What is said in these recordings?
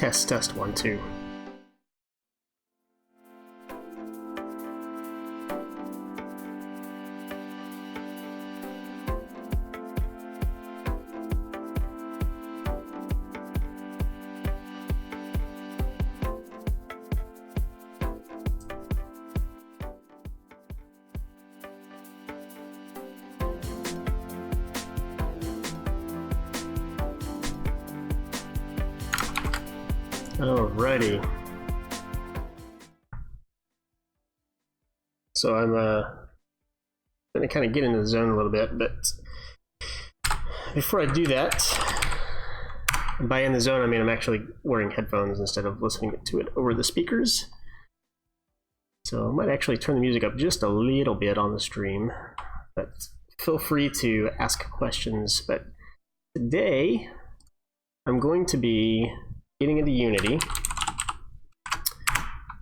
Test 1 2. Alrighty. So I'm going to kind of get into the zone a little bit, but before I do that, by in the zone I mean I'm actually wearing headphones instead of listening to it over the speakers. So I might actually turn the music up just a little bit on the stream, but feel free to ask questions. But today I'm going to be getting into Unity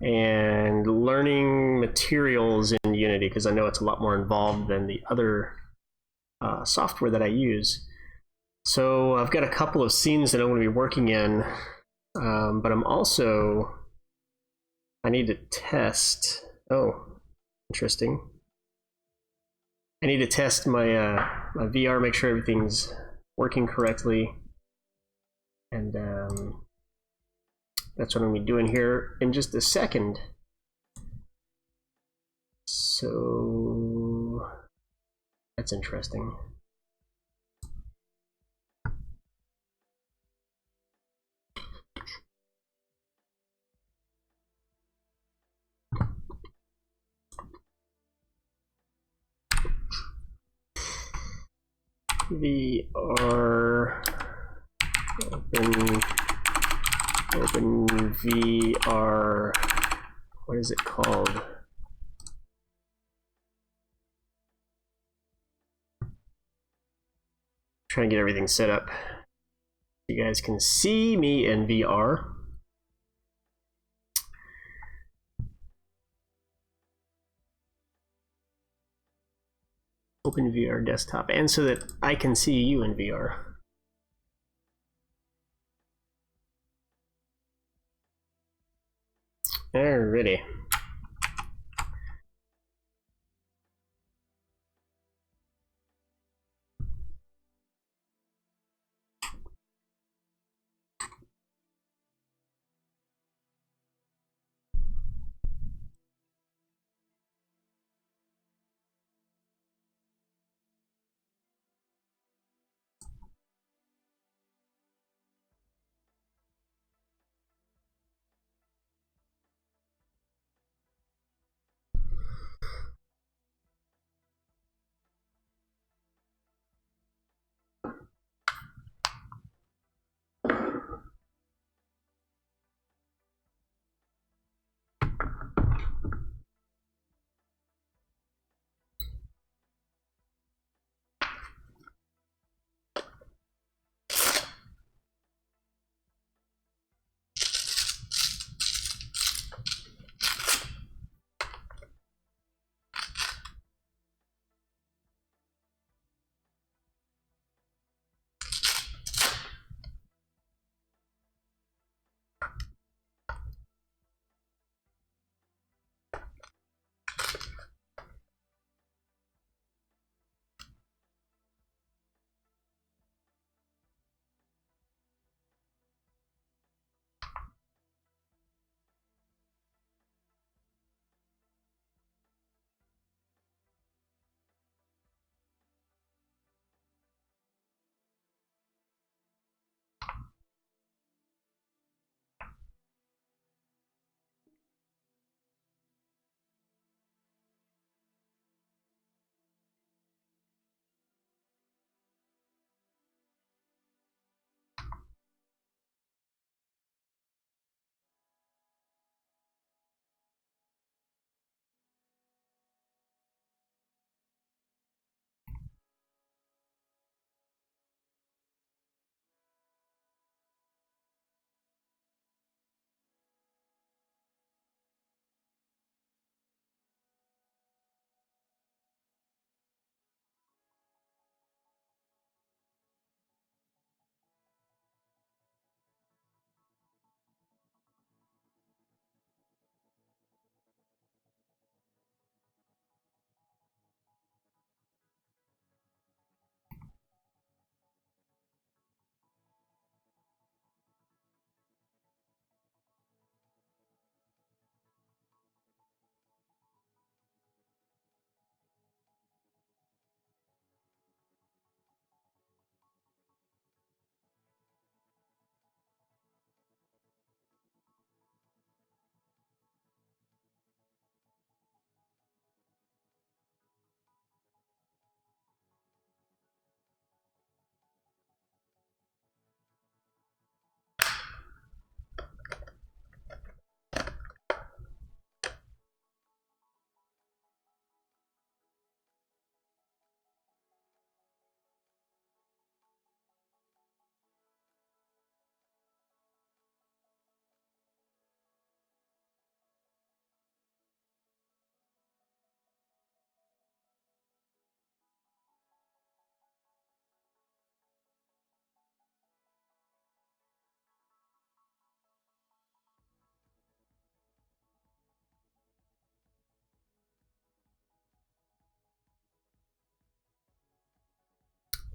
and learning materials in Unity, because I know it's a lot more involved than the other software that I use. So I've got a couple of scenes that I'm going to be working in, but I'm also, I need to test, oh, interesting. I need to test my, my VR, make sure everything's working correctly. And that's what I'm going to be doing here in just a second. So that's interesting. VR, open VR, what is it called? Trying to get everything set up. You guys can see me in VR. Open VR desktop, and so that I can see you in VR. Alrighty.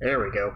There we go.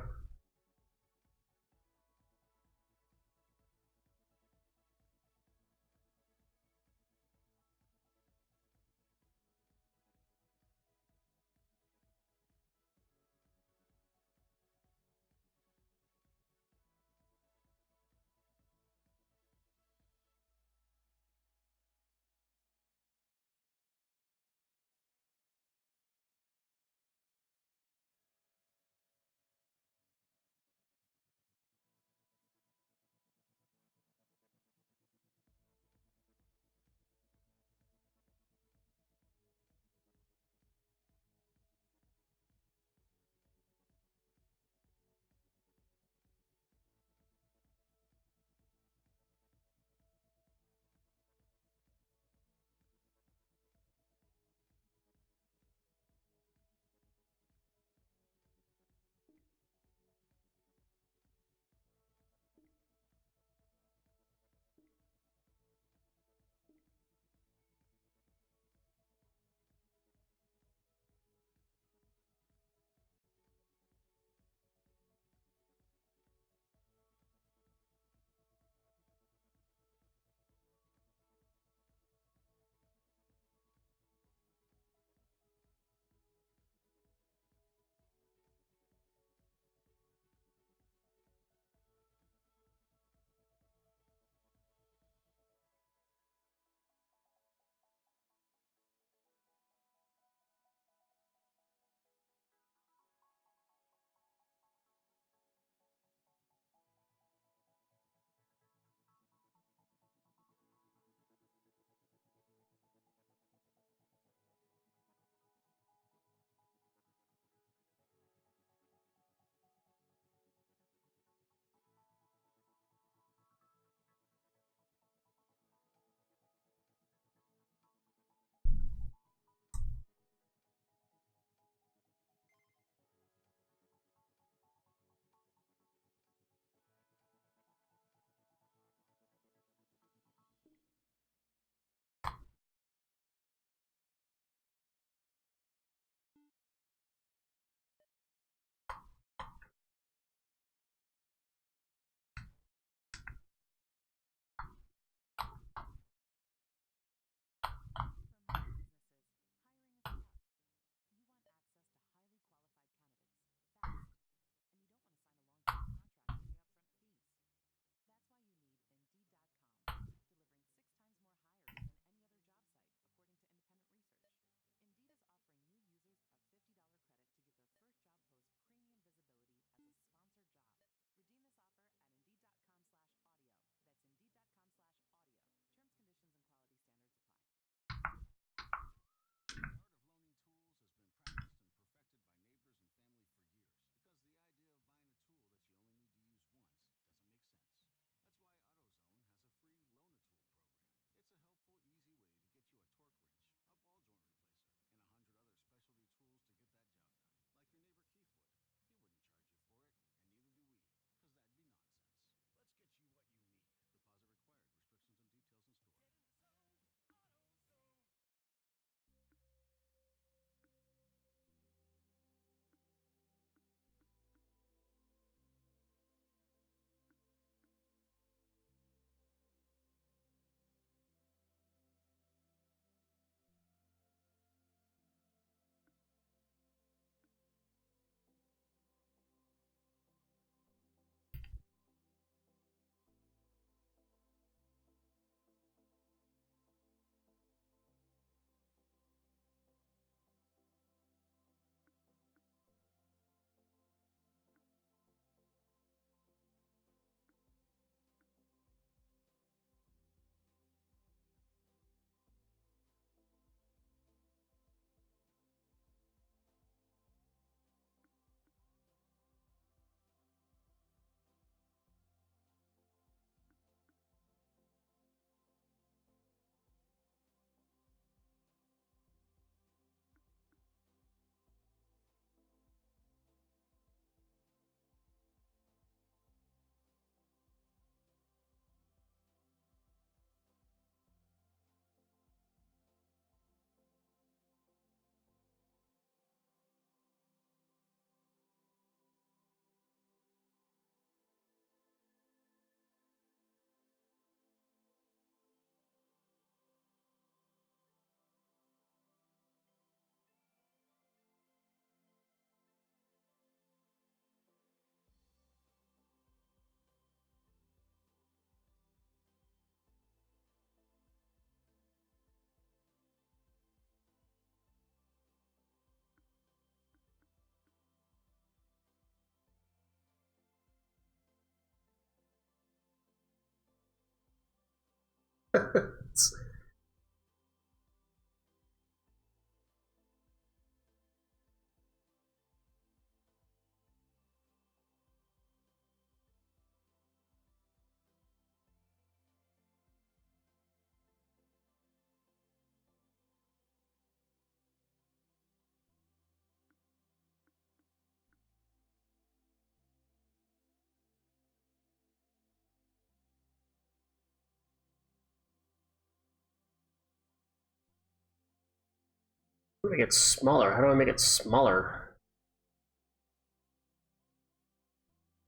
How do I get smaller? How do I make it smaller?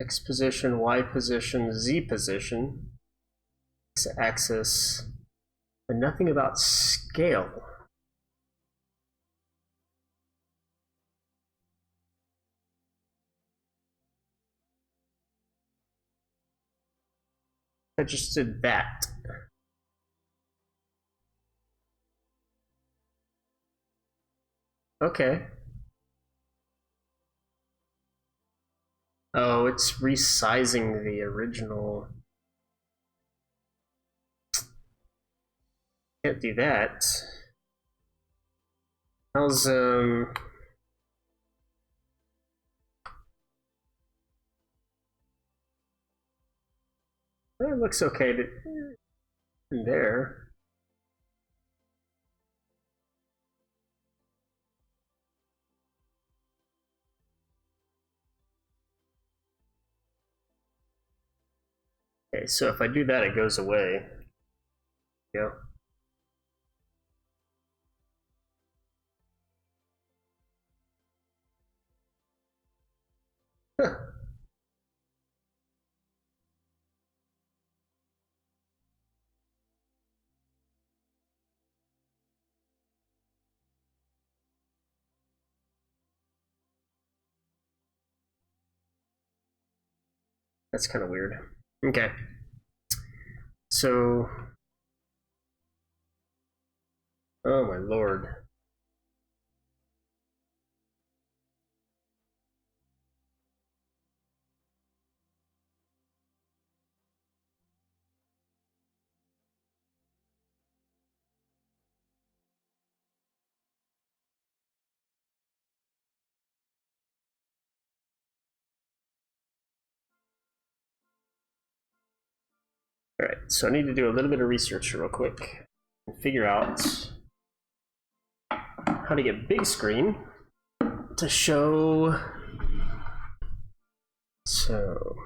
X position, Y position, Z position, X axis, and nothing about scale. I just did that. Okay. Oh, it's resizing the original. Can't do that. How's it looks okay to, there. Okay, so if I do that, it goes away. Yeah. That's kind of weird. Okay. So, oh my lord. All right, so I need to do a little bit of research real quick and figure out how to get big screen to show. So,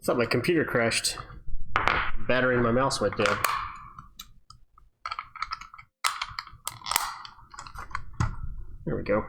thought my computer crashed. Battery in my mouse went dead. There we go.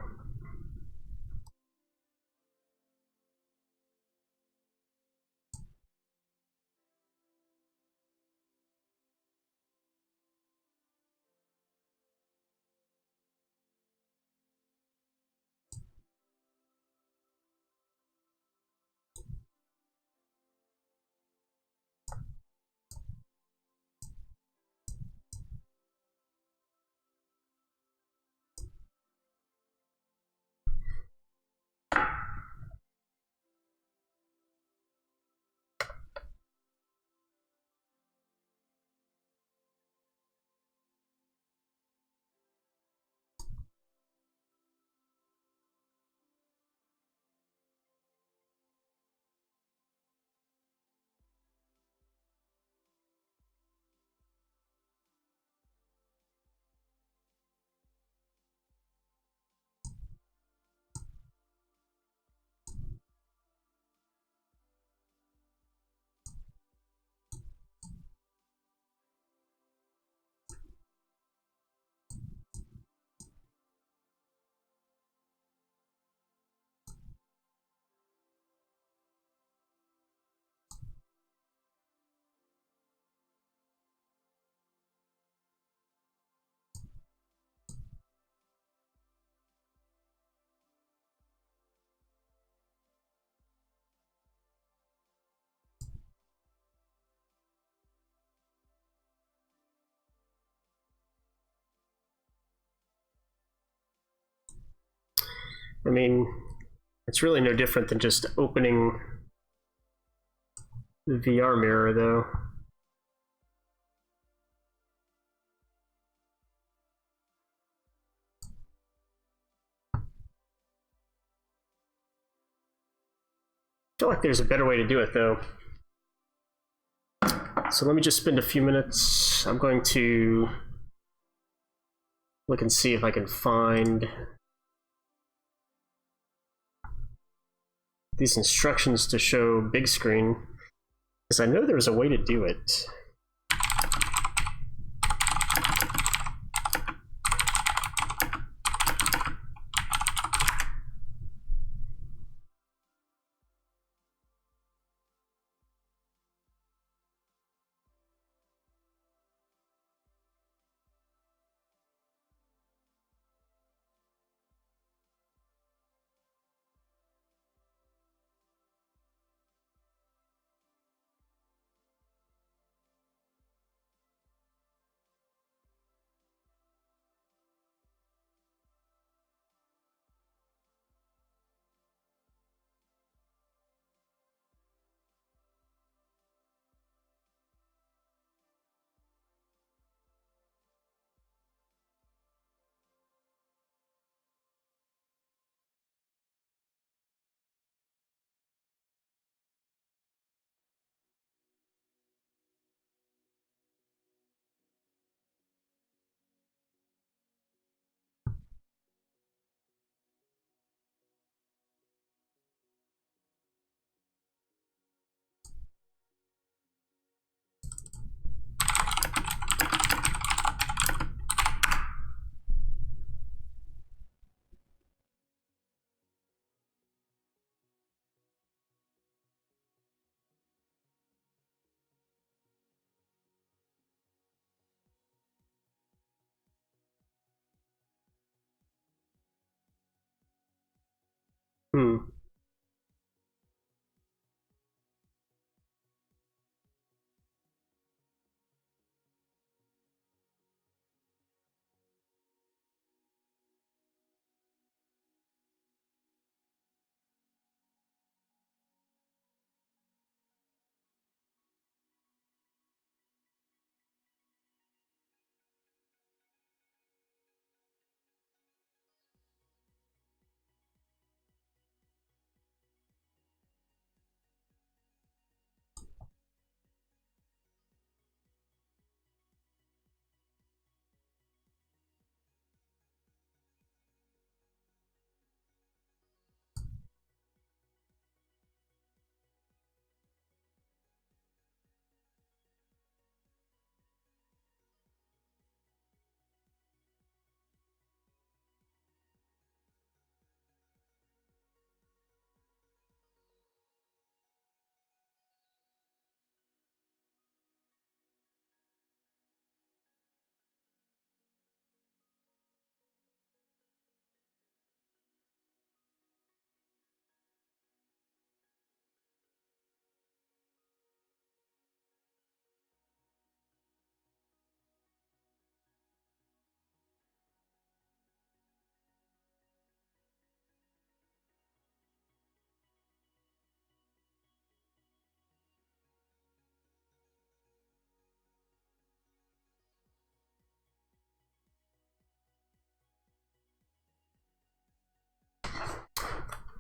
I mean, it's really no different than just opening the VR mirror, though. I feel like there's a better way to do it, though. So let me just spend a few minutes. I'm going to look and see if I can find these instructions to show big screen, because I know there's a way to do it. Hmm.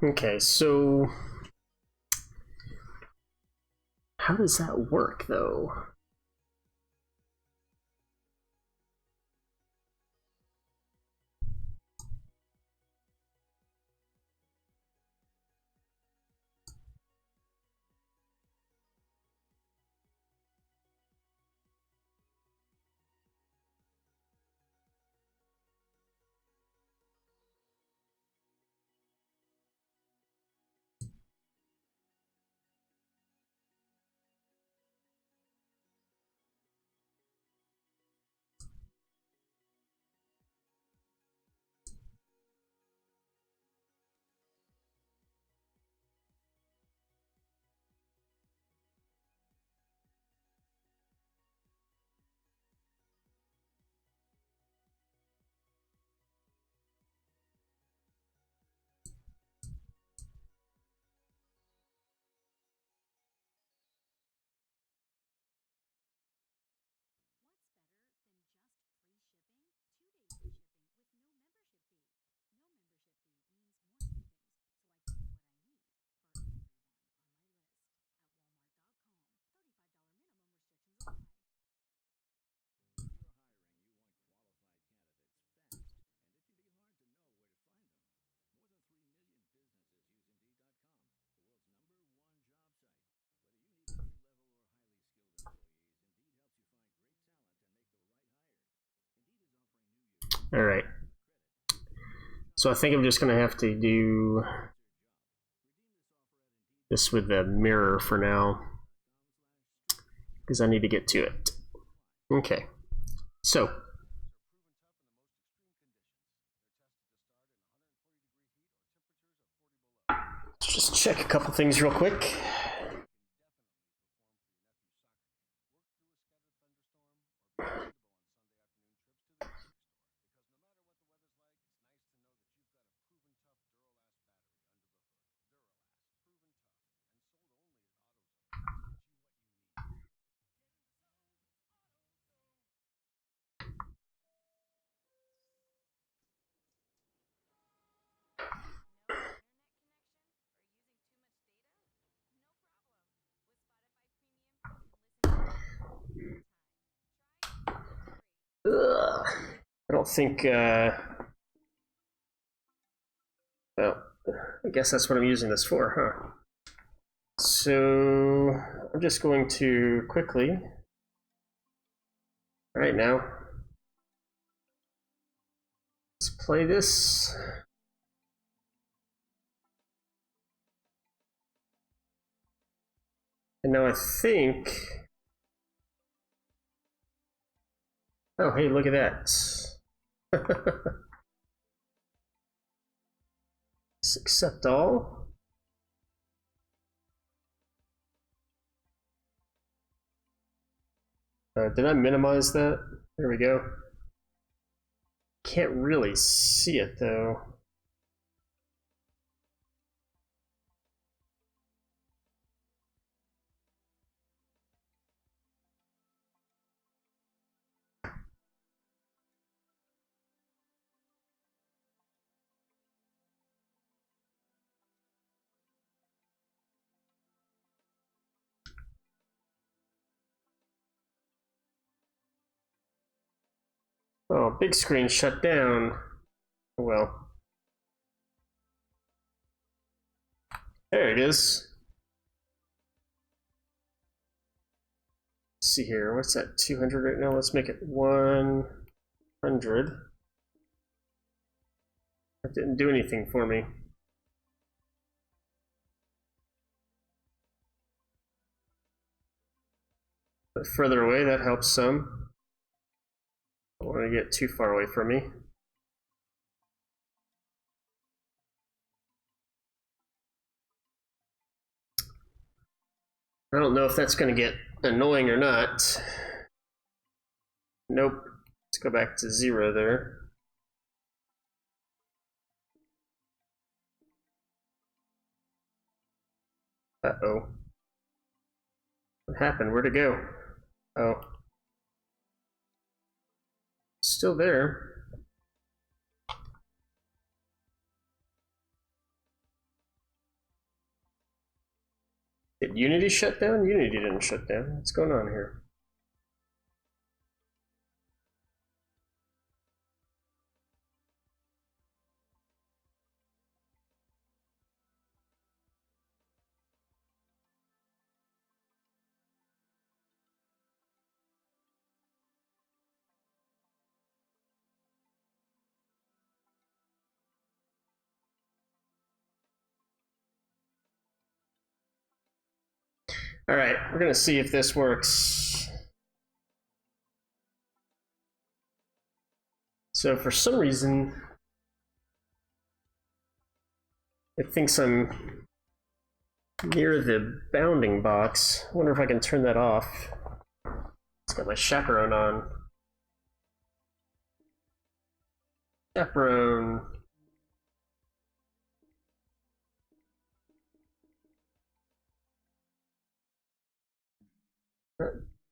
Okay, so how does that work though? All right. So I think I'm just gonna have to do this with the mirror for now because I need to get to it. Okay. So let's just check a couple things real quick. Ugh. I don't think. Well, I guess that's what I'm using this for, huh? So I'm just going to quickly, right now, let's play this. And now I think, oh, hey, look at that. Let's accept all. Did I minimize that? There we go. Can't really see it though. Oh, big screen shut down. Oh well. There it is. Let's see here. What's that? 200 right now? Let's make it 100. That didn't do anything for me. But further away, that helps some. I don't want to get too far away from me. I don't know if that's going to get annoying or not. Nope. Let's go back to 0 there. Uh-oh. What happened? Where'd it go? Oh. Still there. Did Unity shut down? Unity didn't shut down. What's going on here? All right, we're gonna see if this works. So for some reason, it thinks I'm near the bounding box. I wonder if I can turn that off. It's got my chaperone on. Chaperone.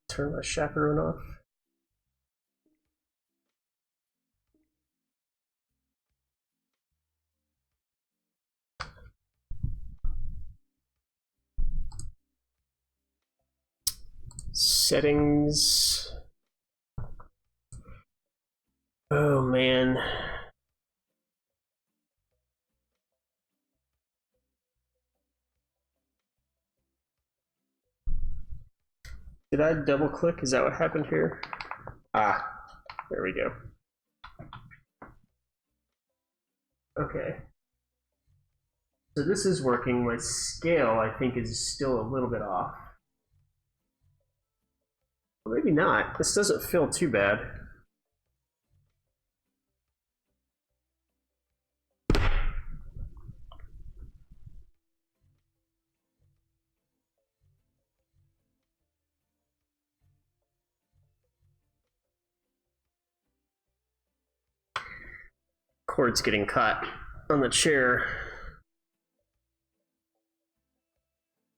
Turn my chaperone off. Settings. Oh man. Did I double click? Is that what happened here? Ah, there we go. Okay. So this is working. My scale, I think, is still a little bit off. Or maybe not. This doesn't feel too bad. Cord's getting caught on the chair.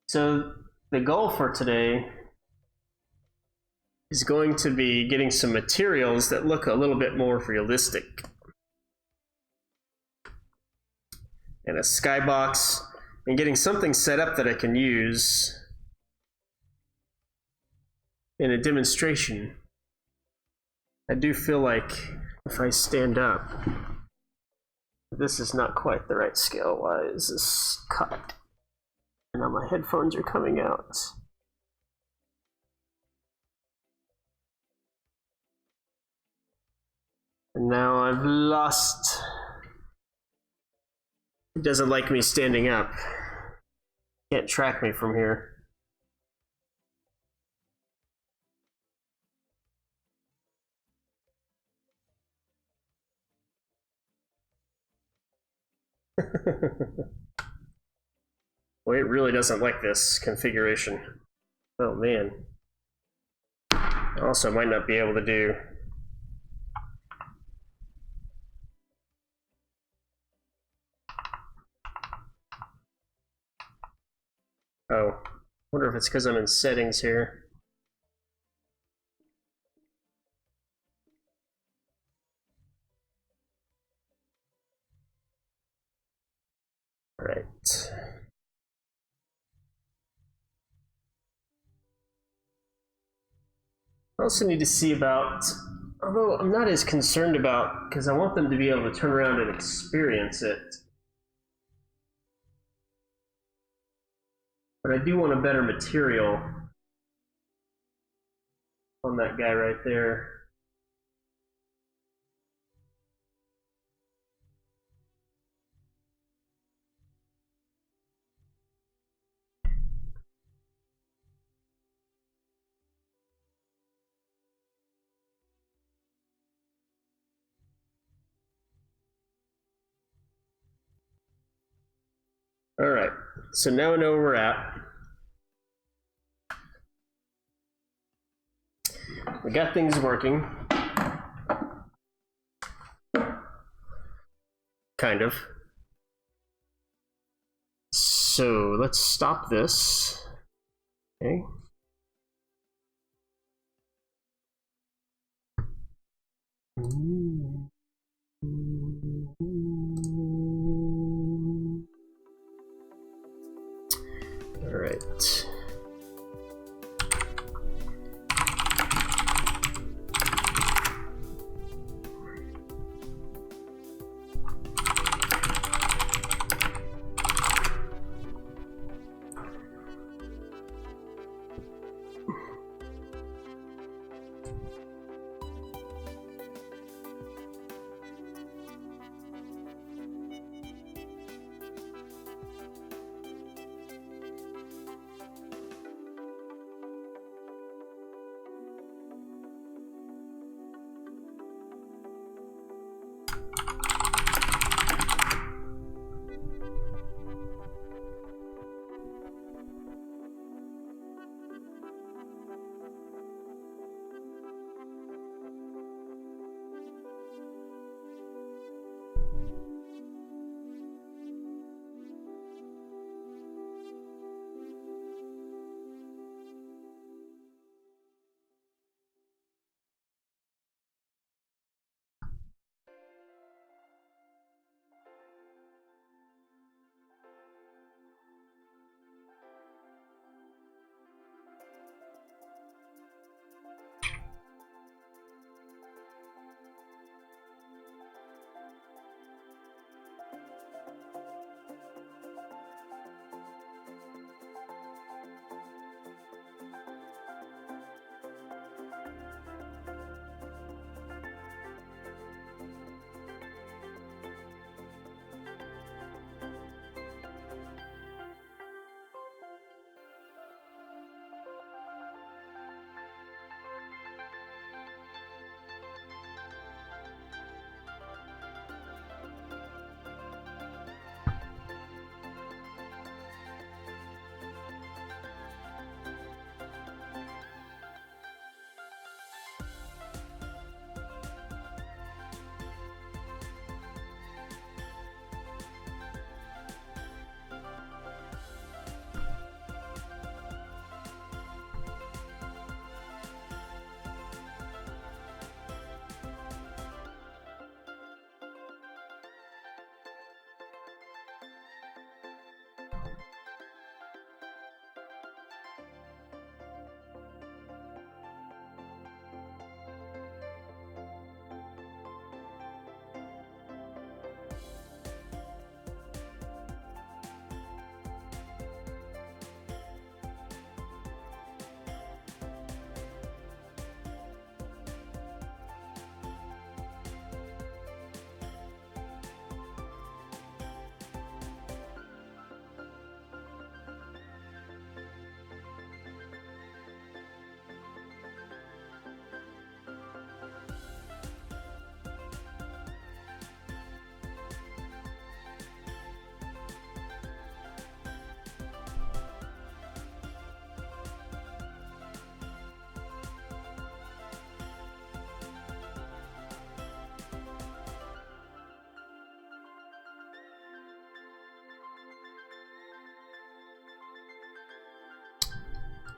So the goal for today is going to be getting some materials that look a little bit more realistic. And a skybox, and getting something set up that I can use in a demonstration. I do feel like if I stand up, this is not quite the right scale. Why is this cut? And now my headphones are coming out. And now I've lost. It doesn't like me standing up. Can't track me from here. Well, it really doesn't like this configuration. Oh man. Also might not be able to do. Oh, wonder if it's because I'm in settings here. All right. I also need to see about, although I'm not as concerned about, because I want them to be able to turn around and experience it. But I do want a better material on that guy right there. All right, so now I know where we're at. We got things working. Kind of. So let's stop this. Okay. All right. that.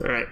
All right.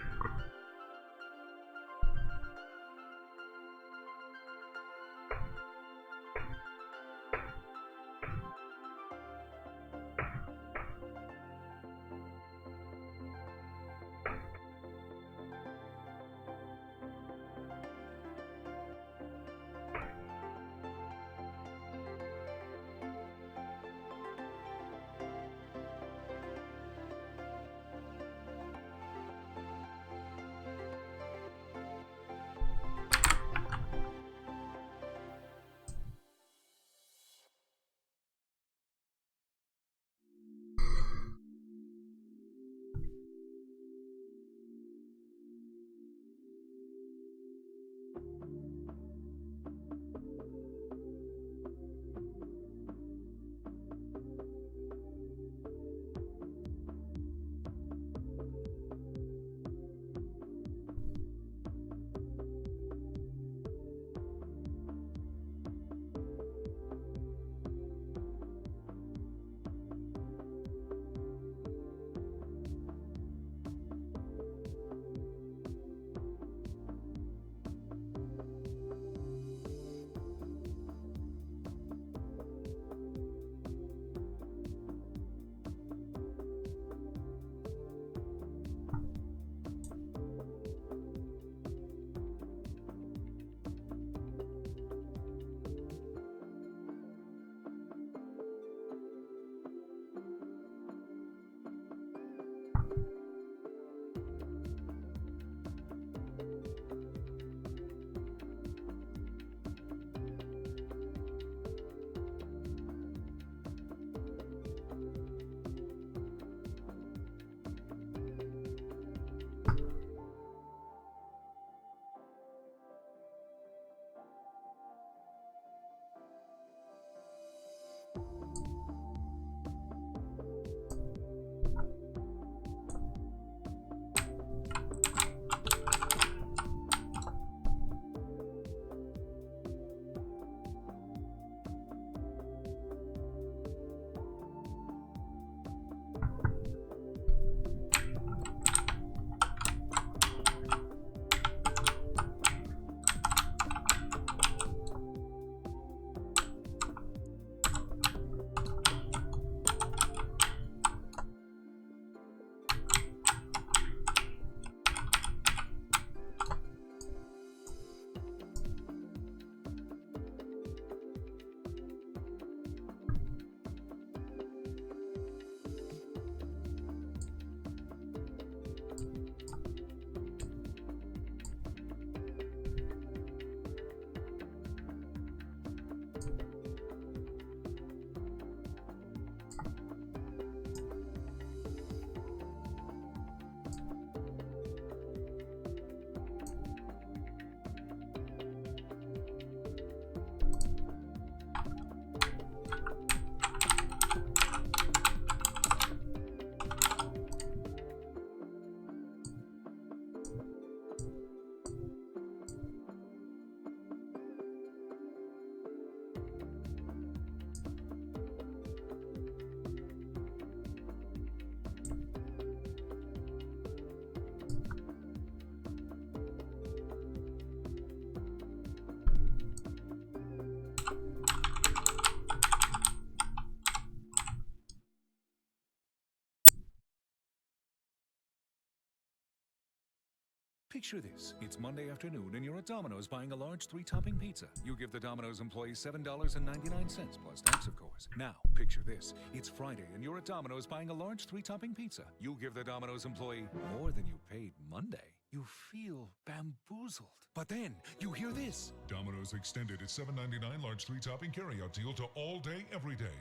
Picture this. It's Monday afternoon and you're at Domino's buying a large 3-topping pizza. You give the Domino's employee $7.99 plus tax, of course. Now, picture this. It's Friday and you're at Domino's buying a large 3-topping pizza. You give the Domino's employee more than you paid Monday. You feel bamboozled. But then you hear this. Domino's extended its $7.99 large 3-topping carryout deal to all day, every day.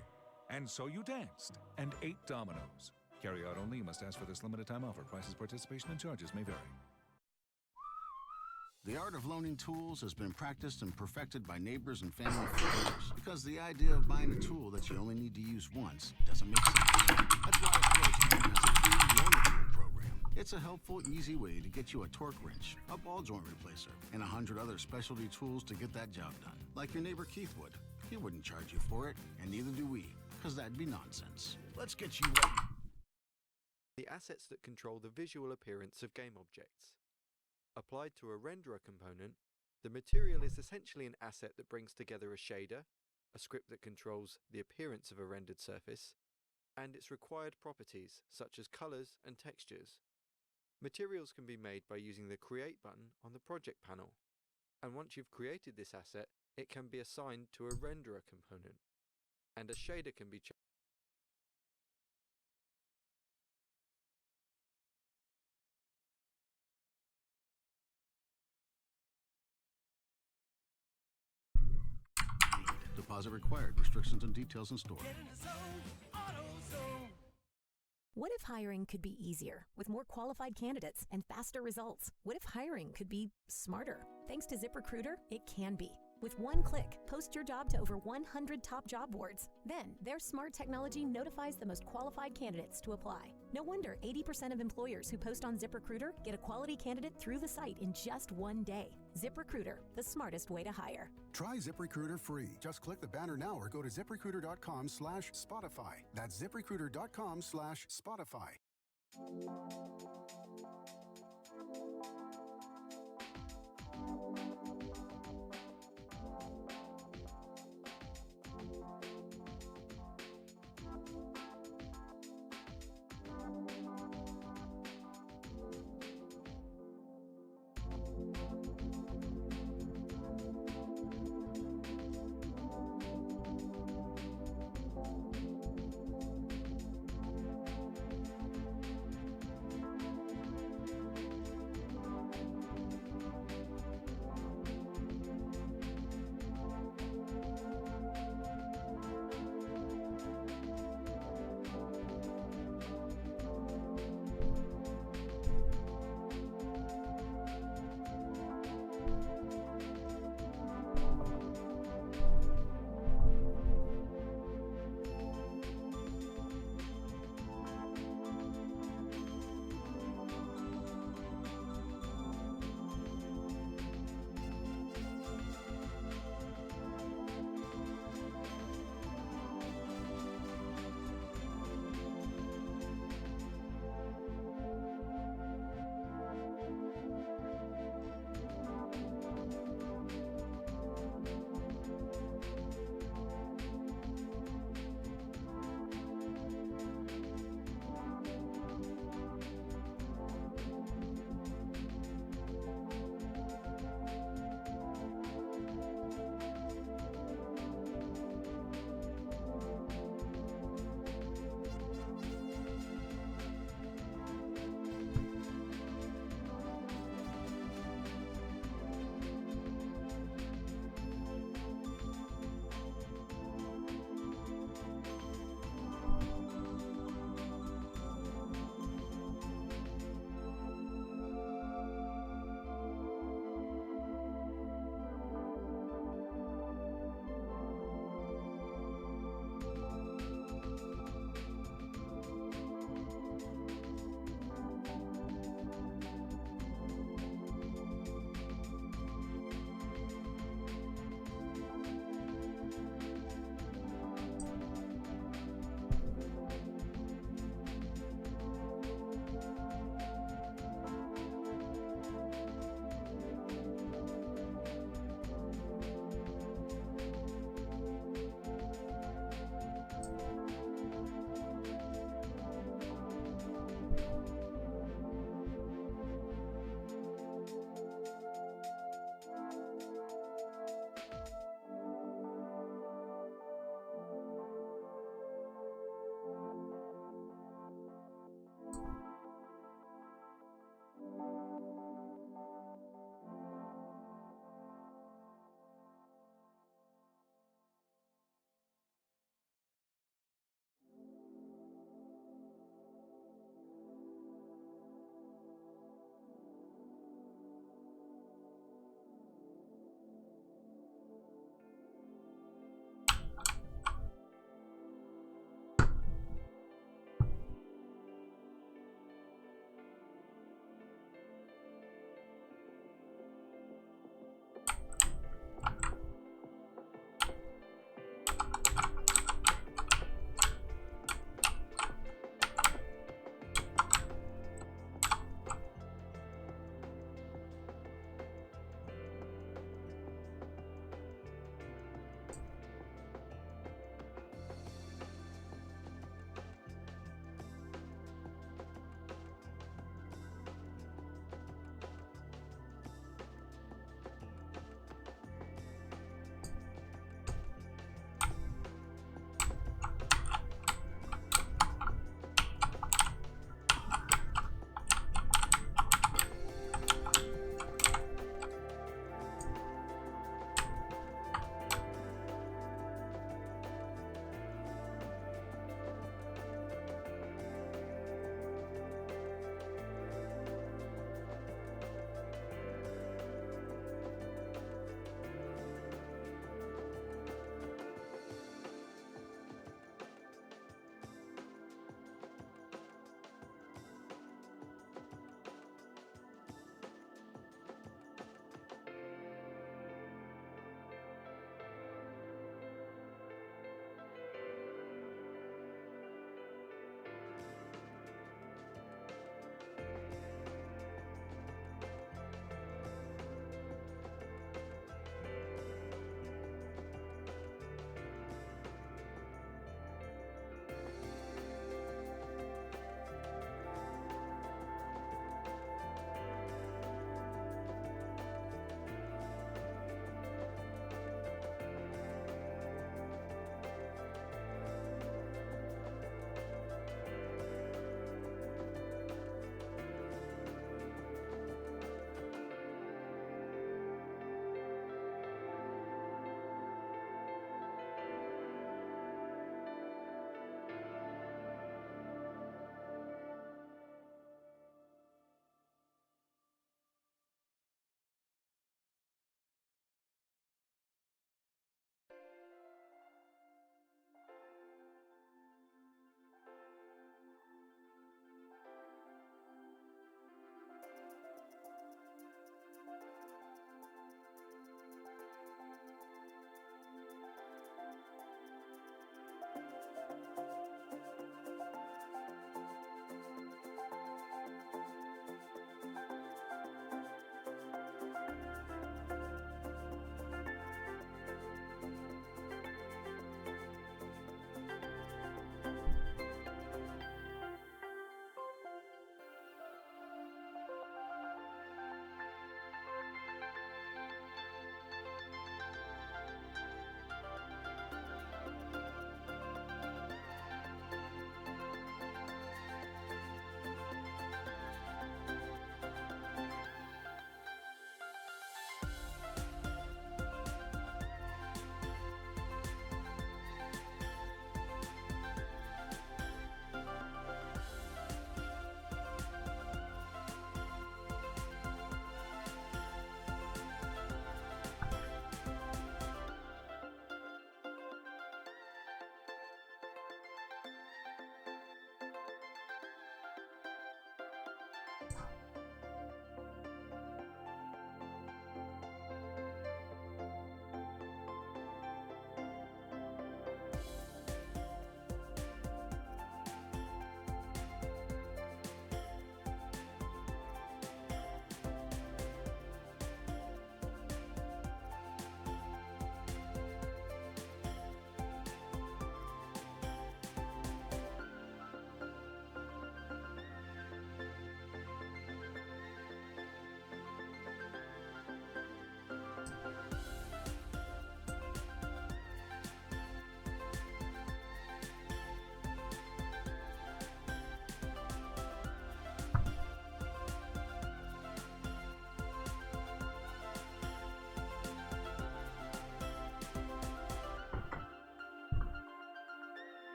And so you danced and ate Domino's. Carryout only. You must ask for this limited time offer. Prices, participation, and charges may vary. The art of loaning tools has been practiced and perfected by neighbors and family for years, because the idea of buying a tool that you only need to use once doesn't make sense. That's why AutoZone has a free loaner tool program. It's a helpful, easy way to get you a torque wrench, a ball joint replacer, and 100 other specialty tools to get that job done. Like your neighbor Keith would. He wouldn't charge you for it, and neither do we, because that'd be nonsense. Let's get you the assets that control the visual appearance of game objects. Applied to a renderer component, the material is essentially an asset that brings together a shader, a script that controls the appearance of a rendered surface, and its required properties such as colors and textures. Materials can be made by using the Create button on the project panel, and once you've created this asset, it can be assigned to a renderer component, and a shader can be Deposit required. Restrictions and details in store. What if hiring could be easier, with more qualified candidates and faster results? What if hiring could be smarter? Thanks to ZipRecruiter, it can be. With one click, post your job to over 100 top job boards. Then, their smart technology notifies the most qualified candidates to apply. No wonder 80% of employers who post on ZipRecruiter get a quality candidate through the site in just one day. ZipRecruiter, the smartest way to hire. Try ZipRecruiter free. Just click the banner now or go to ZipRecruiter.com/Spotify. That's ZipRecruiter.com/Spotify.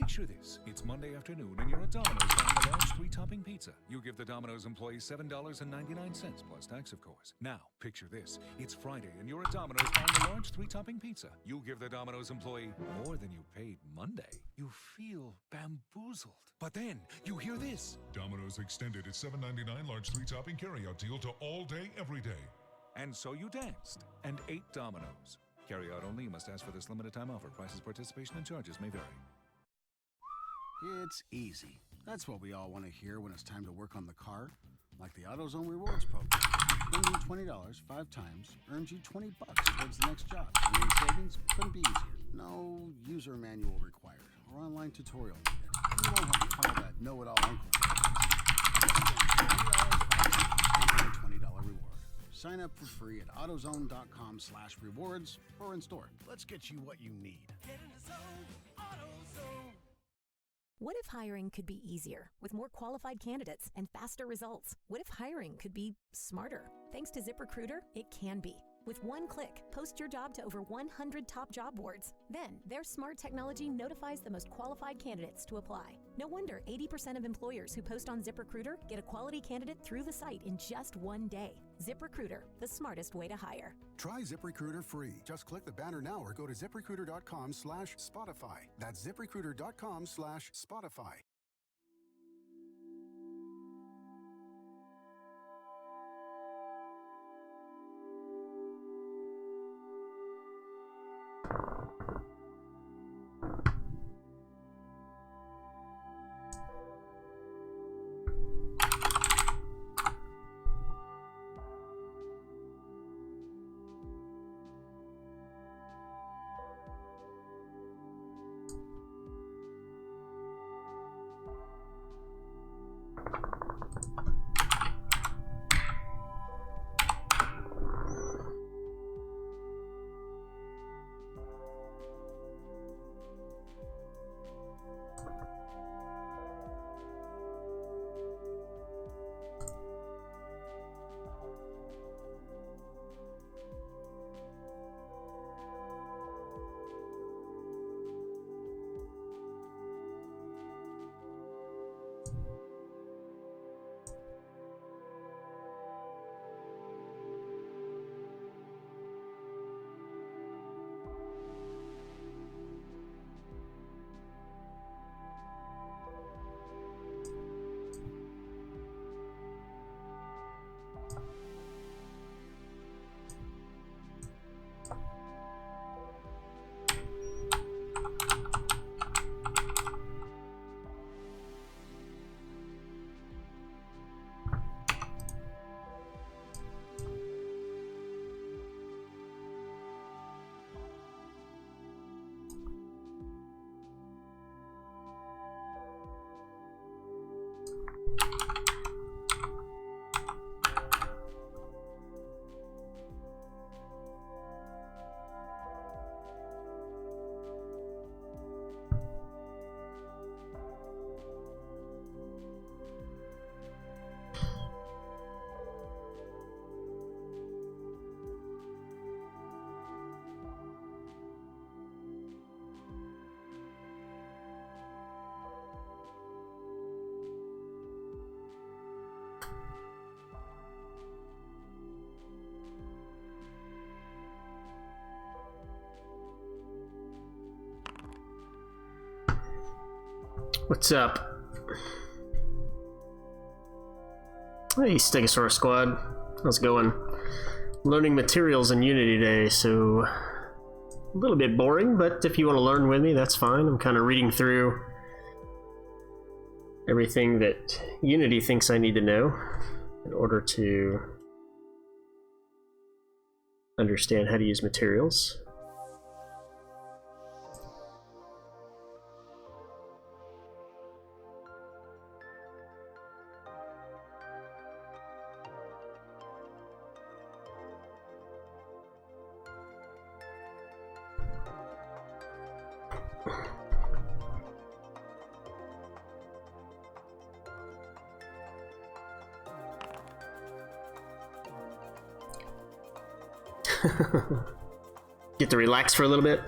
Picture this. It's Monday afternoon and you're at Domino's buying a large 3-topping pizza. You give the Domino's employee $7.99 plus tax, of course. Now, picture this. It's Friday and you're at Domino's buying a large 3-topping pizza. You give the Domino's employee more than you paid Monday. You feel bamboozled. But then you hear this. Domino's extended its $7.99 large 3-topping carryout deal to all day, every day. And so you danced and ate Domino's. Carry out only. You must ask for this limited time offer. Prices, participation, and charges may vary. It's easy. That's what we all want to hear when it's time to work on the car. Like the AutoZone Rewards program. Spending $20 5 times earns you $20 towards the next job. Earning savings couldn't be easier. No user manual required or online tutorial needed. You won't have to follow that know-it-all uncle. $20 reward. Sign up for free at AutoZone.com/rewards or in store. Let's get you what you need. What if hiring could be easier, with more qualified candidates and faster results? What if hiring could be smarter? Thanks to ZipRecruiter, it can be. With one click, post your job to over 100 top job boards. Then, their smart technology notifies the most qualified candidates to apply. No wonder 80% of employers who post on ZipRecruiter get a quality candidate through the site in just one day. ZipRecruiter, the smartest way to hire. Try ZipRecruiter free. Just click the banner now or go to ZipRecruiter.com/Spotify. That's ZipRecruiter.com/Spotify. What's up? Hey, Stegosaurus Squad. How's it going? Learning materials in Unity today, so a little bit boring, but if you want to learn with me, that's fine. I'm kind of reading through everything that Unity thinks I need to know in order to understand how to use materials. Get to relax for a little bit.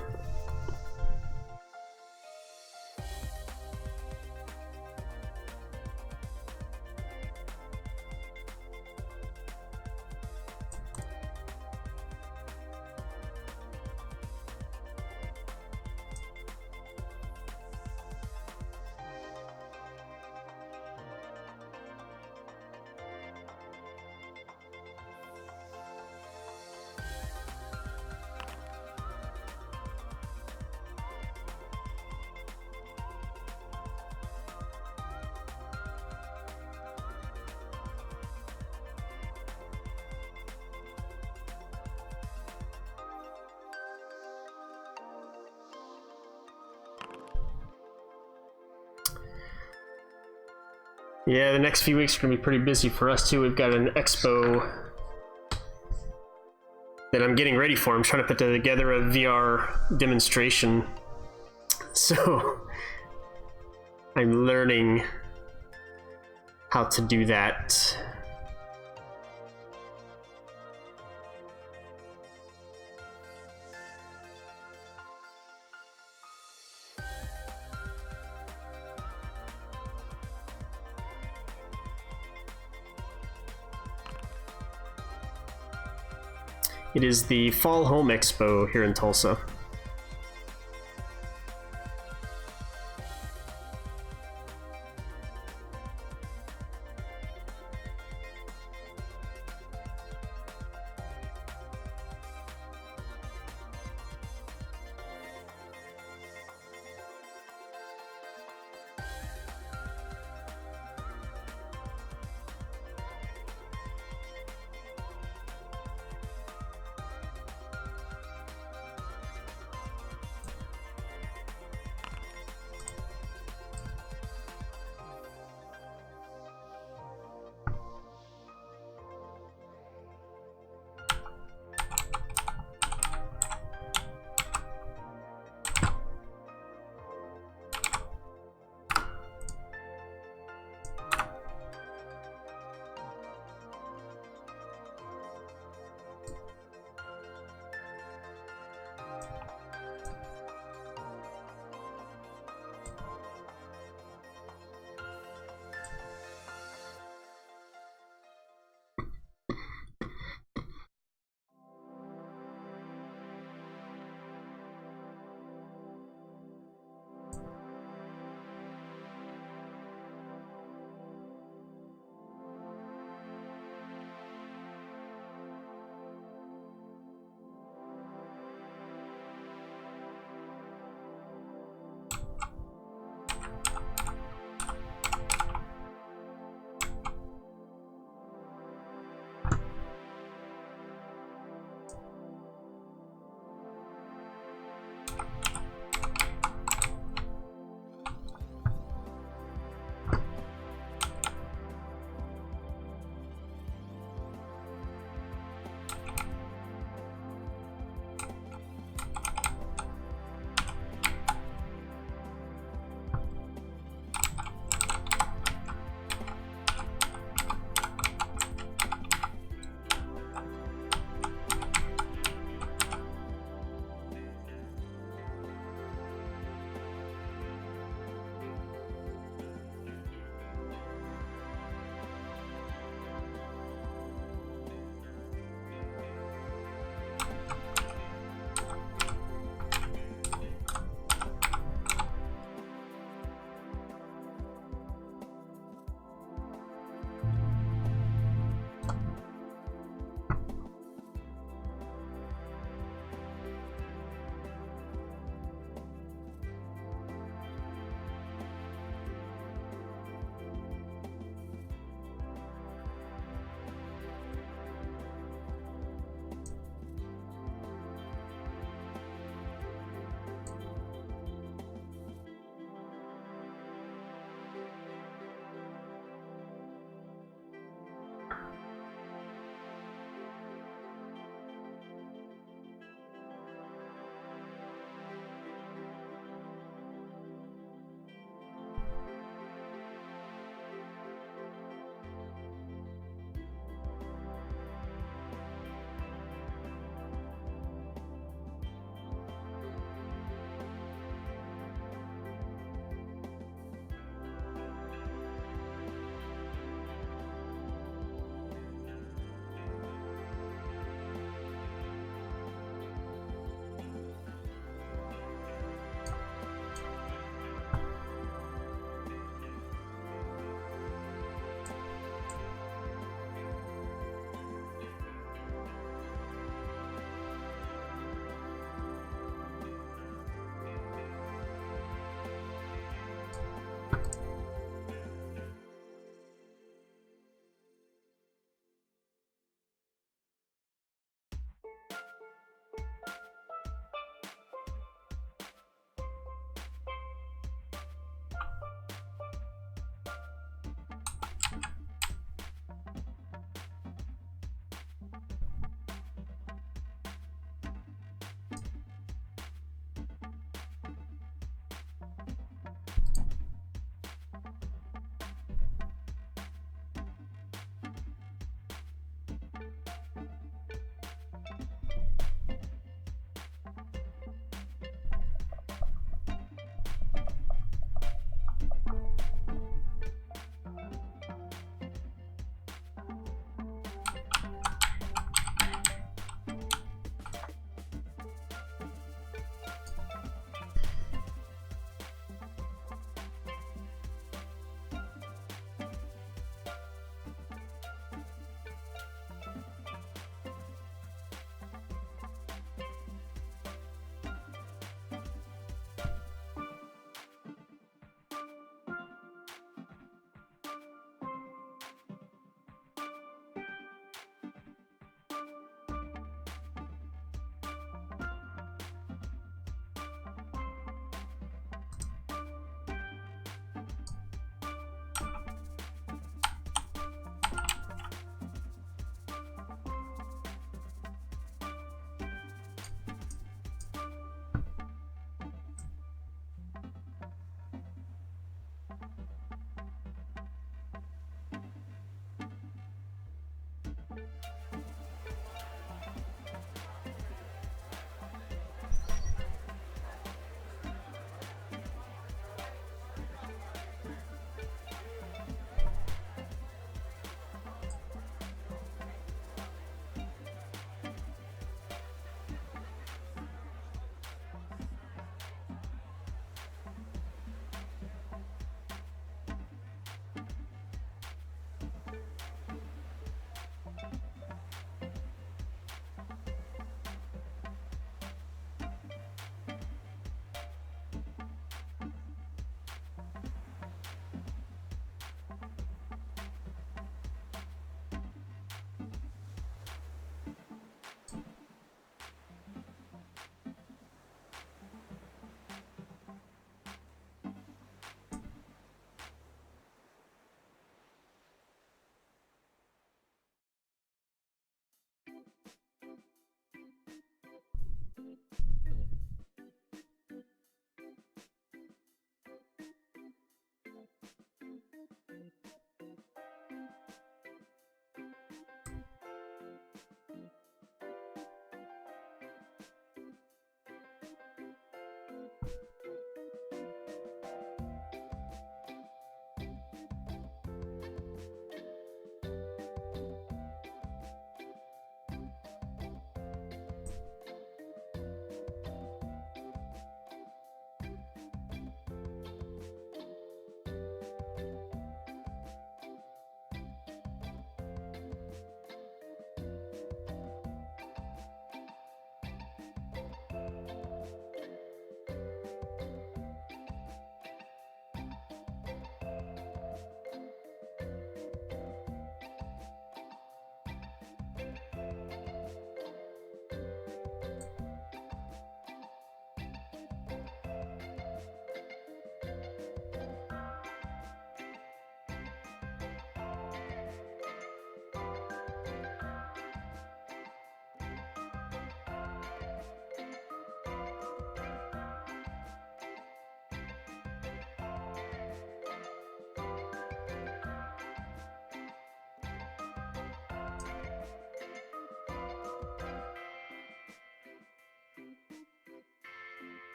Yeah, the next few weeks are going to be pretty busy for us too. We've got an expo that I'm getting ready for. I'm trying to put together a VR demonstration. So I'm learning how to do that. It is the Fall Home Expo here in Tulsa.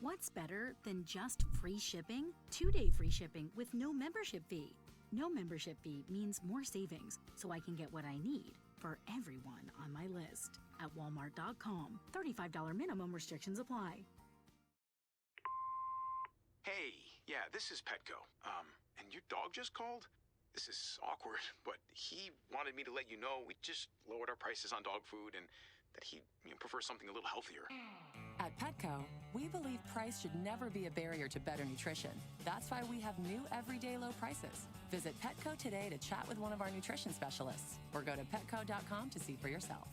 What's better than just free shipping? 2-day free shipping with no membership fee. No membership fee means more savings, so I can get what I need for everyone on my list. At walmart.com, $35 minimum restrictions apply. Hey, yeah, this is Petco. And your dog just called? This is awkward, but he wanted me to let you know we just lowered our prices on dog food and that he prefers something a little healthier. At Petco, we believe price should never be a barrier to better nutrition. That's why we have new everyday low prices. Visit Petco today to chat with one of our nutrition specialists or go to petco.com to see for yourself.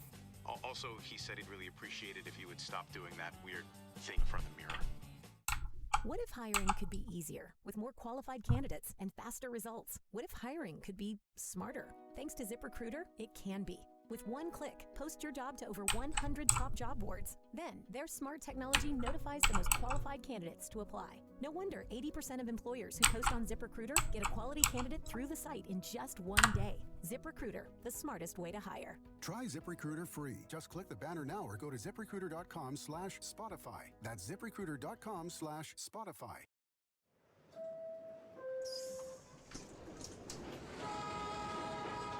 Also, he said he'd really appreciate it if you would stop doing that weird thing in front of the mirror. What if hiring could be easier with more qualified candidates and faster results? What if hiring could be smarter? Thanks to ZipRecruiter, it can be. With one click, post your job to over 100 top job boards. Then, their smart technology notifies the most qualified candidates to apply. No wonder 80% of employers who post on ZipRecruiter get a quality candidate through the site in just one day. ZipRecruiter, the smartest way to hire. Try ZipRecruiter free. Just click the banner now or go to ZipRecruiter.com/Spotify. That's ZipRecruiter.com/Spotify.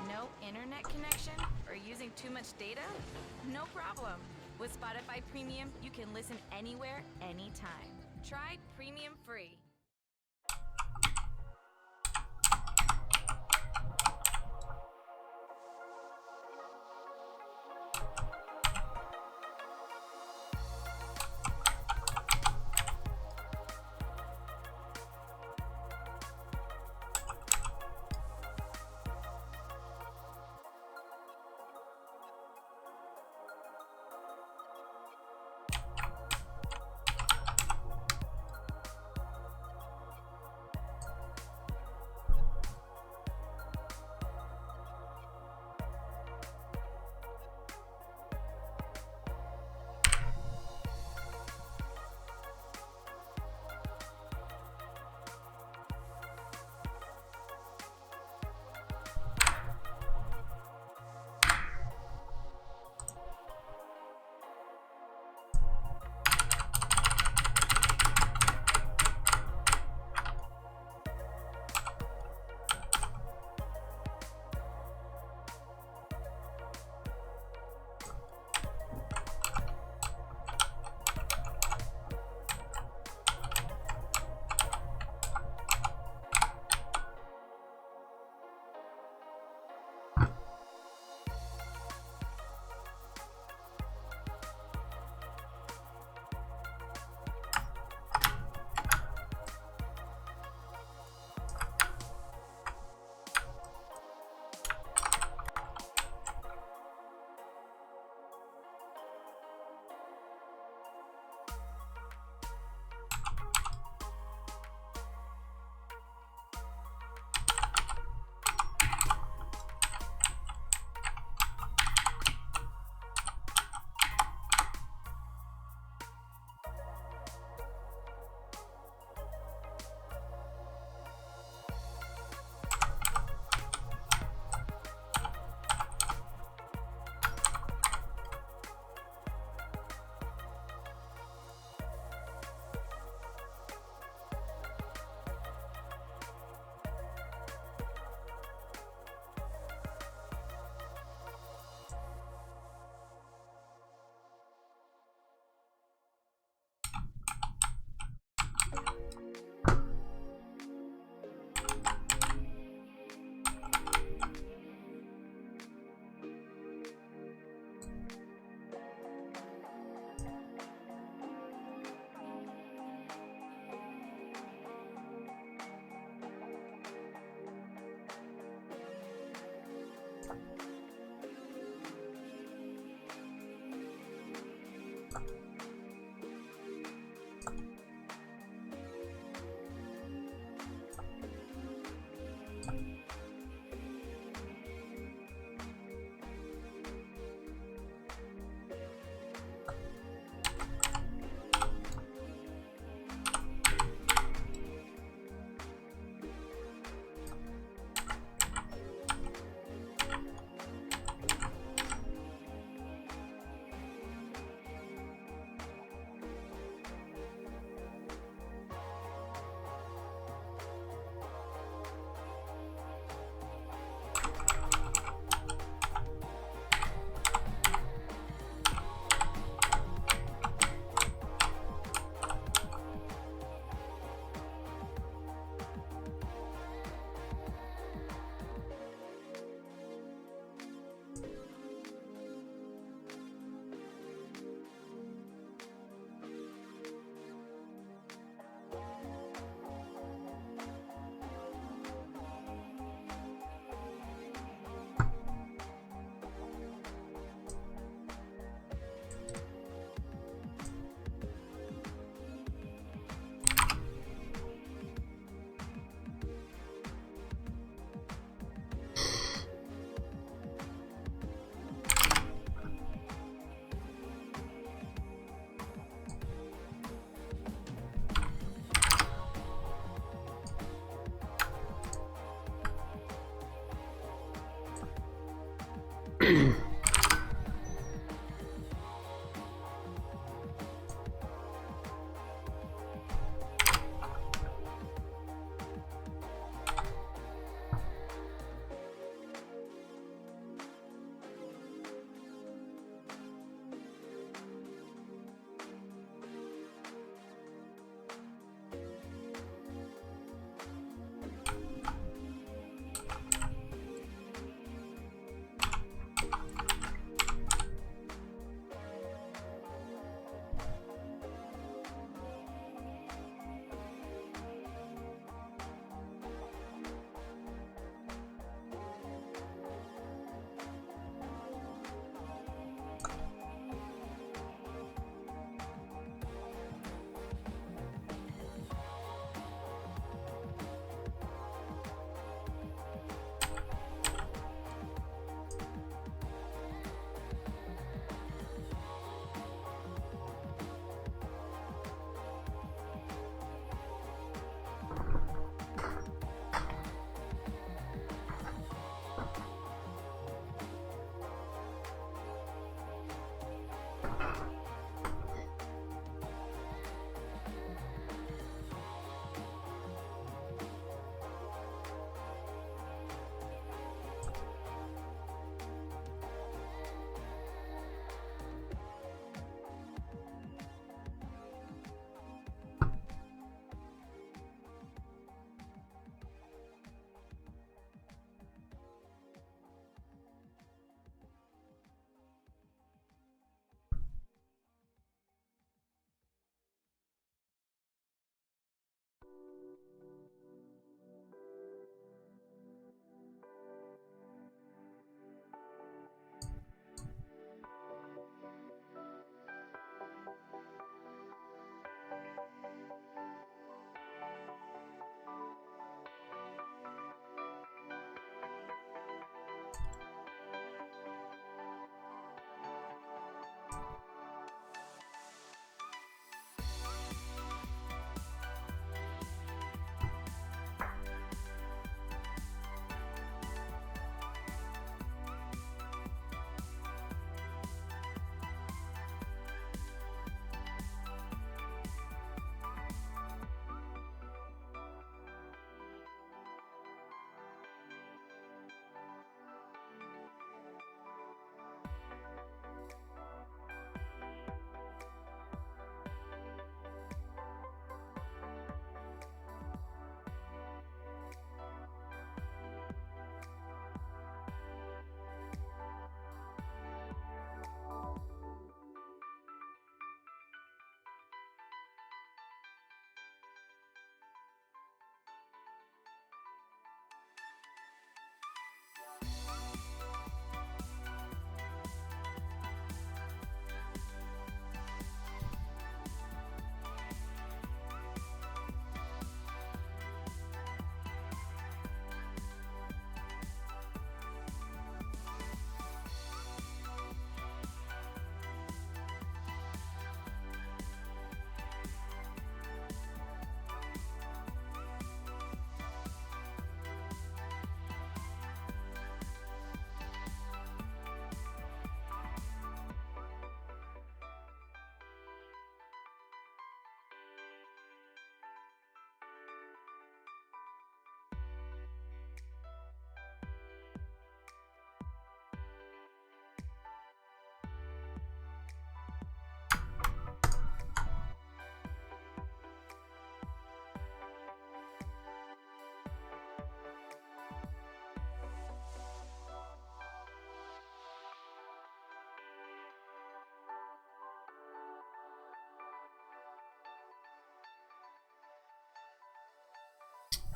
No internet connection or using too much data? No problem. With Spotify Premium, you can listen anywhere, anytime. Try Premium free.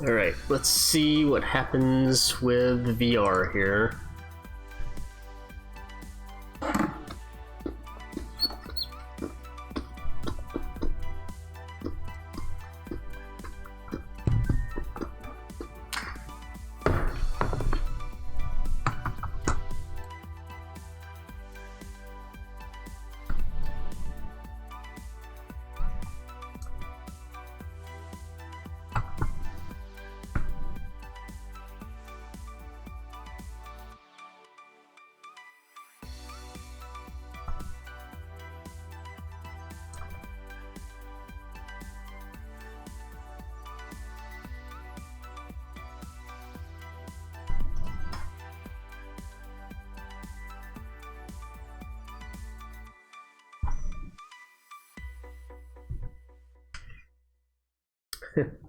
Alright, let's see what happens with VR here.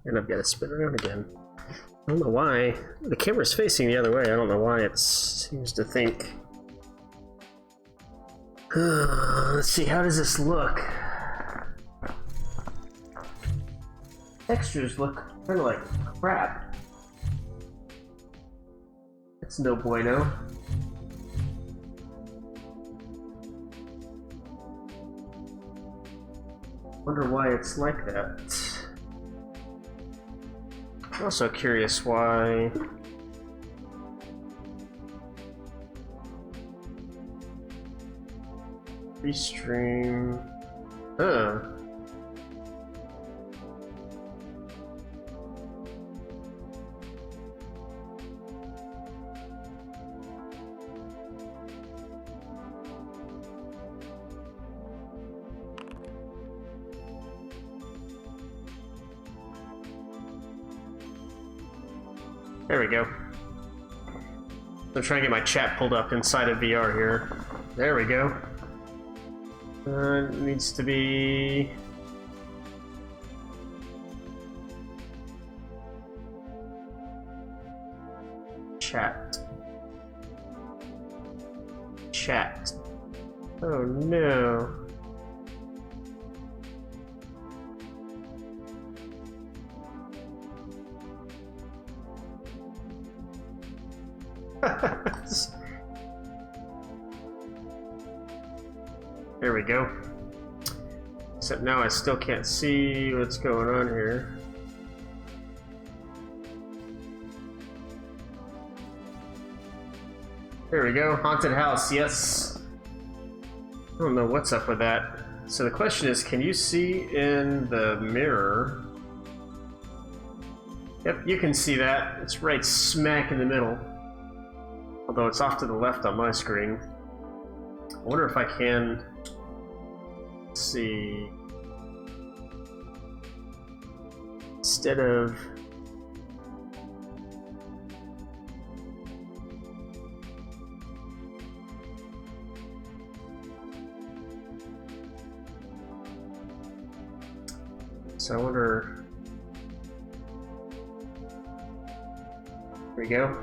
And I've got to spin around again. I don't know why. The camera's facing the other way. I don't know why it seems to think. Let's see, how does this look? Textures look kind of like crap. That's no bueno. Wonder why it's like that. I'm also curious why restream. Huh. There we go. I'm trying to get my chat pulled up inside of VR here. There we go. It needs to be... Chat. Chat. Oh no. There we go. Except now I still can't see what's going on here. There we go. Haunted house, yes. I don't know what's up with that. So the question is, can you see in the mirror? Yep, you can see that. It's right smack in the middle. Although it's off to the left on my screen. I wonder if I can... Let's see... Instead of... So I wonder... There we go.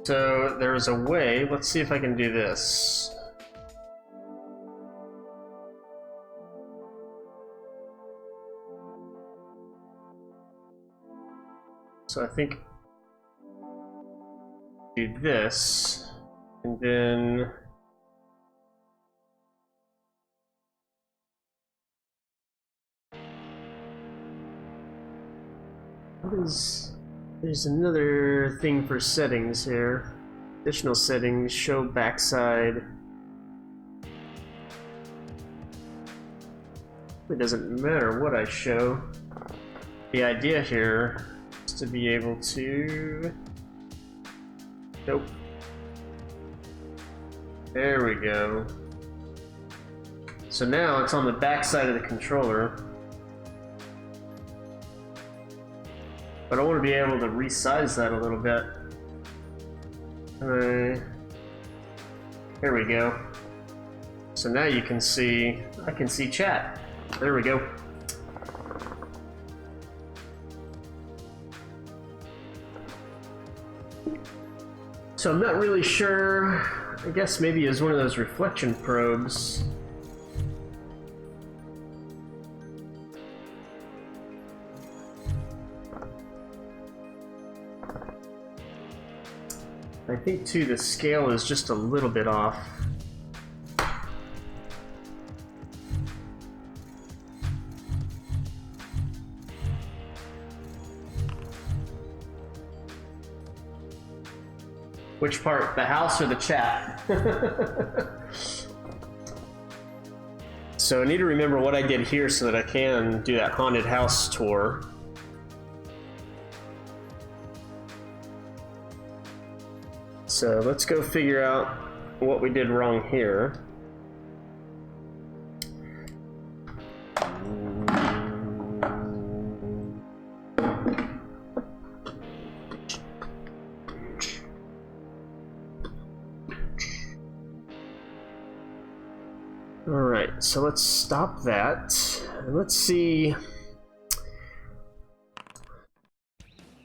So there's a way, let's see if I can do this. So I think do this, and then what is... There's another thing for settings here. Additional settings, show backside. It doesn't matter what I show. The idea here is to be able to... Nope. There we go. So now it's on the backside of the controller. But I want to be able to resize that a little bit. There we go. So now you can see, I can see chat. There we go. So I'm not really sure. I guess maybe it's one of those reflection probes. I think too the scale is just a little bit off. Which part? The house or the chat? So I need to remember what I did here so that I can do that haunted house tour. So let's go figure out what we did wrong here. Alright, so let's stop that. And let's see.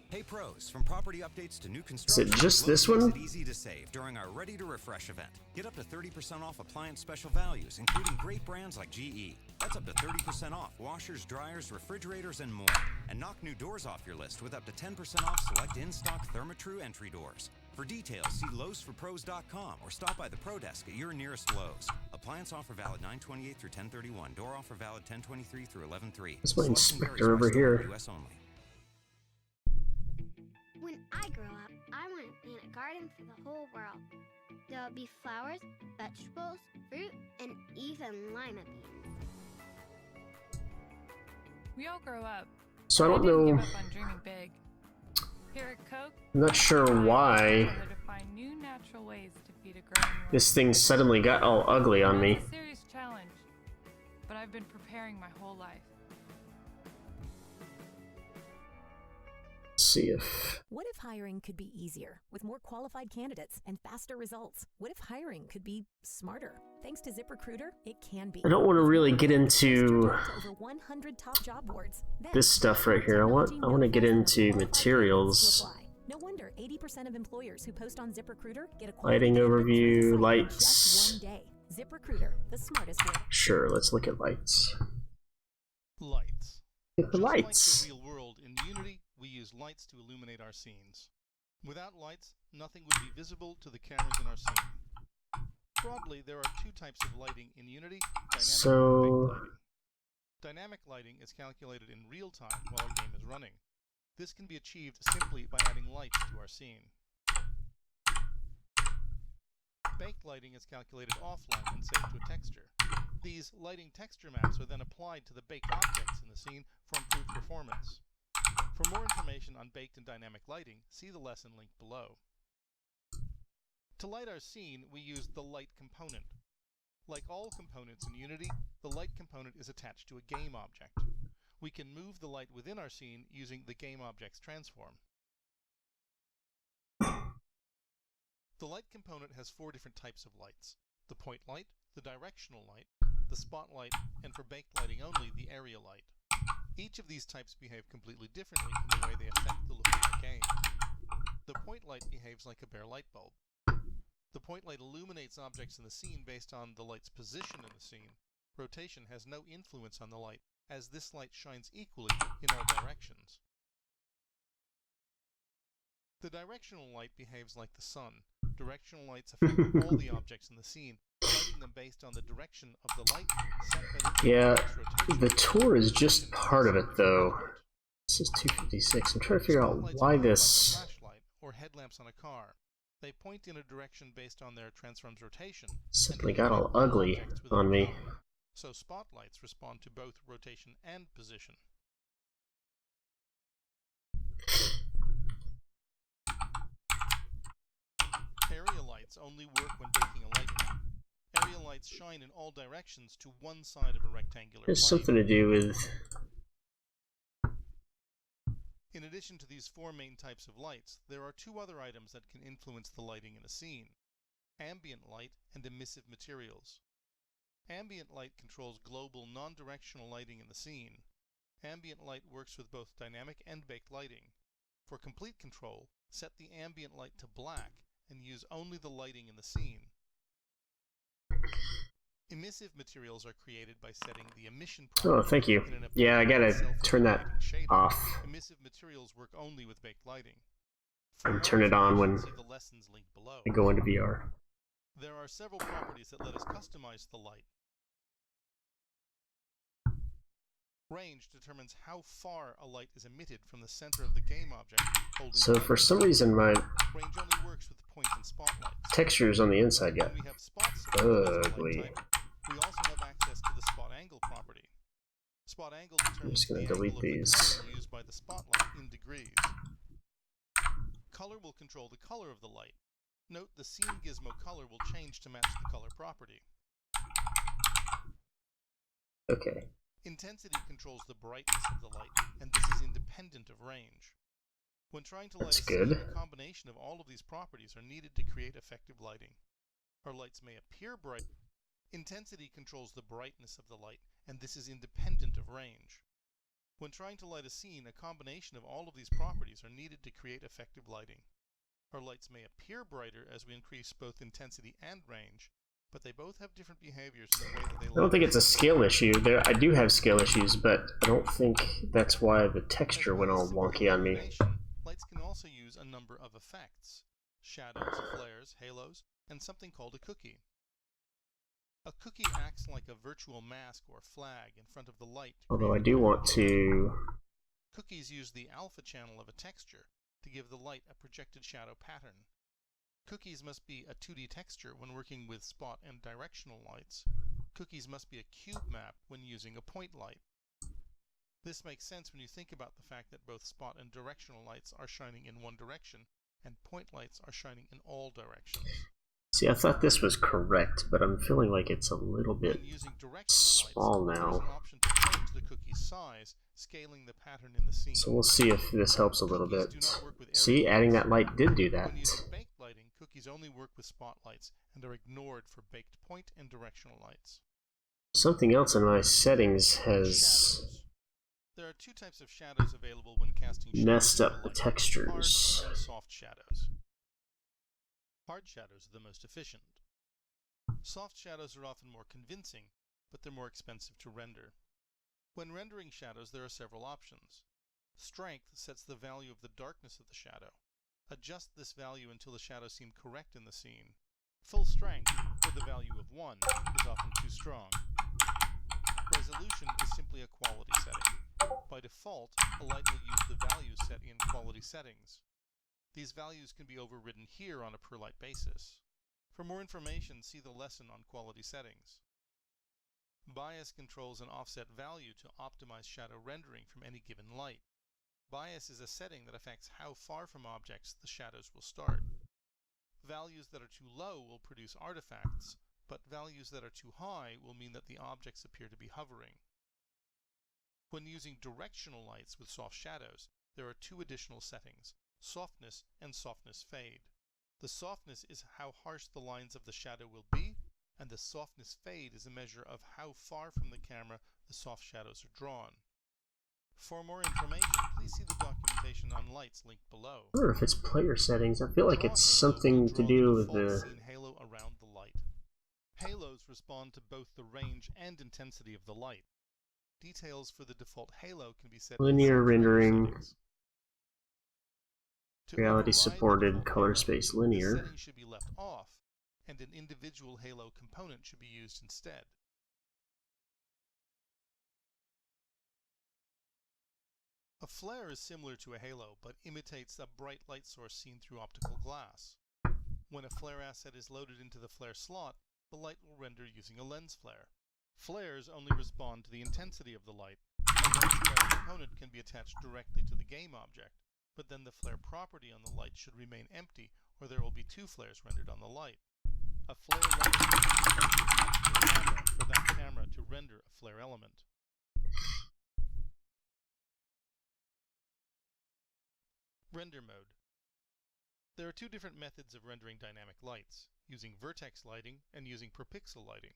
Hey pros, from property updates to new construction, is it just this one? Makes it easy to save during our Ready to Refresh event. Get up to 30% off appliance special values, including great brands like GE. That's up to 30% off washers, dryers, refrigerators, and more. And knock new doors off your list with up to 10% off select in-stock Therma-Tru entry doors. For details, see Lowe'sForPros.com or stop by the Pro Desk at your nearest Lowe's. Appliance offer valid 9/28 through 10/31. Door offer valid 10/23 through 11/3. That's my inspector over here. US only. When I grow up, I want to plant a garden for the whole world. There'll be flowers, vegetables, fruit, and even lima beans. We all grow up. So I don't know. Give up on dreaming big. Here at Coke, I'm not sure why to find new natural ways to feed a growing world. this thing suddenly got all ugly on me. It's a serious challenge, but I've been preparing my whole life. Let's see if. What if hiring could be easier with more qualified candidates and faster results? What if hiring could be smarter? Thanks to ZipRecruiter, it can be. I don't want to really get into over 100 top job boards. this stuff right here. I want to get into materials. No wonder 80% of employers who post on ZipRecruiter get a Lighting overview, just lights. one day. ZipRecruiter, the smartest way. Sure, let's look at lights. Lights. Look at the lights. Just like the real world, in Unity, we use lights to illuminate our scenes. Without lights, nothing would be visible to the cameras in our scene. Broadly, there are two types of lighting in Unity, dynamic and baked lighting. Dynamic lighting is calculated in real time while our game is running. This can be achieved simply by adding lights to our scene. Baked lighting is calculated offline and saved to a texture. These lighting texture maps are then applied to the baked objects in the scene for improved performance. For more information on baked and dynamic lighting, see the lesson linked below. To light our scene, we use the light component. Like all components in Unity, the light component is attached to a game object. We can move the light within our scene using the game object's transform. The light component has four different types of lights: the point light, the directional light, the spotlight, and for baked lighting only, the area light. Each of these types behave completely differently in the way they affect the look of the game. The point light behaves like a bare light bulb. The point light illuminates objects in the scene based on the light's position in the scene. Rotation has no influence on the light, as this light shines equally in all directions. The directional light behaves like the sun. Directional lights affect all the objects in the scene, lighting them based on the direction of the light set by the Yeah, the tour is just part of it though. This is 256. I'm trying to figure out why this. Flashlight or headlamps on a car. They point in a direction based on their transform's rotation. Suddenly got all ugly on me. So spotlights respond to both rotation and position. Area lights only work when baking a light lamp. Area lights shine in all directions to one side of a rectangular There's plane. something to do with. In addition to these four main types of lights, there are two other items that can influence the lighting in a scene: ambient light and emissive materials. Ambient light controls global non-directional lighting in the scene. Ambient light works with both dynamic and baked lighting. For complete control, set the ambient light to black and use only the lighting in the scene. Emissive materials are created by setting the emission property. Oh, thank you. Yeah, I gotta turn that off Emissive materials work only with baked lighting. and turn it on when See the lessons linked below. I go into VR. There are several properties that let us customize the light. Range determines how far a light is emitted from the center of the game object. So for some reason my range only works with point and spotlights. textures on the inside got We have spot support ugly. type. We also have access to the spot angle property. Spot angle I'm determines just the gonna angle delete of the these. color used by the spotlight in degrees. Color will control the color of the light. Note the scene gizmo color will change to match the color property. Okay. Intensity controls the brightness of the light, and this is independent of range. When trying to light That's a scene, good. a combination of all of these properties are needed to create effective lighting. Our lights may appear bright. Intensity controls the brightness of the light, and this is independent of range. When trying to light a scene, a combination of all of these properties are needed to create effective lighting. Our lights may appear brighter as we increase both intensity and range, but they both have different behaviors in the way that they light. I don't think it's a skill issue. I do have skill issues, but I don't think that's why the texture went all wonky on me. Lights can also use a number of effects: shadows, flares, halos, and something called a cookie. A cookie acts like a virtual mask or flag in front of the light. Although I do want to... Cookies use the alpha channel of a texture to give the light a projected shadow pattern. Cookies must be a 2D texture when working with spot and directional lights. Cookies must be a cube map when using a point light. This makes sense when you think about the fact that both spot and directional lights are shining in one direction, and point lights are shining in all directions. See, I thought this was correct, but I'm feeling like it's a little bit small now. There's an option to change the cookie's size, scaling the pattern in the scene. So we'll see if this helps a little bit. See, adding that light did do that. When using baked lighting, cookies only work with spotlights and are ignored for baked point and directional lights. Something else in my settings has Shadows. There are two types of shadows available when casting shadows messed up into the light: textures. hard and soft shadows. Hard shadows are the most efficient. Soft shadows are often more convincing, but they're more expensive to render. When rendering shadows, there are several options. Strength sets the value of the darkness of the shadow. Adjust this value until the shadows seem correct in the scene. Full strength, for the value of 1, is often too strong. Resolution is simply a quality setting. By default, a light will use the values set in quality settings. These values can be overridden here on a per light basis. For more information, see the lesson on quality settings. Bias controls an offset value to optimize shadow rendering from any given light. Bias is a setting that affects how far from objects the shadows will start. Values that are too low will produce artifacts, but values that are too high will mean that the objects appear to be hovering. When using directional lights with soft shadows, there are two additional settings: softness and softness fade. The softness is how harsh the lines of the shadow will be, and the softness fade is a measure of how far from the camera the soft shadows are drawn. For more information, please see the documentation on lights linked below. I wonder if it's player settings. I feel like it's something to do with the... Scene halo around the light. Halos respond to both the range and intensity of the light. Details for the default halo can be set linear rendering, settings. reality supported, color space The linear. setting should be left off, and an individual halo component should be used instead. A flare is similar to a halo, but imitates a bright light source seen through optical glass. When a flare asset is loaded into the flare slot, the light will render using a lens flare. Flares only respond to the intensity of the light. A lens flare component can be attached directly to the game object, but then the flare property on the light should remain empty, or there will be two flares rendered on the light. A flare render for that camera to render a flare element. Render mode. There are two different methods of rendering dynamic lights, using vertex lighting and using per pixel lighting.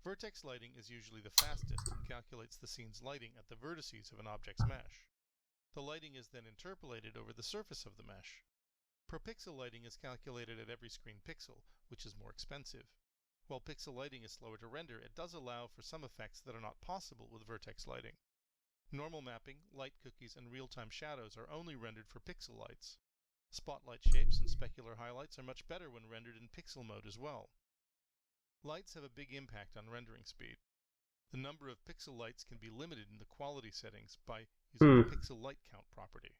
Vertex lighting is usually the fastest and calculates the scene's lighting at the vertices of an object's mesh. The lighting is then interpolated over the surface of the mesh. Per pixel lighting is calculated at every screen pixel, which is more expensive. While pixel lighting is slower to render, it does allow for some effects that are not possible with vertex lighting. Normal mapping, light cookies, and real-time shadows are only rendered for pixel lights. Spotlight shapes and specular highlights are much better when rendered in pixel mode as well. Lights have a big impact on rendering speed. The number of pixel lights can be limited in the quality settings by using the pixel light count property.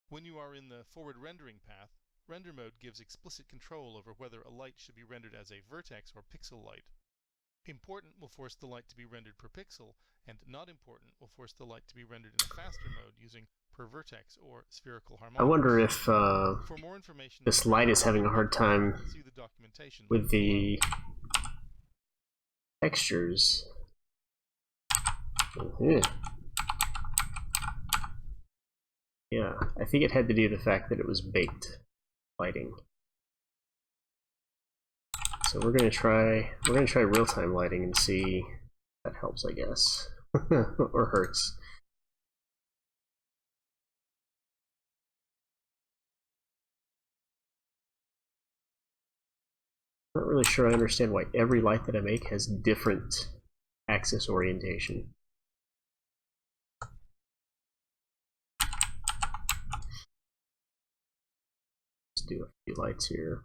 When you are in the forward rendering path, render mode gives explicit control over whether a light should be rendered as a vertex or pixel light. Important will force the light to be rendered per pixel, and not important will force the light to be rendered in a faster mode using per vertex or spherical harmonics. I wonder if For more information, this light is having a hard time see the documentation with the textures. Yeah, I think it had to do with the fact that it was baked lighting. So we're gonna try real-time lighting and see if that helps, I guess, or hurts. Not really sure I understand why every light that I make has different axis orientation. Let's do a few lights here.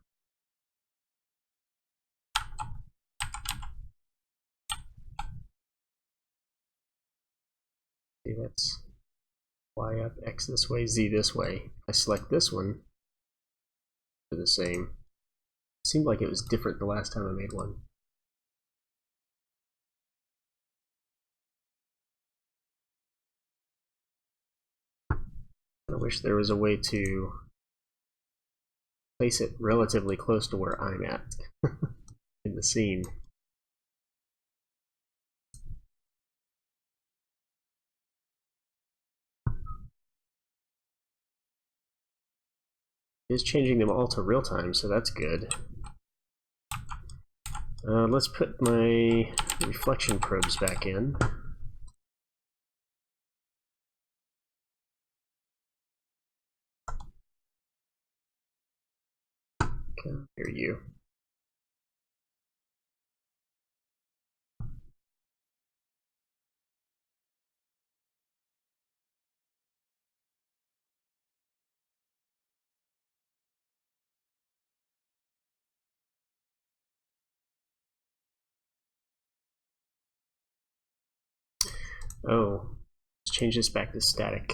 See, that's Y up, X this way, Z this way. I select this one, they're the same. It seemed like it was different the last time I made one. I wish there was a way to place it relatively close to where I'm at in the scene. It is changing them all to real time, so that's good. Let's put my reflection probes back in. Okay, here you. Oh, let's change this back to static.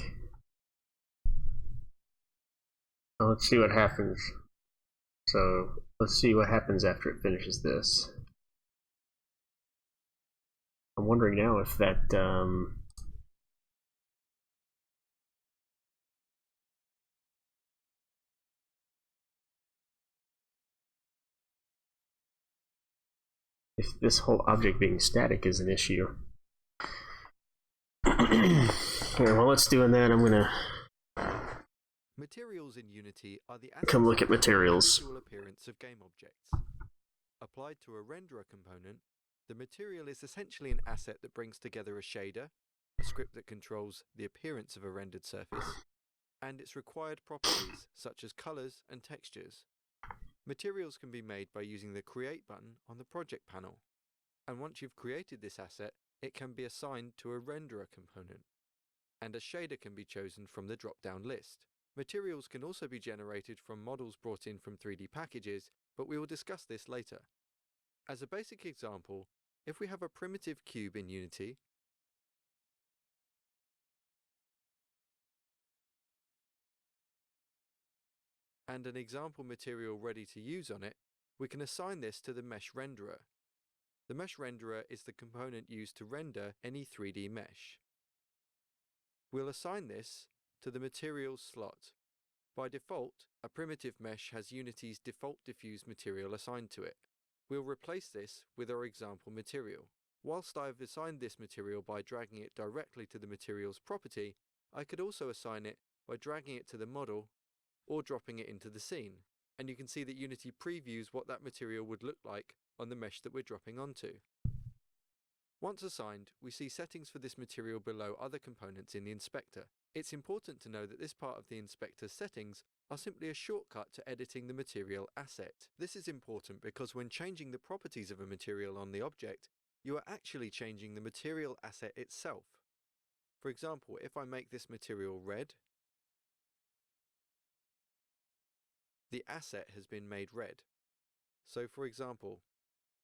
Let's see what happens. So let's see what happens after it finishes this. I'm wondering now if that if this whole object being static is an issue. Here, while it's doing that, I'm gonna Materials in Unity are the come look at materials. visual appearance of game objects. Applied to a renderer component, the material is essentially an asset that brings together a shader, a script that controls the appearance of a rendered surface, and its required properties such as colors and textures. Materials can be made by using the Create button on the project panel, and once you've created this asset, it can be assigned to a renderer component, and a shader can be chosen from the drop-down list. Materials can also be generated from models brought in from 3D packages, but we will discuss this later. As a basic example, if we have a primitive cube in Unity, and an example material ready to use on it, we can assign this to the mesh renderer. The mesh renderer is the component used to render any 3D mesh. We'll assign this to the materials slot. By default, a primitive mesh has Unity's default diffuse material assigned to it. We'll replace this with our example material. Whilst I've assigned this material by dragging it directly to the materials property, I could also assign it by dragging it to the model or dropping it into the scene. And you can see that Unity previews what that material would look like on the mesh that we're dropping onto. Once assigned, we see settings for this material below other components in the inspector. It's important to know that this part of the inspector's settings are simply a shortcut to editing the material asset. This is important because when changing the properties of a material on the object, you are actually changing the material asset itself. For example, if I make this material red, the asset has been made red. So for example,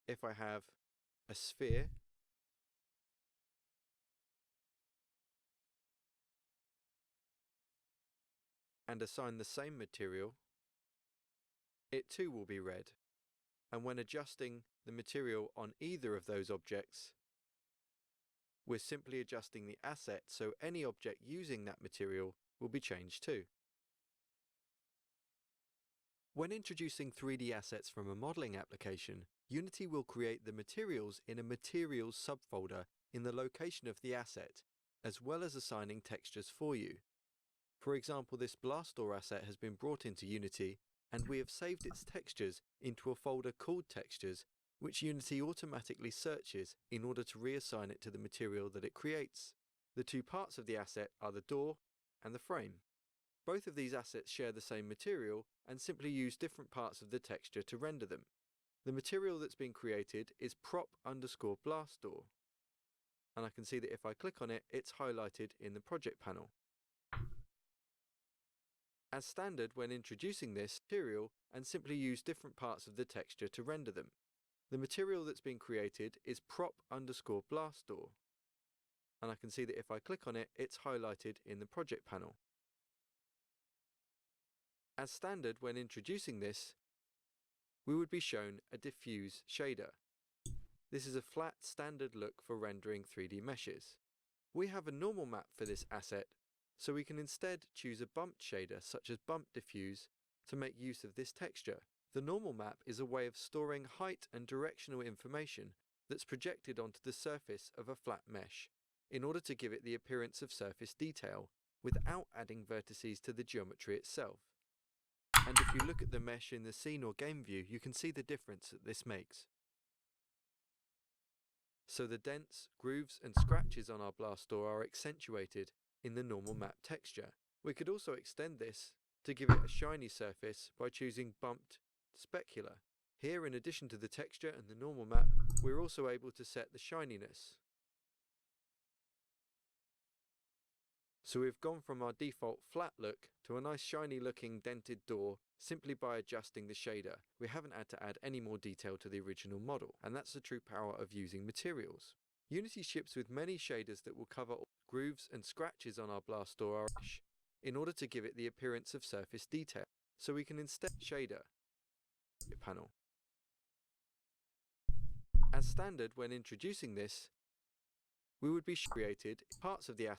if I have a sphere and assign the same material, it too will be red. And when adjusting the material on either of those objects, we're simply adjusting the asset so any object using that material will be changed too. When introducing 3D assets from a modeling application, Unity will create the materials in a materials subfolder in the location of the asset, as well as assigning textures for you. For example, this blast door asset has been brought into Unity, and we have saved its textures into a folder called Textures, which Unity automatically searches in order to reassign it to the material that it creates. The two parts of the asset are the door and the frame. Both of these assets share the same material and simply use different parts of the texture to render them. The material that's been created is prop_blast door, and I can see that if I click on it, it's highlighted in the project panel. As standard, when introducing this material, and simply use different parts of the texture to render them. The material that's been created is prop_blast door, and I can see that if I click on it, it's highlighted in the project panel. As standard, when introducing this, we would be shown a diffuse shader. This is a flat standard look for rendering 3D meshes. We have a normal map for this asset, so we can instead choose a bumped shader such as bump diffuse to make use of this texture. The normal map is a way of storing height and directional information that's projected onto the surface of a flat mesh in order to give it the appearance of surface detail without adding vertices to the geometry itself. And if you look at the mesh in the scene or game view, you can see the difference that this makes. So the dents, grooves and scratches on our blast door are accentuated in the normal map texture. We could also extend this to give it a shiny surface by choosing bumped specular. Here, in addition to the texture and the normal map, we're also able to set the shininess. So we've gone from our default flat look to a nice shiny looking dented door simply by adjusting the shader. We haven't had to add any more detail to the original model, and that's the true power of using materials. Unity ships with many shaders that will cover all grooves and scratches on our blast door in order to give it the appearance of surface detail. So we can instead shader panel. As standard, when introducing this, we would be created parts of the asset.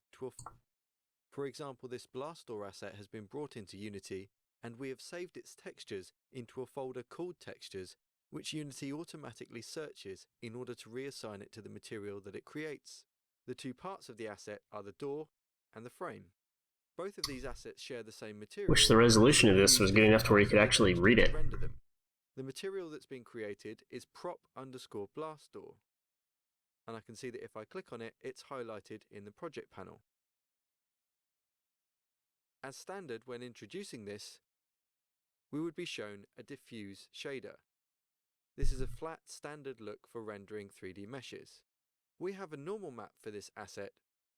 For example, this blast door asset has been brought into Unity, and we have saved its textures into a folder called Textures, which Unity automatically searches in order to reassign it to the material that it creates. The two parts of the asset are the door and the frame. Both of these assets share the same material. Wish the resolution of this was good enough to where you could actually read it. The material that's been created is prop_blast door, and I can see that if I click on it, it's highlighted in the project panel. As standard, when introducing this, we would be shown a diffuse shader. This is a flat standard look for rendering 3D meshes. We have a normal map for this asset,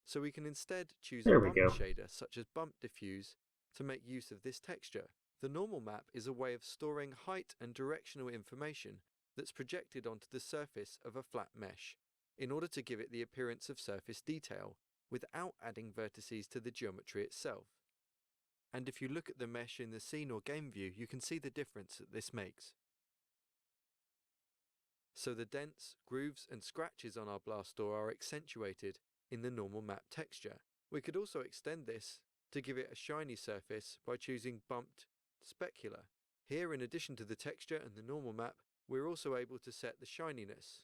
so we can instead choose a bump shader such as bump diffuse to make use of this texture. The normal map is a way of storing height and directional information that's projected onto the surface of a flat mesh in order to give it the appearance of surface detail without adding vertices to the geometry itself. And if you look at the mesh in the scene or game view, you can see the difference that this makes. So the dents, grooves and scratches on our blast door are accentuated in the normal map texture. We could also extend this to give it a shiny surface by choosing bumped specular. Here, in addition to the texture and the normal map, we're also able to set the shininess.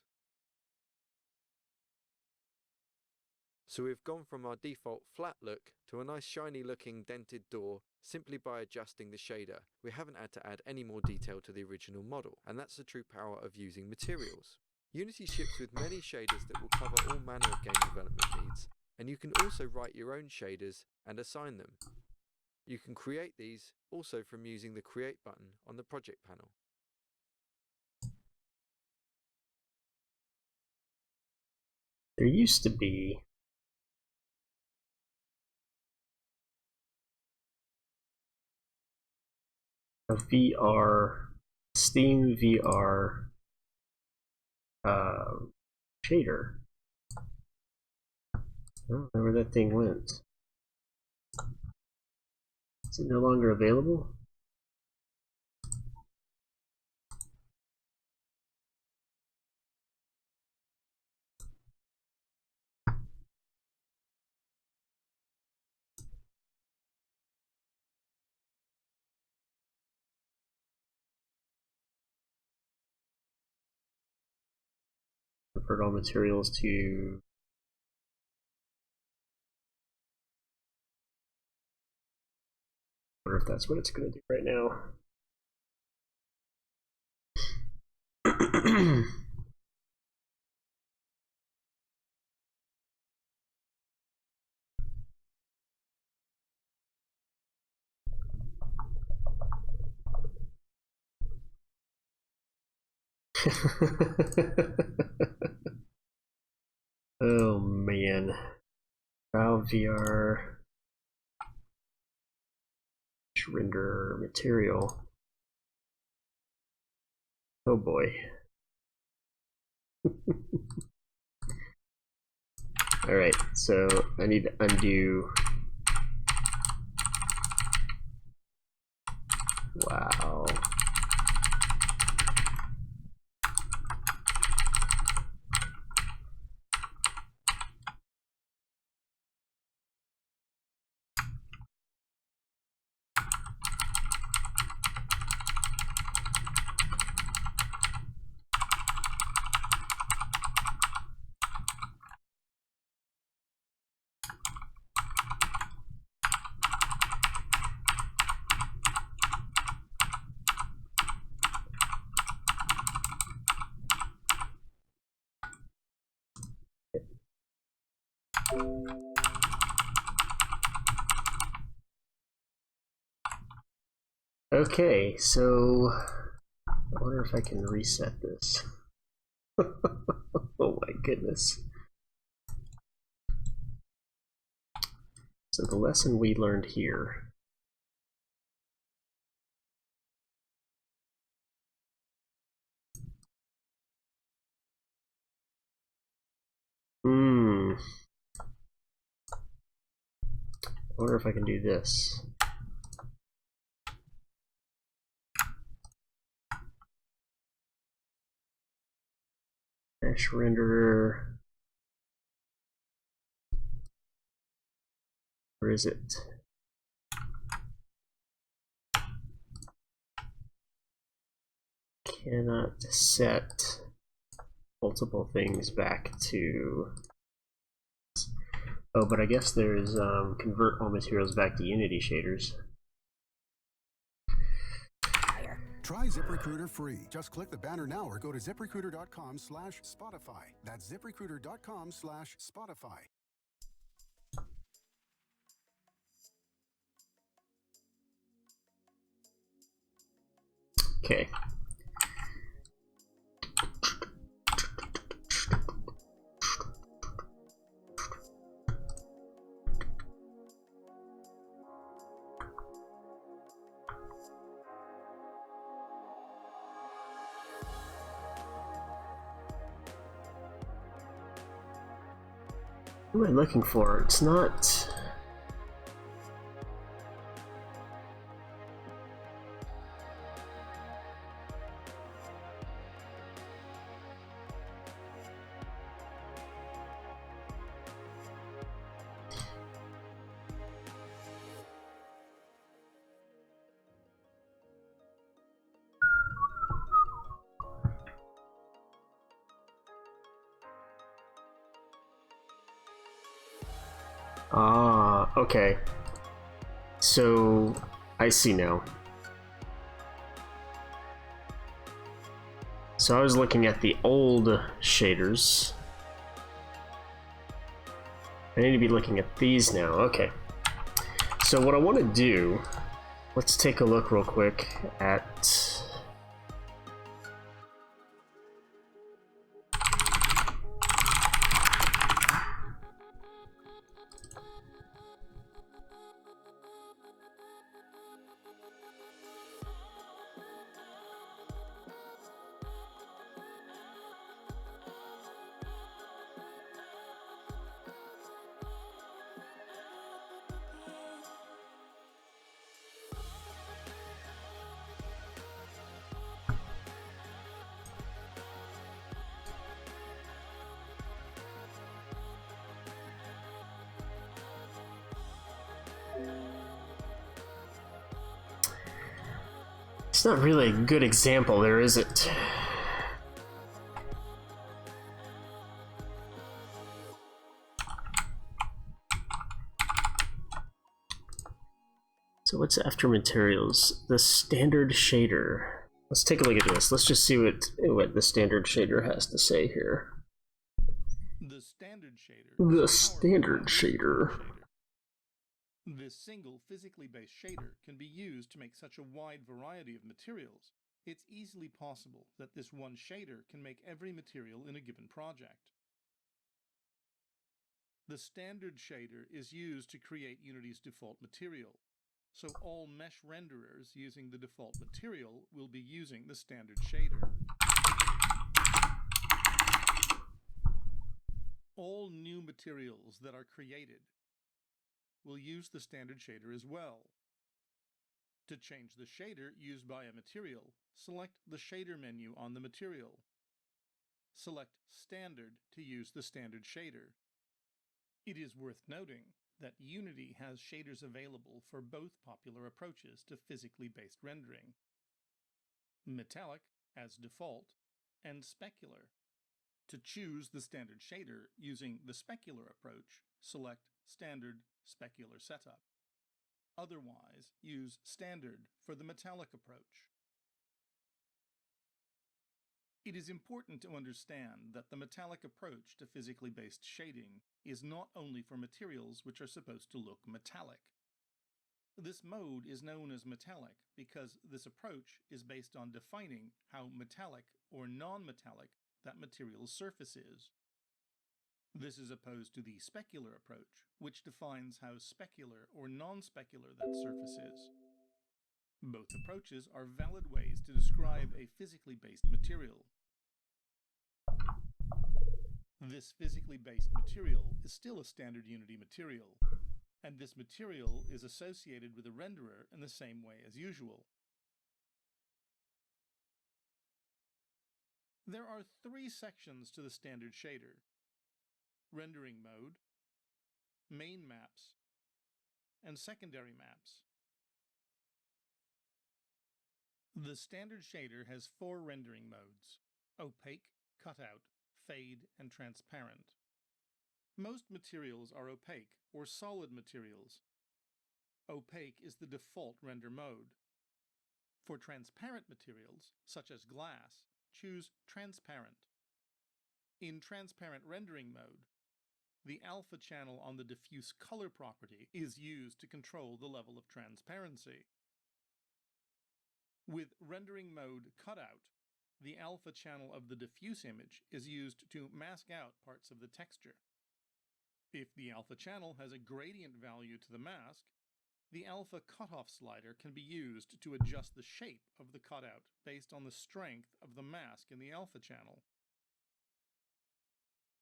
So we've gone from our default flat look to a nice shiny looking dented door simply by adjusting the shader. We haven't had to add any more detail to the original model, and that's the true power of using materials. Unity ships with many shaders that will cover all manner of game development needs, and you can also write your own shaders and assign them. You can create these also from using the Create button on the project panel. There used to be a Steam VR shader. I don't know where that thing went. Is it no longer available? Convert all materials to I wonder if that's what it's going to do right now. Oh man. Valve VR render material. Oh boy. Alright, so I need to undo. Wow. Okay, so I wonder if I can reset this. Oh my goodness. So the lesson we learned here. I wonder if I can do this. Mesh renderer. Where is it? Cannot set multiple things back to. Oh, but I guess there's convert all materials back to Unity shaders. Try ZipRecruiter free. Just click the banner now or go to ZipRecruiter.com/Spotify. That's ZipRecruiter.com/Spotify. Okay. What am I looking for? It's not. Ah, okay. So, I see now. So I was looking at the old shaders. I need to be looking at these now. Okay. So what I want to do, let's take a look real quick at... It's not really a good example there, is it? So what's after materials? The standard shader. Let's take a look at this. Let's just see what the standard shader has to say here. The standard shader. The standard shader. This single physically based shader can be used to make such a wide variety of materials. It's easily possible that this one shader can make every material in a given project. The standard shader is used to create Unity's default material, so all mesh renderers using the default material will be using the standard shader. All new materials that are created will use the standard shader as well. To change the shader used by a material, select the shader menu on the material. Select Standard to use the standard shader. It is worth noting that Unity has shaders available for both popular approaches to physically based rendering: metallic as default and specular. To choose the standard shader using the specular approach, select Standard Specular Setup. Otherwise, use Standard for the metallic approach. It is important to understand that the metallic approach to physically based shading is not only for materials which are supposed to look metallic. This mode is known as metallic because this approach is based on defining how metallic or non-metallic that material's surface is. This is opposed to the specular approach, which defines how specular or non-specular that surface is. Both approaches are valid ways to describe a physically based material. This physically based material is still a standard Unity material, and this material is associated with a renderer in the same way as usual. There are three sections to the standard shader: rendering mode, main maps, and secondary maps. The standard shader has four rendering modes: opaque, cutout, fade, and transparent. Most materials are opaque or solid materials. Opaque is the default render mode. For transparent materials, such as glass, choose transparent. In transparent rendering mode, the alpha channel on the diffuse color property is used to control the level of transparency. With rendering mode cutout, the alpha channel of the diffuse image is used to mask out parts of the texture. If the alpha channel has a gradient value to the mask, the alpha cutoff slider can be used to adjust the shape of the cutout based on the strength of the mask in the alpha channel.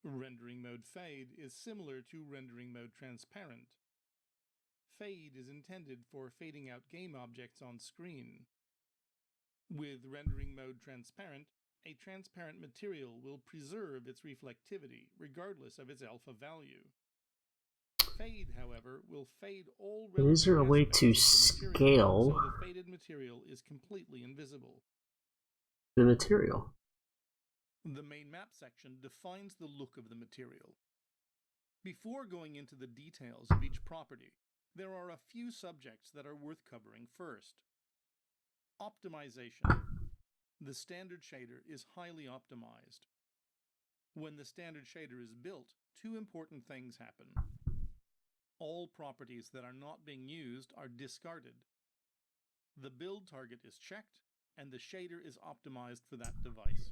Rendering mode fade is similar to rendering mode transparent. Fade is intended for fading out game objects on screen. With rendering mode transparent, a transparent material will preserve its reflectivity regardless of its alpha value. Fade, however, will fade all relevant Is there a way to aspects of the material, scale so the faded material is completely invisible. the material? The main map section defines the look of the material. Before going into the details of each property, there are a few subjects that are worth covering first. Optimization. The standard shader is highly optimized. When the standard shader is built, two important things happen. All properties that are not being used are discarded. The build target is checked, and the shader is optimized for that device.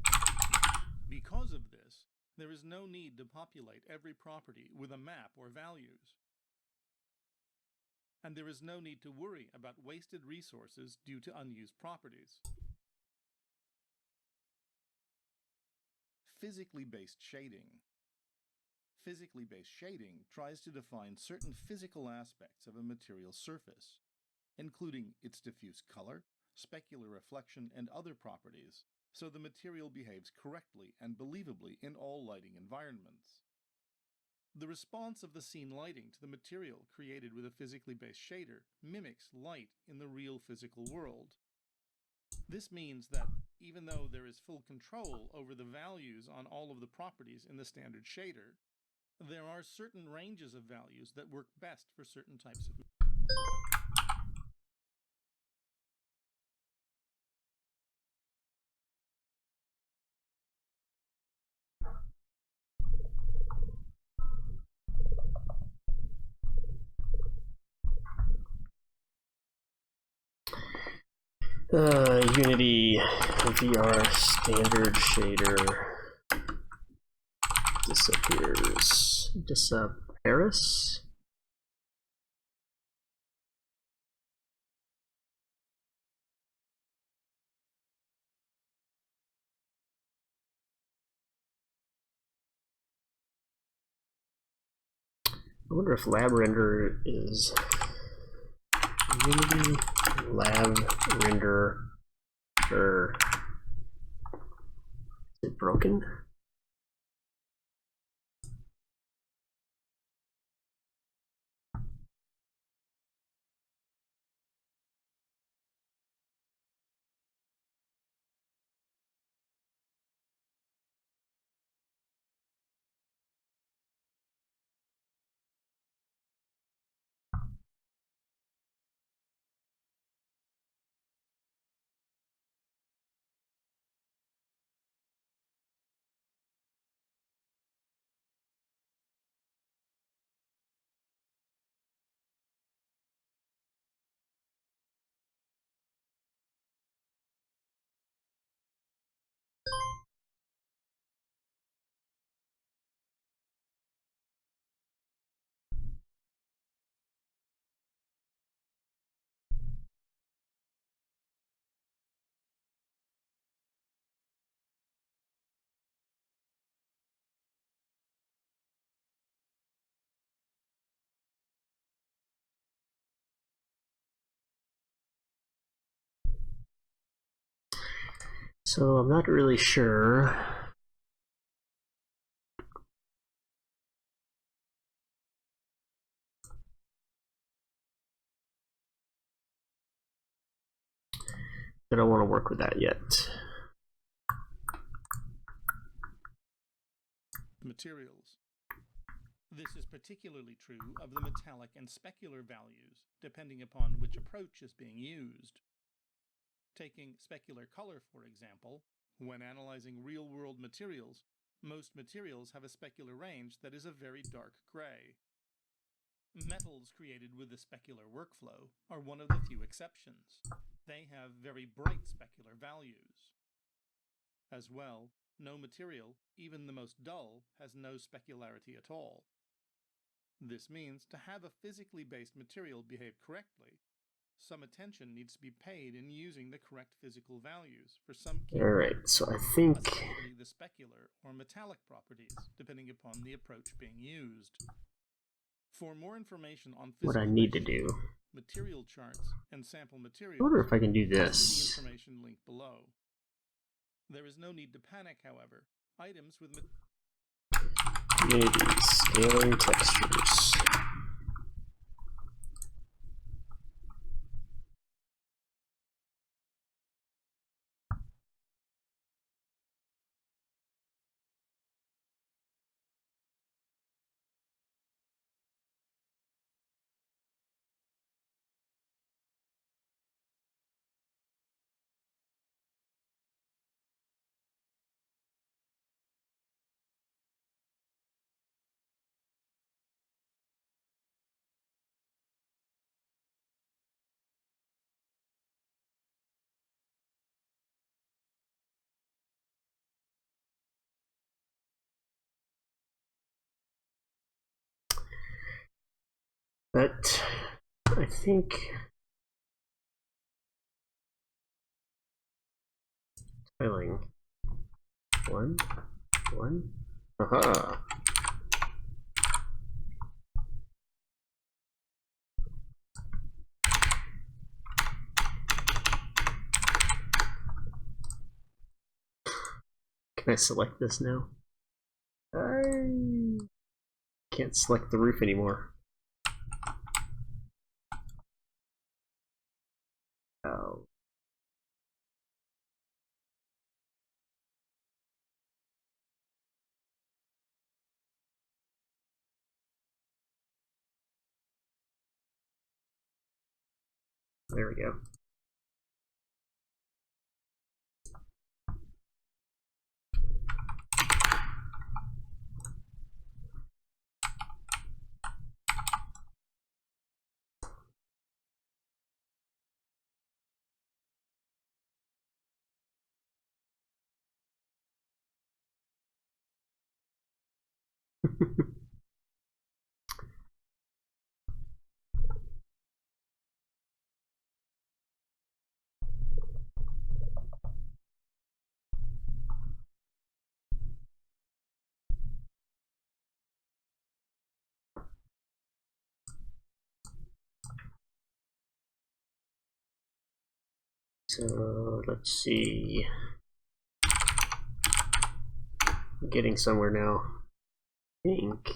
Because of this, there is no need to populate every property with a map or values. And there is no need to worry about wasted resources due to unused properties. Physically based shading. Physically based shading tries to define certain physical aspects of a material surface, including its diffuse color, specular reflection, and other properties, so the material behaves correctly and believably in all lighting environments. The response of the scene lighting to the material created with a physically based shader mimics light in the real physical world. This means that even though there is full control over the values on all of the properties in the standard shader, there are certain ranges of values that work best for certain types of Unity VR standard shader disappears. I wonder if lab render is Unity lab render or is it broken? So I'm not really sure. I don't want to work with that yet. Materials. This is particularly true of the metallic and specular values, depending upon which approach is being used. Taking specular color, for example, when analyzing real-world materials, most materials have a specular range that is a very dark gray. Metals created with the specular workflow are one of the few exceptions. They have very bright specular values. As well, no material, even the most dull, has no specularity at all. This means to have a physically based material behave correctly, some attention needs to be paid in using the correct physical values for some key Alright, so I think especially the specular or metallic properties, depending upon the approach being used. For more information on what I need to do. material charts, and sample materials, I wonder if I can do see the this. information linked below. There is no need to panic, however. Items with Unity scaling textures. But I think tiling 1, 1. Aha! Can I select this now? I can't select the roof anymore. Oh. There we go. So let's see. I'm getting somewhere now. I think.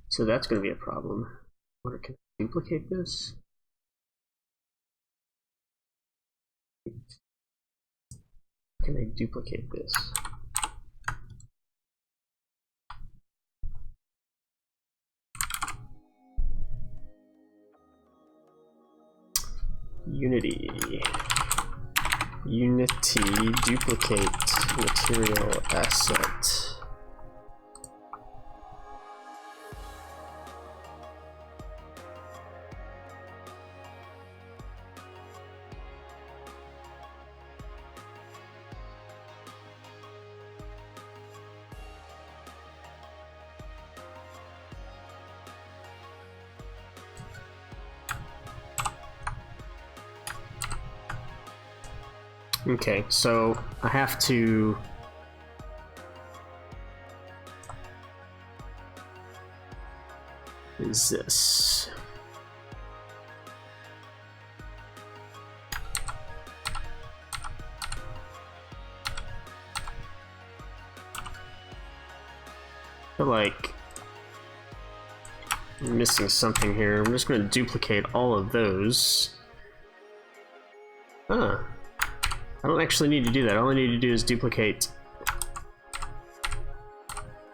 So that's going to be a problem. Or can I duplicate this? Can I duplicate this? Unity duplicate material asset. Okay, so I have to is this I feel like I'm missing something here. I'm just going to duplicate all of those. Huh. I don't actually need to do that. All I need to do is duplicate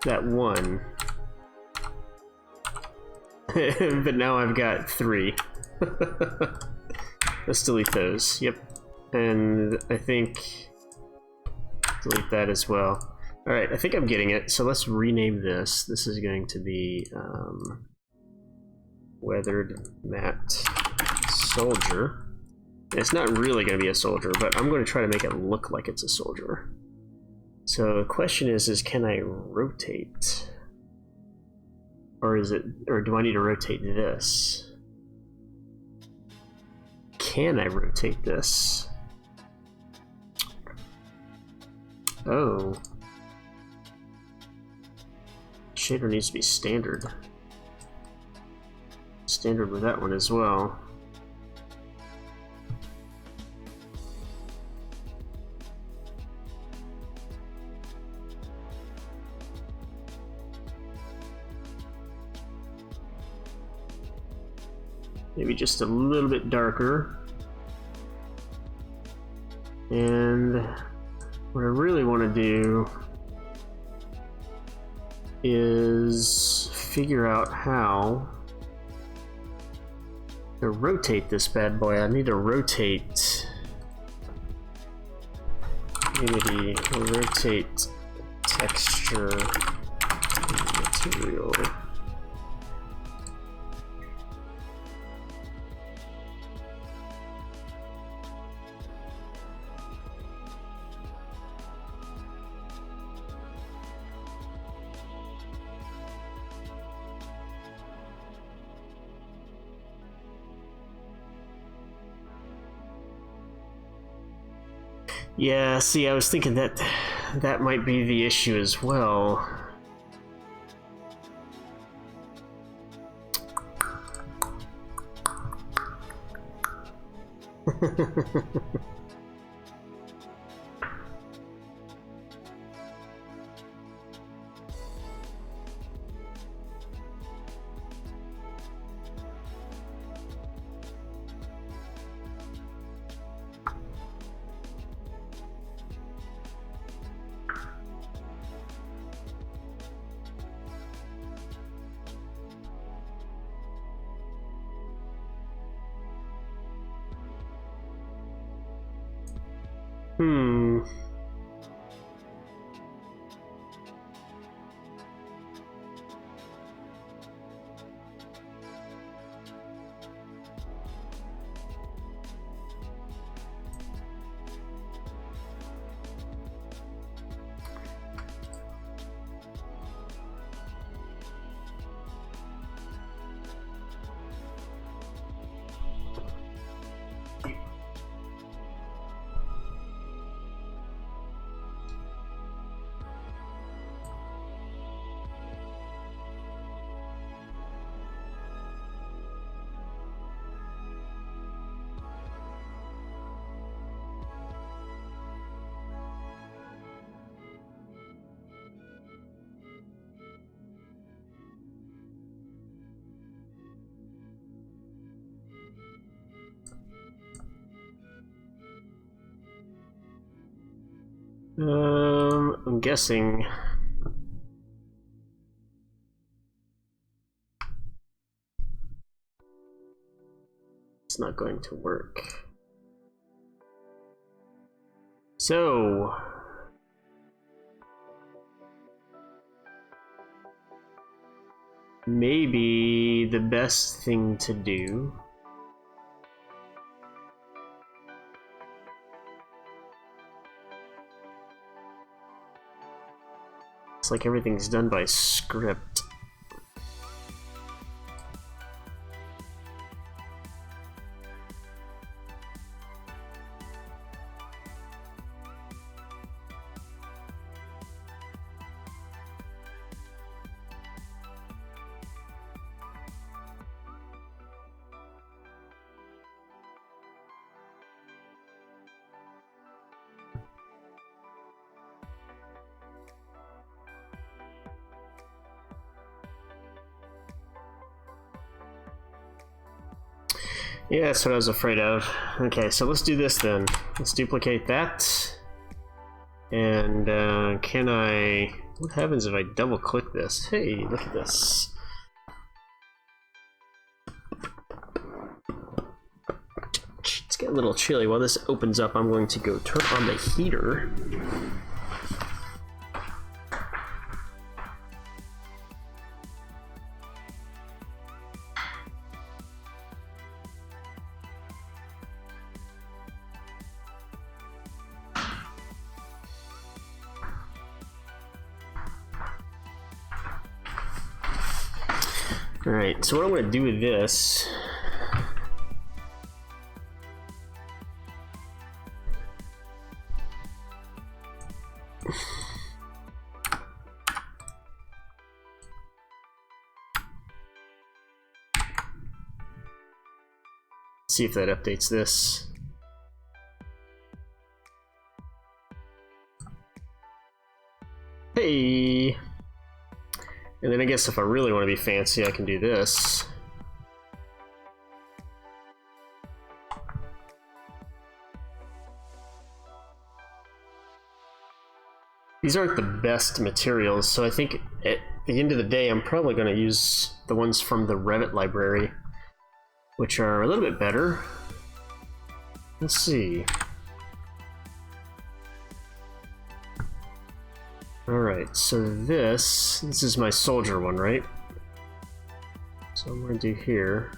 that one. But now I've got 3. Let's delete those. Yep. And I think delete that as well. Alright, I think I'm getting it. So let's rename this. This is going to be weathered matte soldier. It's not really going to be a soldier, but I'm going to try to make it look like it's a soldier. So the question is can I rotate? Or do I need to rotate this? Can I rotate this? Oh. Shader needs to be standard. Standard with that one as well. Maybe just a little bit darker. And what I really want to do is figure out how to rotate this bad boy. I need to rotate Unity, rotate texture material. Yeah, see, I was thinking that that might be the issue as well. Hmm. I'm guessing it's not going to work. So maybe the best thing to do it's like everything's done by script. Yeah, that's what I was afraid of. Okay, so let's do this then. Let's duplicate that. And can I... What happens if I double click this? Hey, look at this. It's getting a little chilly. While this opens up, I'm going to go turn on the heater. Alright, so what I'm going to do with this see if that updates this. Hey! And then I guess if I really want to be fancy, I can do this. These aren't the best materials, so I think at the end of the day, I'm probably going to use the ones from the Revit library, which are a little bit better. Let's see. Alright, so this is my soldier one, right? So I'm going to do here.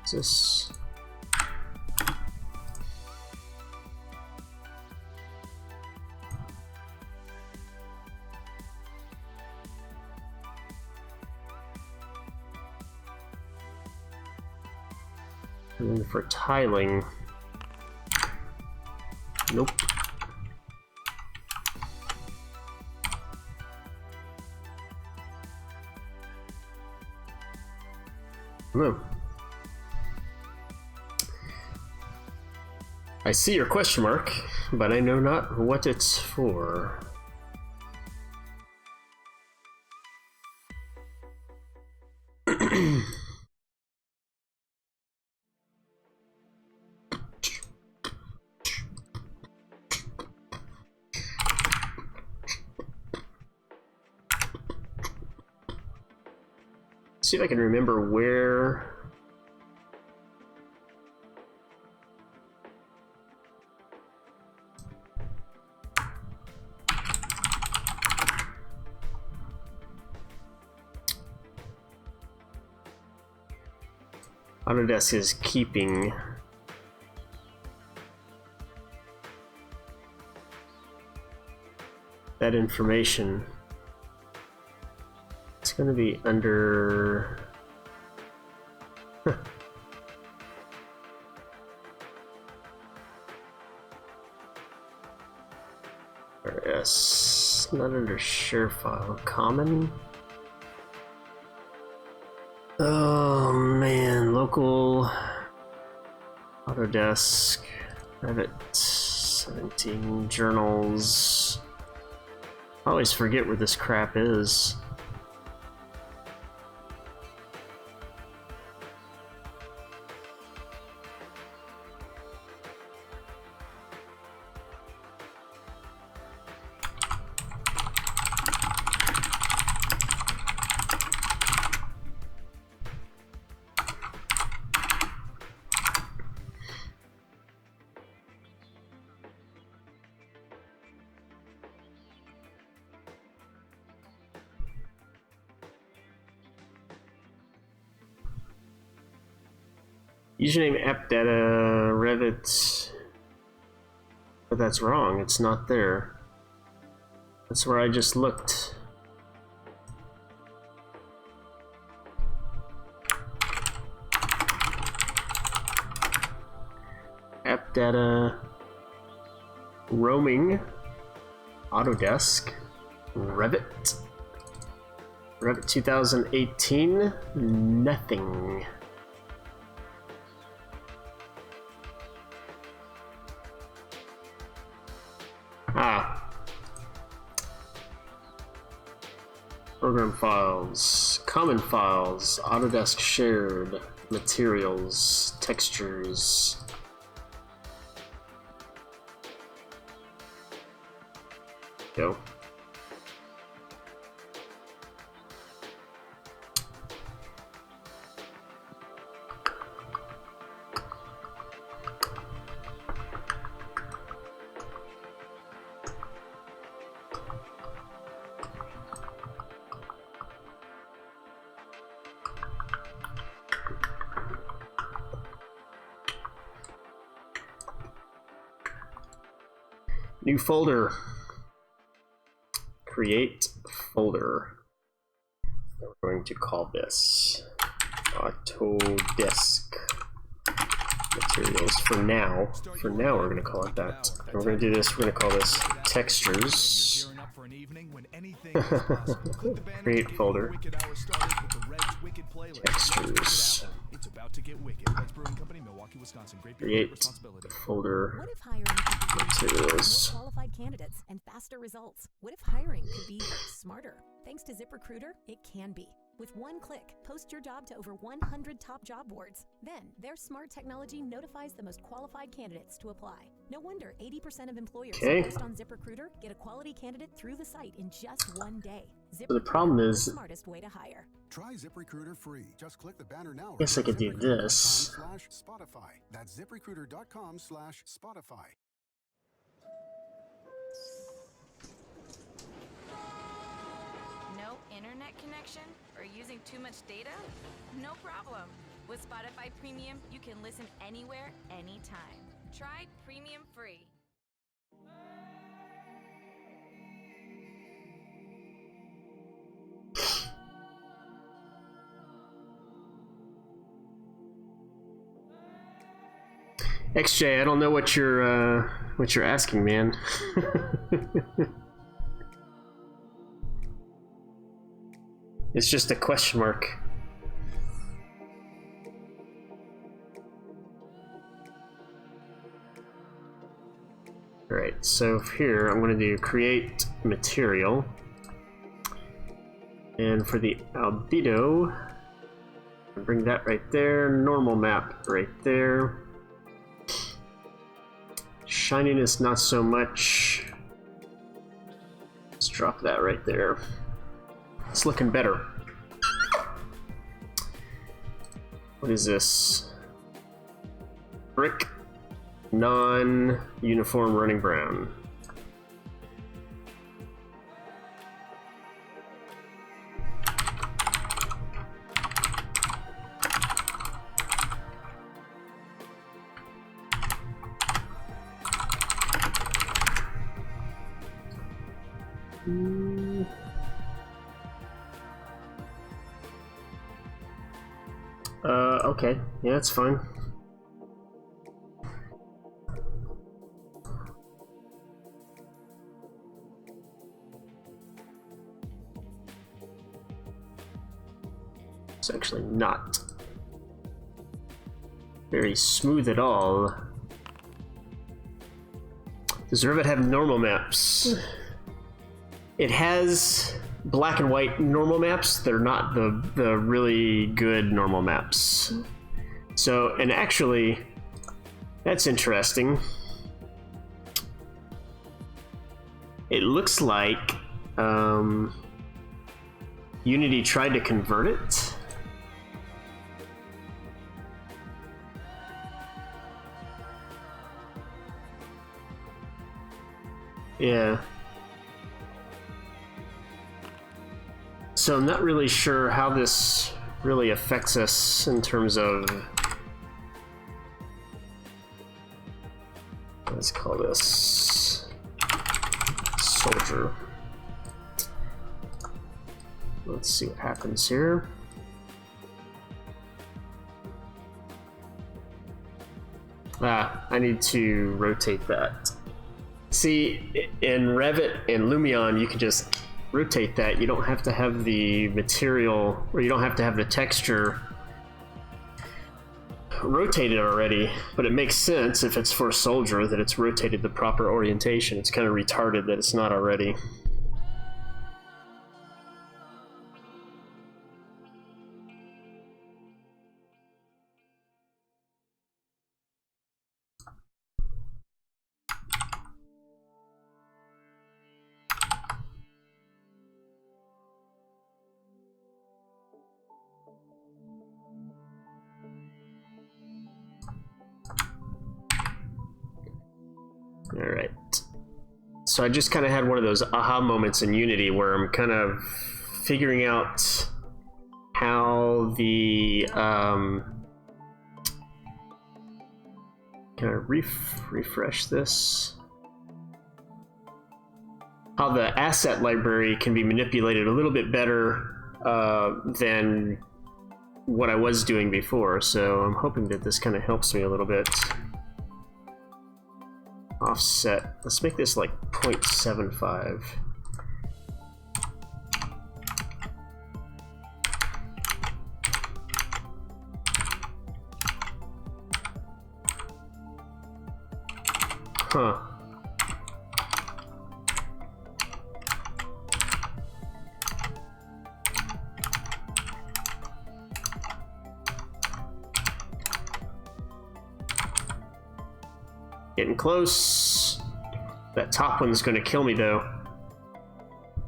Is this... And then for tiling, nope. No. I see your question mark, but I know not what it's for. See if I can remember where. Autodesk is keeping that information. It's going to be under yes, not under share file. Common. Oh man, local Autodesk, Revit 17 journals. I always forget where this crap is. Username app data Revit, but that's wrong. It's not there. That's where I just looked. App data roaming Autodesk Revit 2018 nothing. Program files, common files, Autodesk shared, materials, textures. Go. New folder. Create folder. We're going to call this Autodesk materials for now. For now, we're going to call it that. And we're going to do this. We're going to call this textures. Create folder. Textures. It's about to get wicked. That's Brewing Company, Milwaukee, Wisconsin. Great Create folder. What if hiring could be materials. more qualified candidates and faster results? What if hiring could be smarter? Thanks to ZipRecruiter, it can be. With one click, post your job to over 100 top job boards. Then, their smart technology notifies the most qualified candidates to apply. No wonder 80% of employers Okay. who post on ZipRecruiter get a quality candidate through the site in just one day. So the problem ZipRecruiter, is- the smartest way to hire. Try ZipRecruiter free. Just click the banner now. Guess I could do this. ZipRecruiter.com/Spotify. That's ZipRecruiter.com/Spotify. No internet connection or using too much data? No problem. With Spotify Premium, you can listen anywhere, anytime. Try Premium free. XJ, I don't know what you're asking, man. It's just a question mark. Alright, so here I'm going to do create material. And for the albedo, bring that right there. Normal map right there. Shininess, not so much. Let's drop that right there. It's looking better. What is this? Brick, non-uniform running brown. Okay. Yeah, that's fine. It's actually not very smooth at all. Does Revit have normal maps? It has black and white normal maps. They're not the really good normal maps. So, and actually, that's interesting. It looks like Unity tried to convert it. Yeah. So I'm not really sure how this really affects us in terms of... Let's call this soldier. Let's see what happens here. I need to rotate that. See, in Revit and Lumion, you can just rotate that. You don't have to have the material, or you don't have to have the texture rotated already, but it makes sense if it's for a soldier that it's rotated the proper orientation. It's kind of retarded that it's not already. Alright. So I just kind of had one of those aha moments in Unity where I'm kind of figuring out how the can I refresh this? How the asset library can be manipulated a little bit better than what I was doing before, so I'm hoping that this kind of helps me a little bit. Offset. Let's make this like 0.75. Huh. Getting close. That top one's gonna kill me though.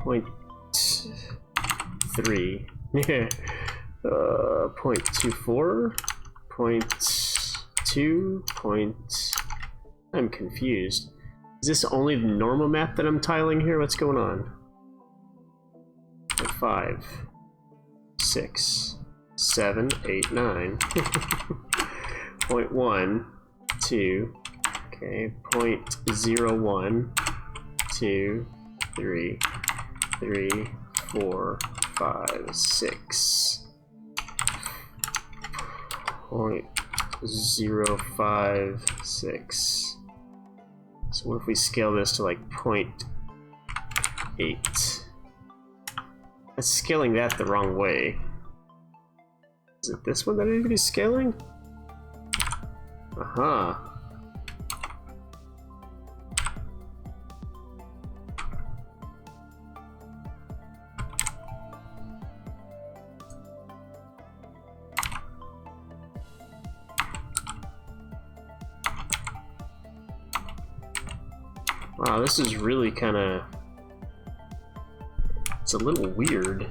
0.3. 0.24. 0.2. I'm confused. Is this only the normal map that I'm tiling here? What's going on? 5, 6, 7, 8, 9. 0.1, 2. Okay, 0.01, 2, 3, 4, 5, 6. 0.056. So what if we scale this to like 0.8? That's scaling that the wrong way. Is it this one that I need to be scaling? Uh-huh. Wow, this is really kind of... It's a little weird.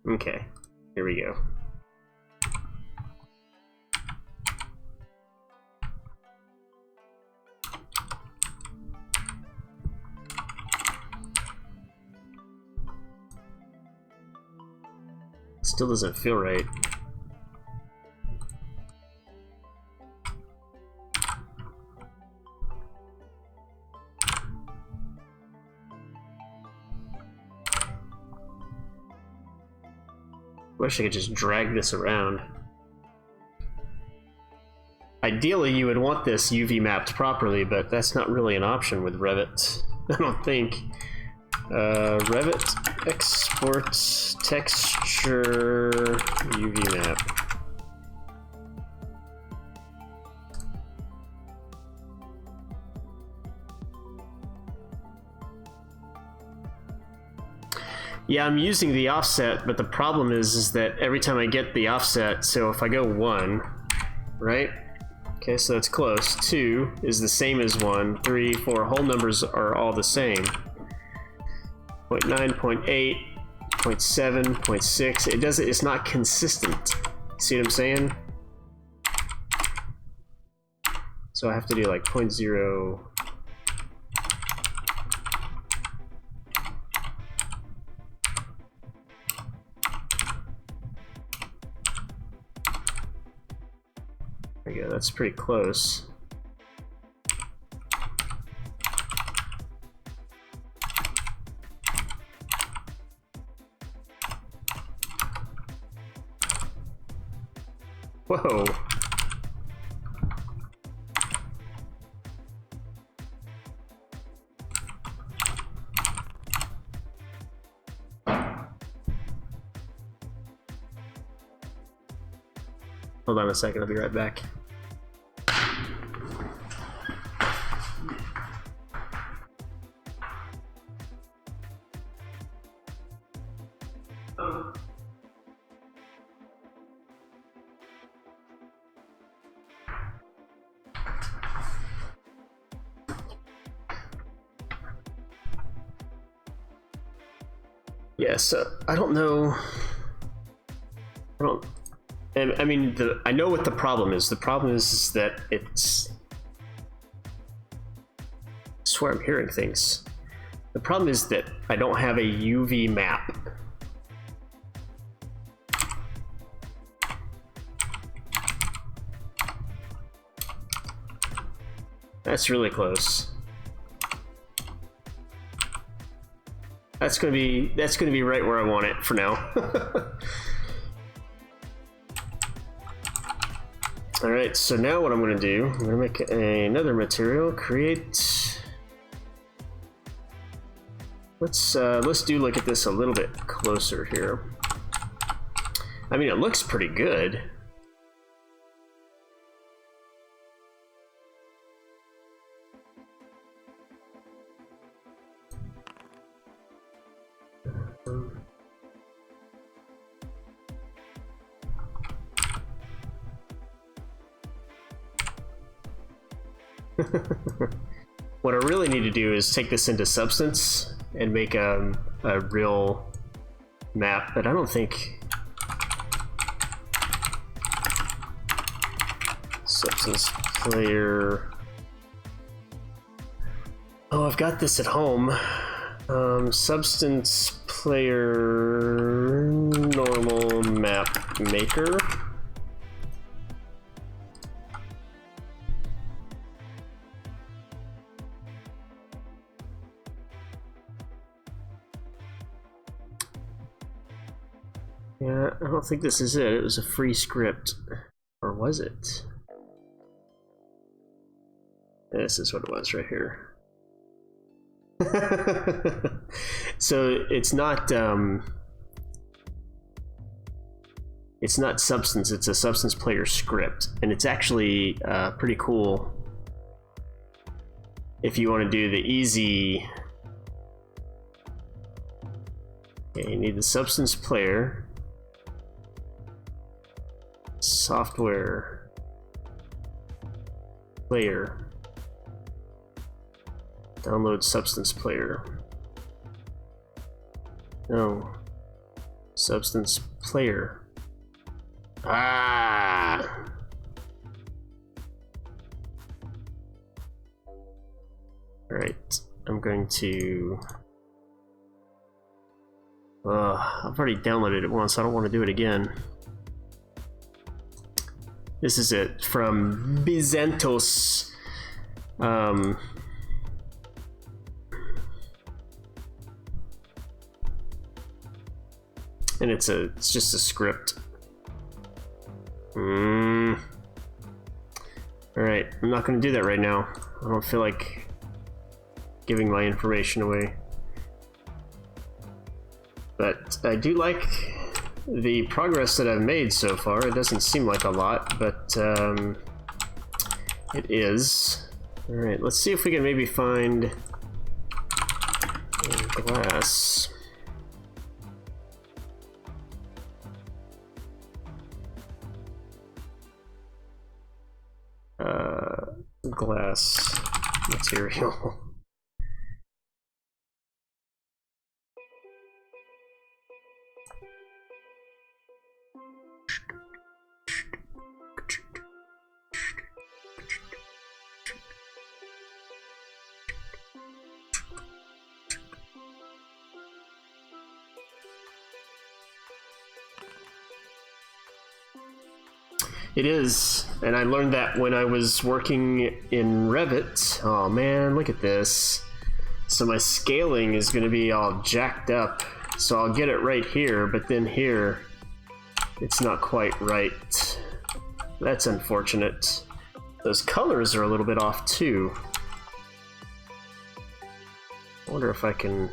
Okay, here we go. Still doesn't feel right. Wish I could just drag this around. Ideally, you would want this UV mapped properly, but that's not really an option with Revit. I don't think. Revit export texture UV map. Yeah, I'm using the offset, but the problem is that every time I get the offset, so if I go 1, right? Okay, so that's close. 2 is the same as 1. 3, 4, whole numbers are all the same. 0.9, 0.8, 0.7, 0.6. It's not consistent. See what I'm saying? So I have to do like 0.0. There we go, that's pretty close. Whoa. Hold on a second, I'll be right back. Yeah, so I don't know. I mean, I know what the problem is. The problem is that it's... I swear I'm hearing things. The problem is that I don't have a UV map. That's really close. That's gonna be right where I want it for now. All right, so now what I'm gonna do, I'm gonna make another material, create. Let's do look at this a little bit closer here. I mean, it looks pretty good. What I really need to do is take this into Substance and make a real map, but I don't think Substance player. Oh, I've got this at home. Substance player normal map maker. Yeah, I don't think this is it. It was a free script. Or was it? This is what it was right here. So it's not Substance, it's a Substance player script, and it's actually pretty cool if you want to do the easy. Okay, you need the Substance player, software player, download Substance player. No, Substance player. Ah. All right, I'm going to. I've already downloaded it once. I don't want to do it again. This is it from Byzantos. And it's just a script. All right, I'm not going to do that right now. I don't feel like giving my information away. But I do like the progress that I've made so far. It doesn't seem like a lot, but it is. All right, let's see if we can maybe find glass. Glass material. It is, and I learned that when I was working in Revit. Oh man, look at this. So my scaling is going to be all jacked up. So I'll get it right here, but then here, it's not quite right. That's unfortunate. Those colors are a little bit off too. I wonder if I can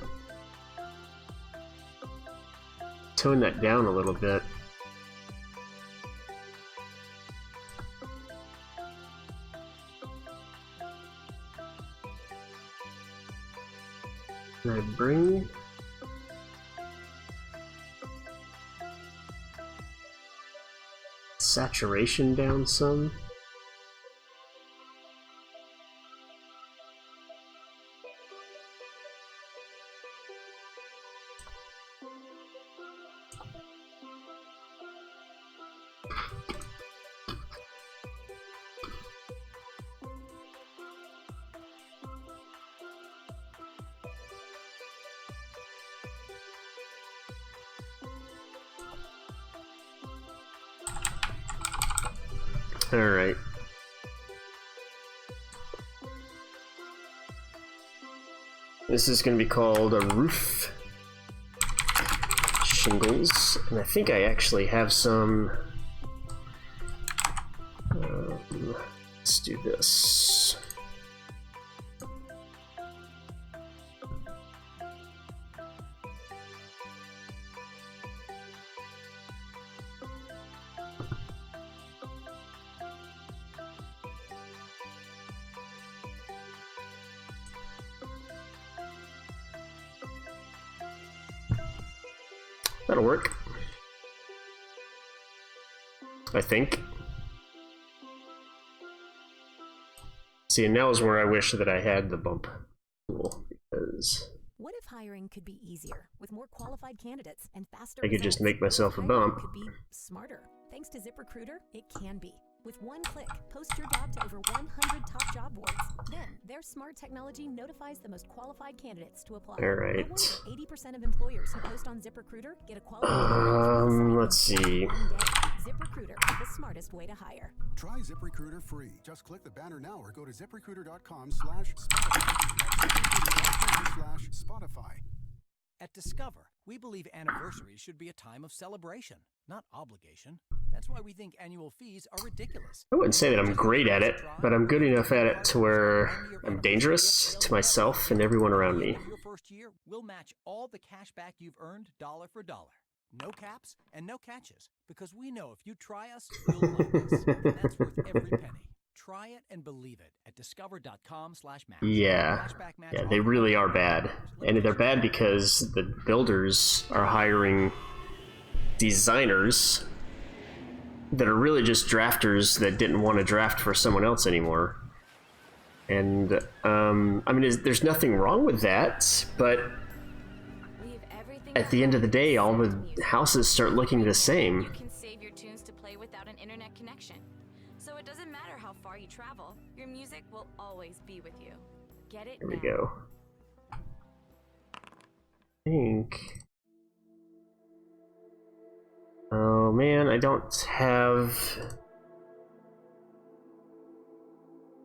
tone that down a little bit. Can I bring saturation down some? All right. This is going to be called a roof shingles, and I think I actually have some. Let's do this. That'll work, I think. See, and now is where I wish that I had the bump tool, because What if hiring could be easier with more qualified candidates and faster I could just results? make myself a Hiring bump. could be smarter. Thanks to ZipRecruiter, it can be. With one click, post your job to over 100 top job boards. Then, their smart technology notifies the most qualified candidates to apply. All right. No wonder 80% of employers who post on ZipRecruiter get a qualified Let's see. ZipRecruiter, the smartest way to hire. Try ZipRecruiter free. Just click the banner now or go to ZipRecruiter.com/Spotify. Spotify. At Discover, we believe anniversaries should be a time of celebration, not obligation. That's why we think annual fees are ridiculous. I wouldn't say that I'm great at it, but I'm good enough at it to where I'm dangerous to myself and everyone around me. Your first year, we'll match all the cash back you've earned dollar for dollar. No caps and no catches, because we know if you try us, you'll like us. And that's worth every penny. Try it and believe it at discover.com/match. Yeah, they really are bad. And they're bad because the builders are hiring designers that are really just drafters that didn't want to draft for someone else anymore. And, I mean, there's nothing wrong with that, but at the end of the day, all the houses start looking the same. You can save your tunes to play without an internet connection. So it doesn't matter how far you travel, your music will always be with you. Get it There we now. go. I think... Oh man, I don't have...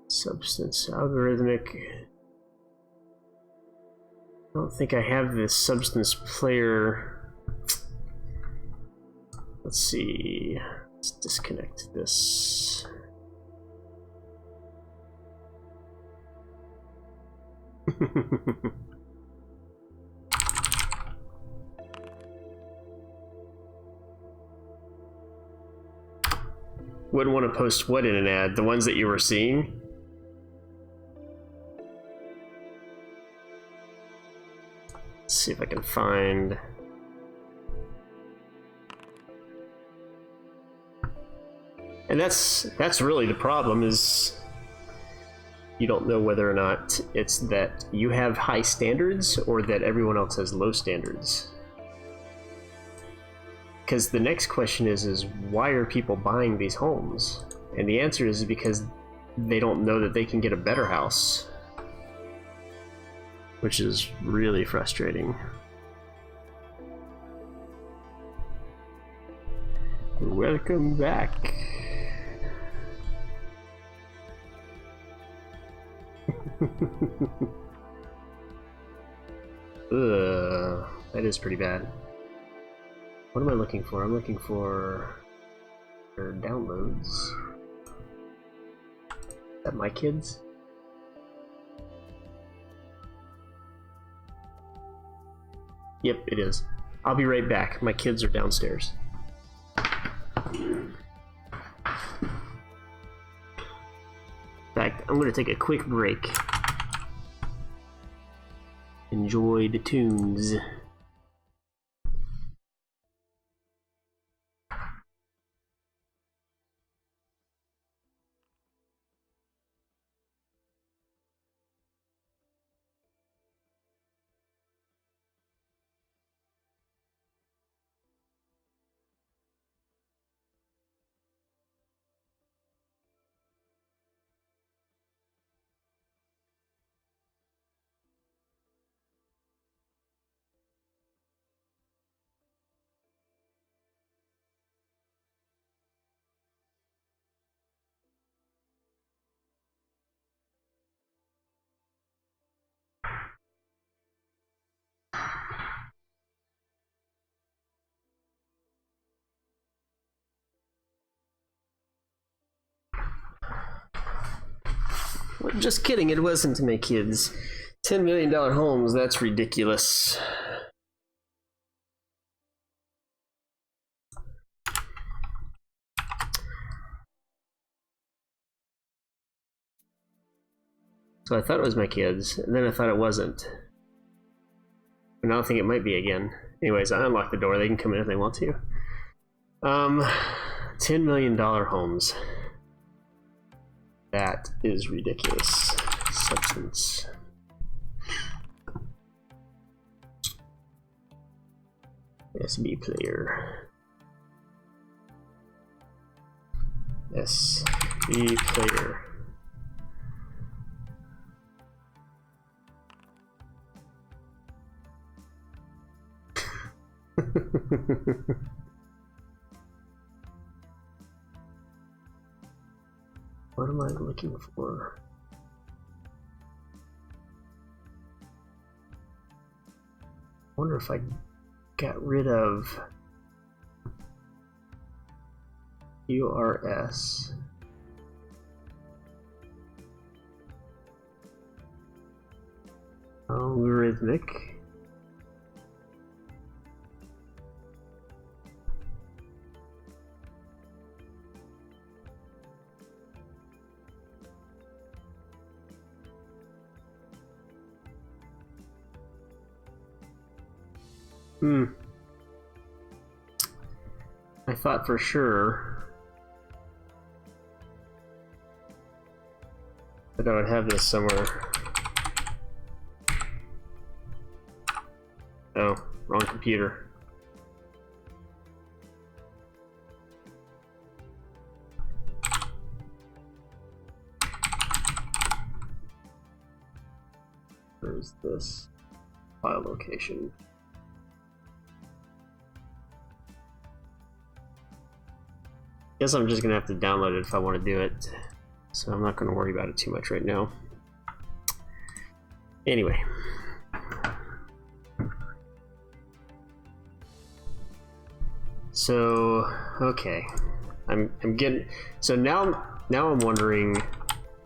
Substance algorithmic... I don't think I have this substance player. Let's see. Let's disconnect this. Wouldn't want to post what in an ad? The ones that you were seeing? Let's see if I can find... And that's really the problem, is you don't know whether or not it's that you have high standards or that everyone else has low standards. Because the next question is why are people buying these homes? And the answer is because they don't know that they can get a better house. Which is really frustrating. Welcome back. Ugh, that is pretty bad. What am I looking for? I'm looking for their downloads. Is that my kids? Yep, it is. I'll be right back. My kids are downstairs. In fact, I'm going to take a quick break. Enjoy the tunes. Well, just kidding, it wasn't to my kids. $10 million homes, that's ridiculous. So I thought it was my kids, and then I thought it wasn't. But now I think it might be again. Anyways, I unlocked the door, they can come in if they want to. $10 million homes. That is ridiculous. Substance. SB player. SB player. What am I looking for? I wonder if I got rid of URS. Algorithmic. I thought for sure that I would have this somewhere. Oh, wrong computer. Where's this file location? Guess I'm just gonna have to download it if I want to do it, so I'm not gonna worry about it too much right now. Anyway, so okay, I'm getting, so now I'm wondering,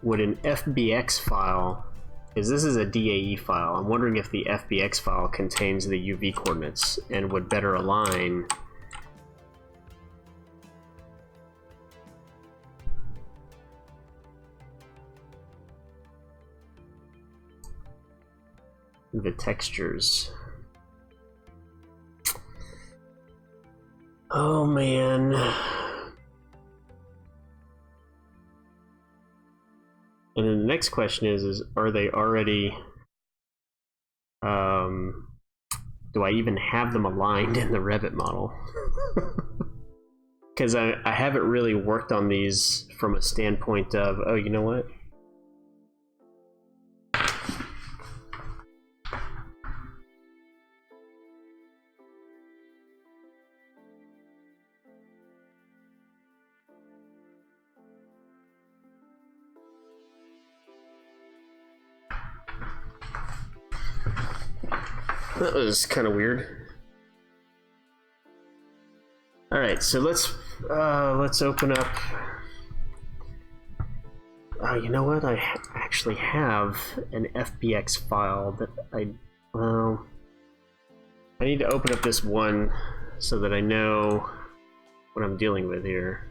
would an FBX file, because this is a DAE file, I'm wondering if the FBX file contains the UV coordinates and would better align the textures. Oh man. And then the next question is are they already do I even have them aligned in the Revit model? Because I haven't really worked on these from a standpoint of, oh, you know what? That was kind of weird. All right, so let's open up. You know what? I actually have an FBX file that I need to open up this one so that I know what I'm dealing with here.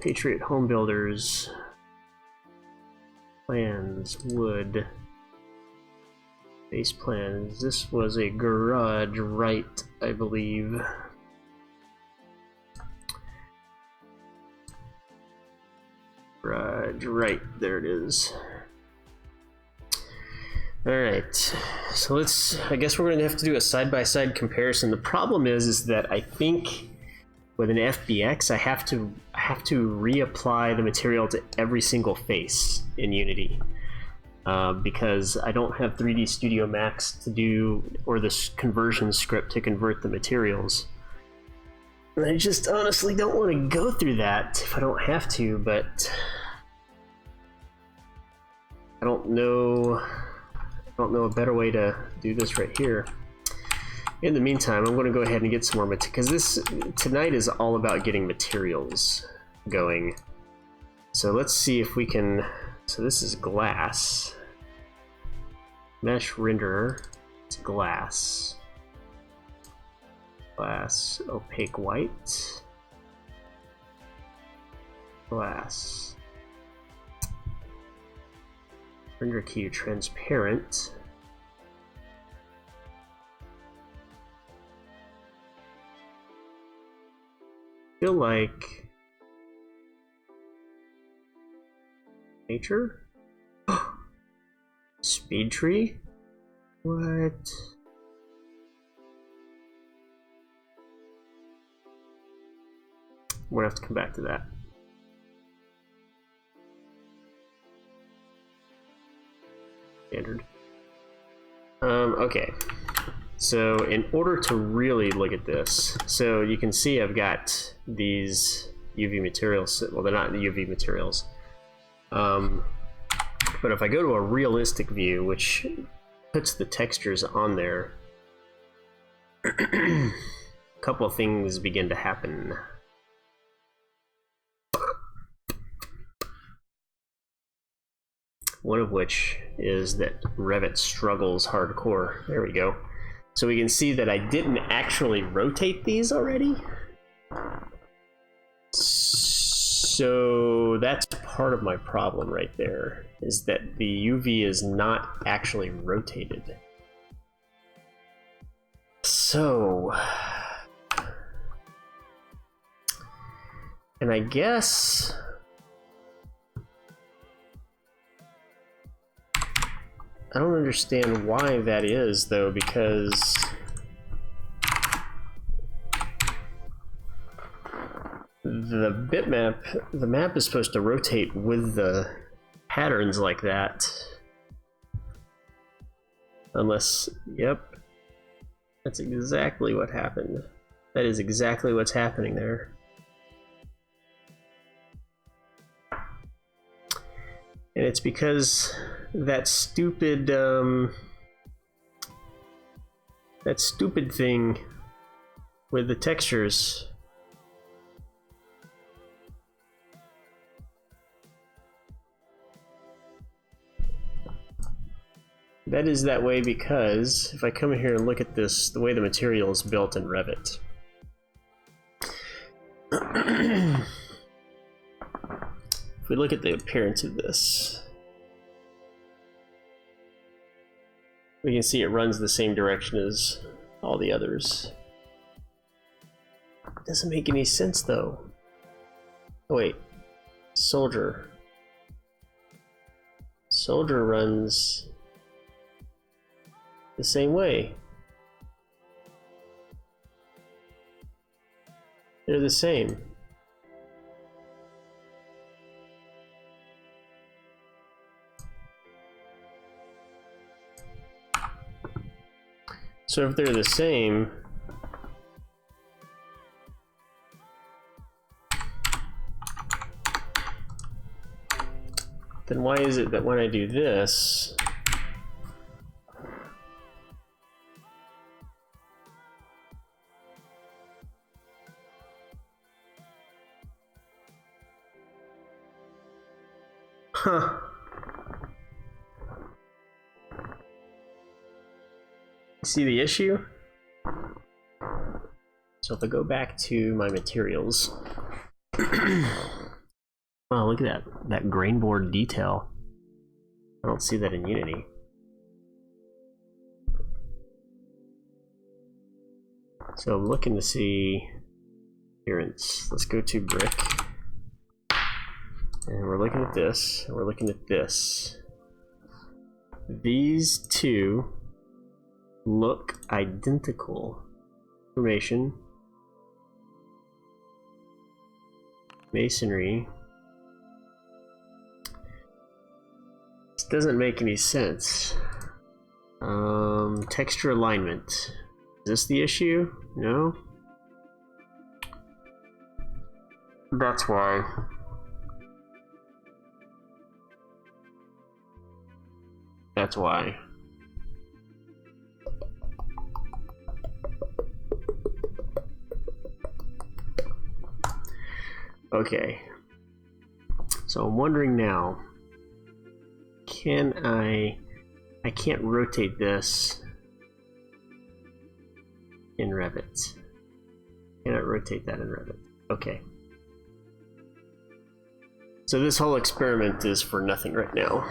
Patriot Home Builders, plans, wood. Base plans. This was a garage right, I believe. Garage right, there it is. Alright, so I guess we're gonna have to do a side-by-side comparison. The problem is that I think with an FBX I have to reapply the material to every single face in Unity. Because I don't have 3D Studio Max to do, or this conversion script to convert the materials. And I just honestly don't want to go through that if I don't have to, but I don't know a better way to do this right here. In the meantime, I'm going to go ahead and get some more materials, because tonight is all about getting materials going. So let's see if we can. So this is glass. Mesh renderer. It's glass. Glass. Opaque white. Glass. Render key transparent. Feel like Nature? Speed tree? What? I'm gonna have to come back to that. Standard. Okay. So in order to really look at this, so you can see I've got these UV materials. Well, they're not UV materials. But if I go to a realistic view, which puts the textures on there, a couple of things begin to happen. One of which is that Revit struggles hardcore. There we go. So we can see that I didn't actually rotate these already. So that's part of my problem right there, is that the UV is not actually rotated. So, and I guess I don't understand why that is, though, because the bitmap, the map is supposed to rotate with the patterns like that. Unless, yep, that's exactly what happened. That is exactly what's happening there. And it's because that stupid thing with the textures. That is that way because if I come here and look at this, the way the material is built in Revit. If we look at the appearance of this, we can see it runs the same direction as all the others. It doesn't make any sense though. Oh wait, Soldier. Soldier runs the same way. They're the same. So if they're the same, then why is it that when I do this, huh? See the issue? So if I go back to my materials, wow, look at that grain board detail. I don't see that in Unity. So I'm looking to see appearance. Let's go to brick. And we're looking at this, and we're looking at this. These two look identical. Formation. Masonry. This doesn't make any sense. Texture alignment. Is this the issue? No? That's why. That's why. Okay. So I'm wondering now, can I can't rotate this in Revit. Cannot rotate that in Revit. Okay. So this whole experiment is for nothing right now.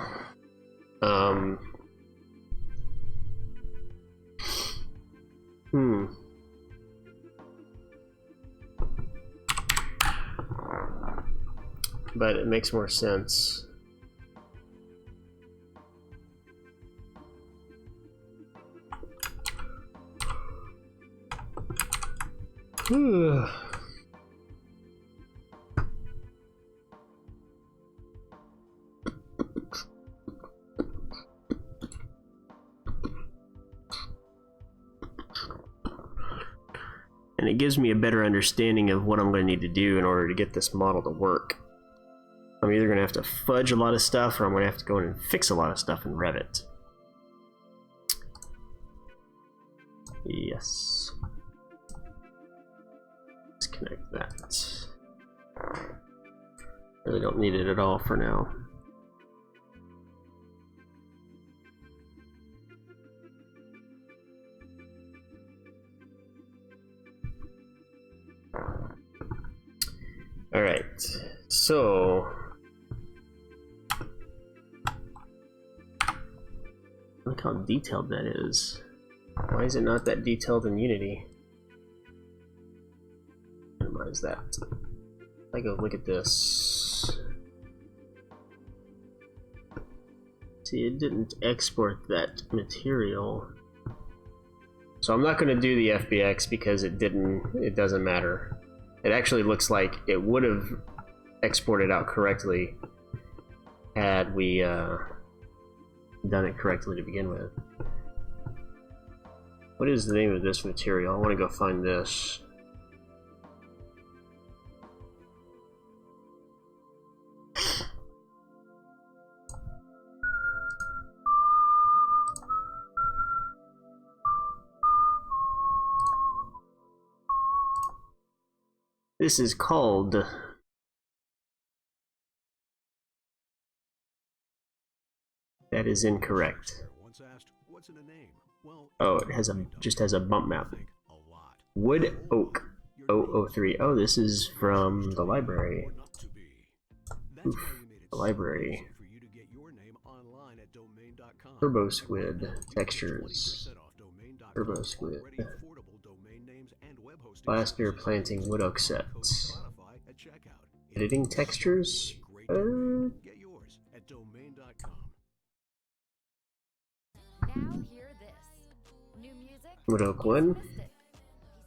But it makes more sense And it gives me a better understanding of what I'm going to need to do in order to get this model to work. I'm either going to have to fudge a lot of stuff, or I'm going to have to go in and fix a lot of stuff in Revit. Yes. Let's connect that. Really don't need it at all for now. All right, so look how detailed that is. Why is it not that detailed in Unity? Minimize that. I go look at this. See, it didn't export that material. So I'm not going to do the FBX because it doesn't matter. It actually looks like it would have exported out correctly had we done it correctly to begin with. What is the name of this material? I want to go find this. This is called that is incorrect. Oh, it has just has a bump map. Wood Oak 003. Oh, this is from the library. Oof, the library. Turbo Squid textures. Turbo Squid. Blaster planting wood oak sets. Editing textures? Now hear this. New music. Wood Oak 1.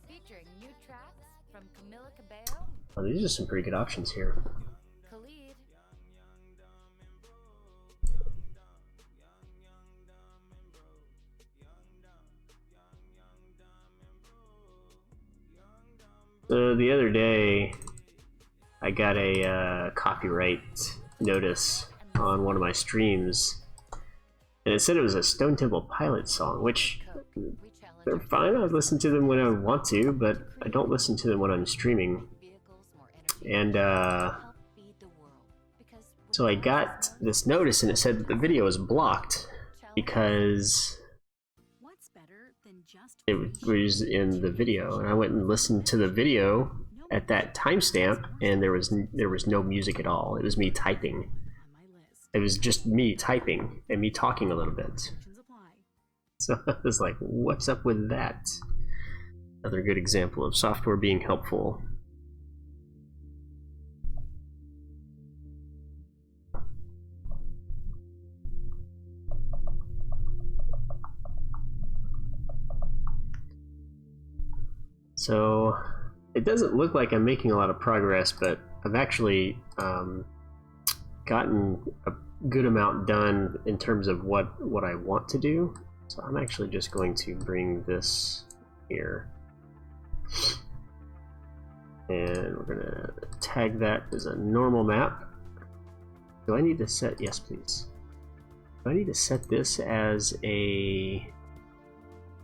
Featuring new tracks from Camila Cabello. Oh, these are some pretty good options here. Khalid. So the other day, I got a copyright notice on one of my streams, and it said it was a Stone Temple Pilots song, which they're fine. I listen to them when I want to, but I don't listen to them when I'm streaming. And so I got this notice, and it said that the video was blocked because it was in the video, and I went and listened to the video at that timestamp, and there was no music at all. It was me typing. It was just me typing and me talking a little bit. So I was like, what's up with that? Another good example of software being helpful. So it doesn't look like I'm making a lot of progress, but I've actually gotten a good amount done in terms of what I want to do. So I'm actually just going to bring this here. And we're gonna tag that as a normal map. Do I need to set, yes please. Do I need to set this as a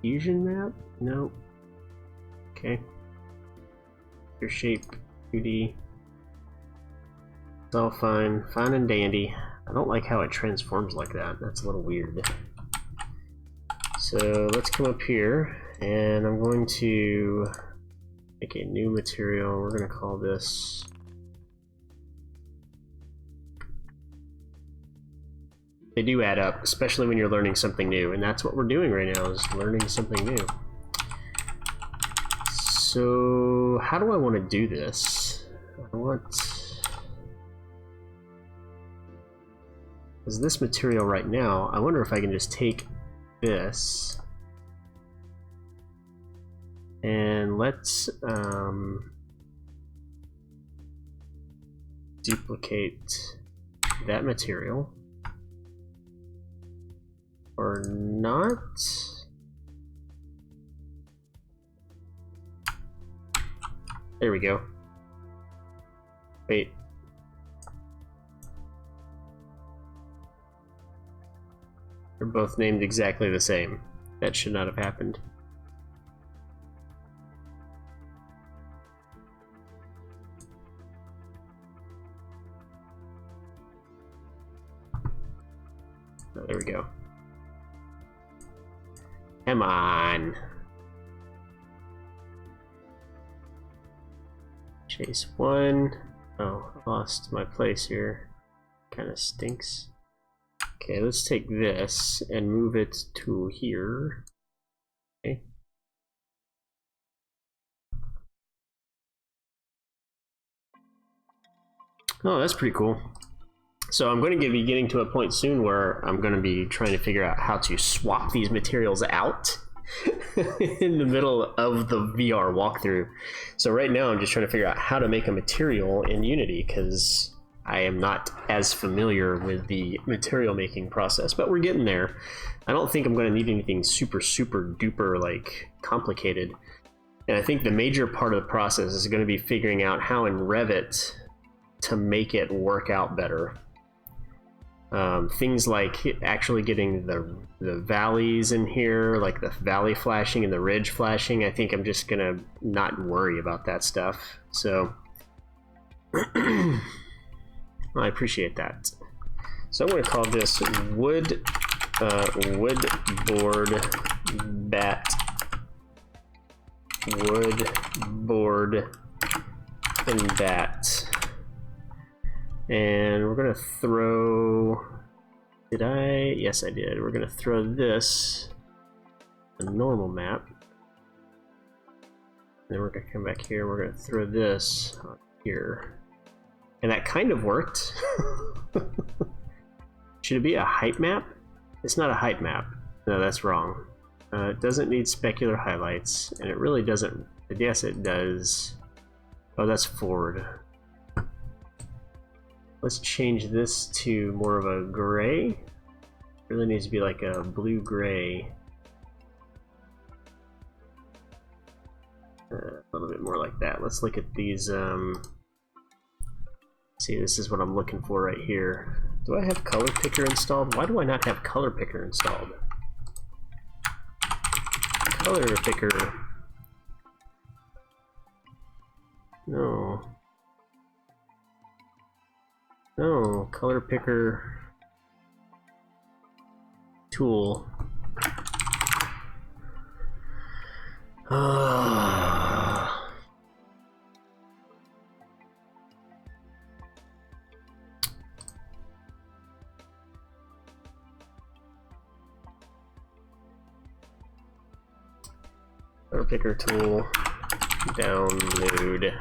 fusion map? No. Okay. Your shape, 2D. It's all fine, fine and dandy. I don't like how it transforms like that. That's a little weird. So let's come up here, and I'm going to make a new material. We're going to call this they do add up, especially when you're learning something new, and that's what we're doing right now, is learning something new. So how do I want to do this? I want, because this material right now, I wonder if I can just take this And let's duplicate that material. Or not. There we go. Wait. They're both named exactly the same. That should not have happened. Oh, there we go. Come on. Chase 1. Oh, I lost my place here. Kind of stinks. Okay, let's take this and move it to here. Okay. Oh, that's pretty cool. So I'm going to be getting to a point soon where I'm going to be trying to figure out how to swap these materials out in the middle of the VR walkthrough. So right now I'm just trying to figure out how to make a material in Unity, because I am not as familiar with the material making process, but we're getting there. I don't think I'm going to need anything super duper like complicated. And I think the major part of the process is going to be figuring out how in Revit to make it work out better. Things like actually getting the valleys in here, like the valley flashing and the ridge flashing. I think I'm just gonna not worry about that stuff. So I appreciate that. So I'm gonna call this wood board bat wood board and bat. And we're gonna throw, did I? Yes, I did. We're gonna throw this, a normal map. Then we're gonna come back here, we're gonna throw this on here. And that kind of worked. Should it be a height map? It's not a height map. No, that's wrong. It doesn't need specular highlights, and it really doesn't, yes it does. Oh, that's forward. Let's change this to more of a gray. It really needs to be like a blue-gray. A little bit more like that. Let's look at these. See, this is what I'm looking for right here. Do I have color picker installed? Why do I not have color picker installed? Color picker. No. No, color picker tool. Color picker tool. Download.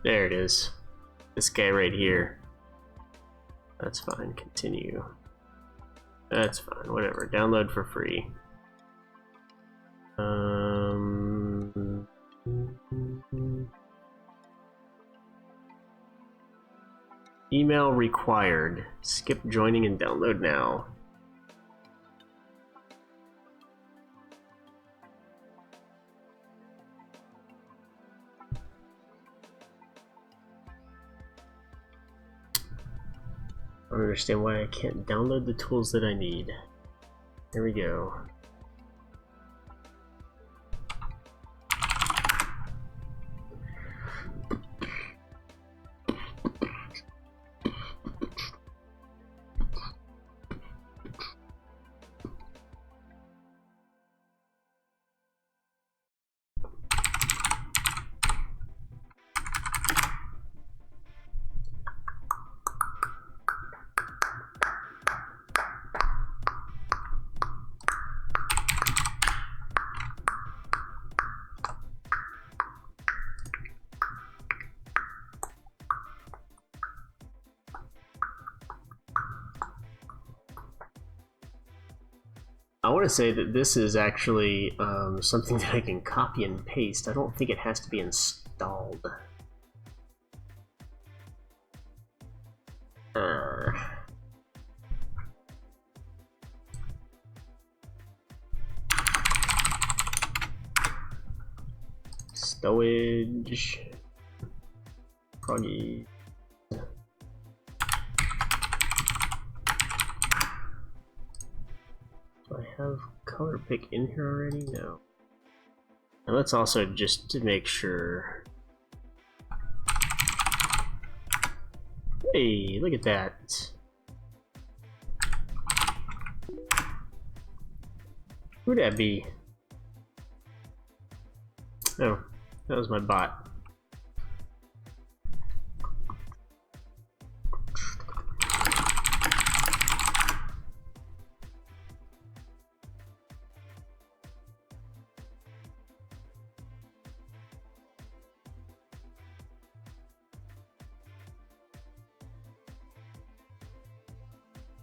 There it is. This guy right here. That's fine. Continue. That's fine. Whatever. Download for free. Email required. Skip joining and download now. I don't understand why I can't download the tools that I need. There we go. I want to say that this is actually something that I can copy and paste. I don't think it has to be installed. Stowage. Proggy. Do I have color pick in here already? No. And let's also just to make sure. Hey, look at that. Who'd that be? Oh, that was my bot.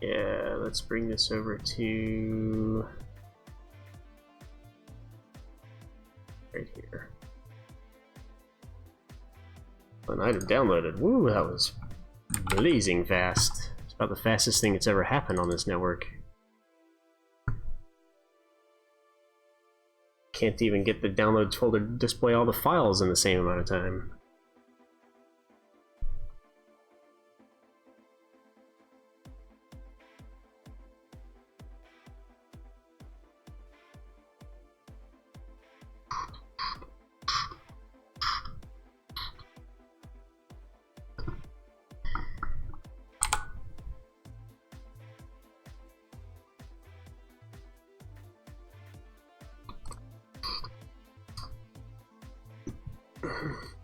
Yeah, let's bring this over to right here. An item downloaded. Woo, that was blazing fast. It's about the fastest thing that's ever happened on this network. Can't even get the downloads folder to display all the files in the same amount of time.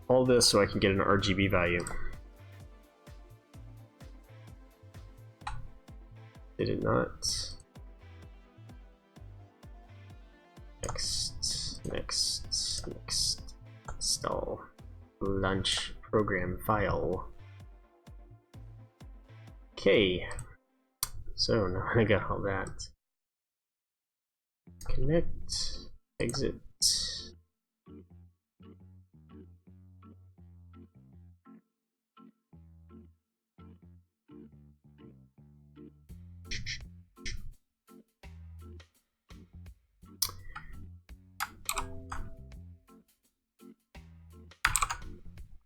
All this so I can get an RGB value. Did it not? Next. Install. Launch program file. Okay. So now I got all that. Connect. Exit.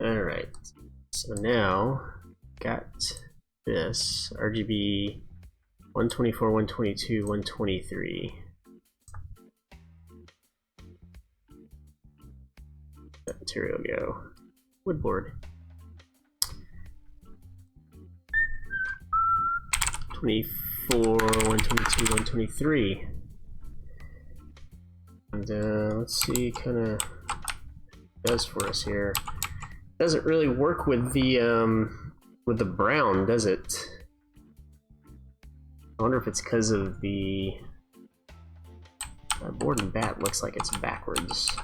Alright, so now got this RGB 124, 122, 123. Let material go. Woodboard. 24, 122, 123. And let's see kind of does for us here. Doesn't really work with the brown, does it? I wonder if it's because of the board and bat looks like it's backwards.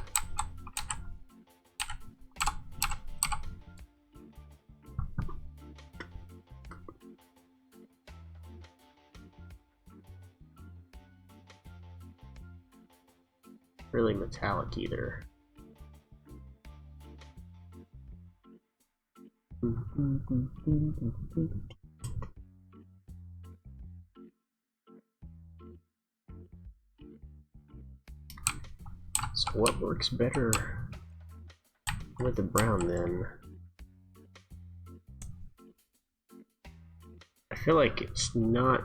Really metallic either. So what works better with the brown then? I feel like it's not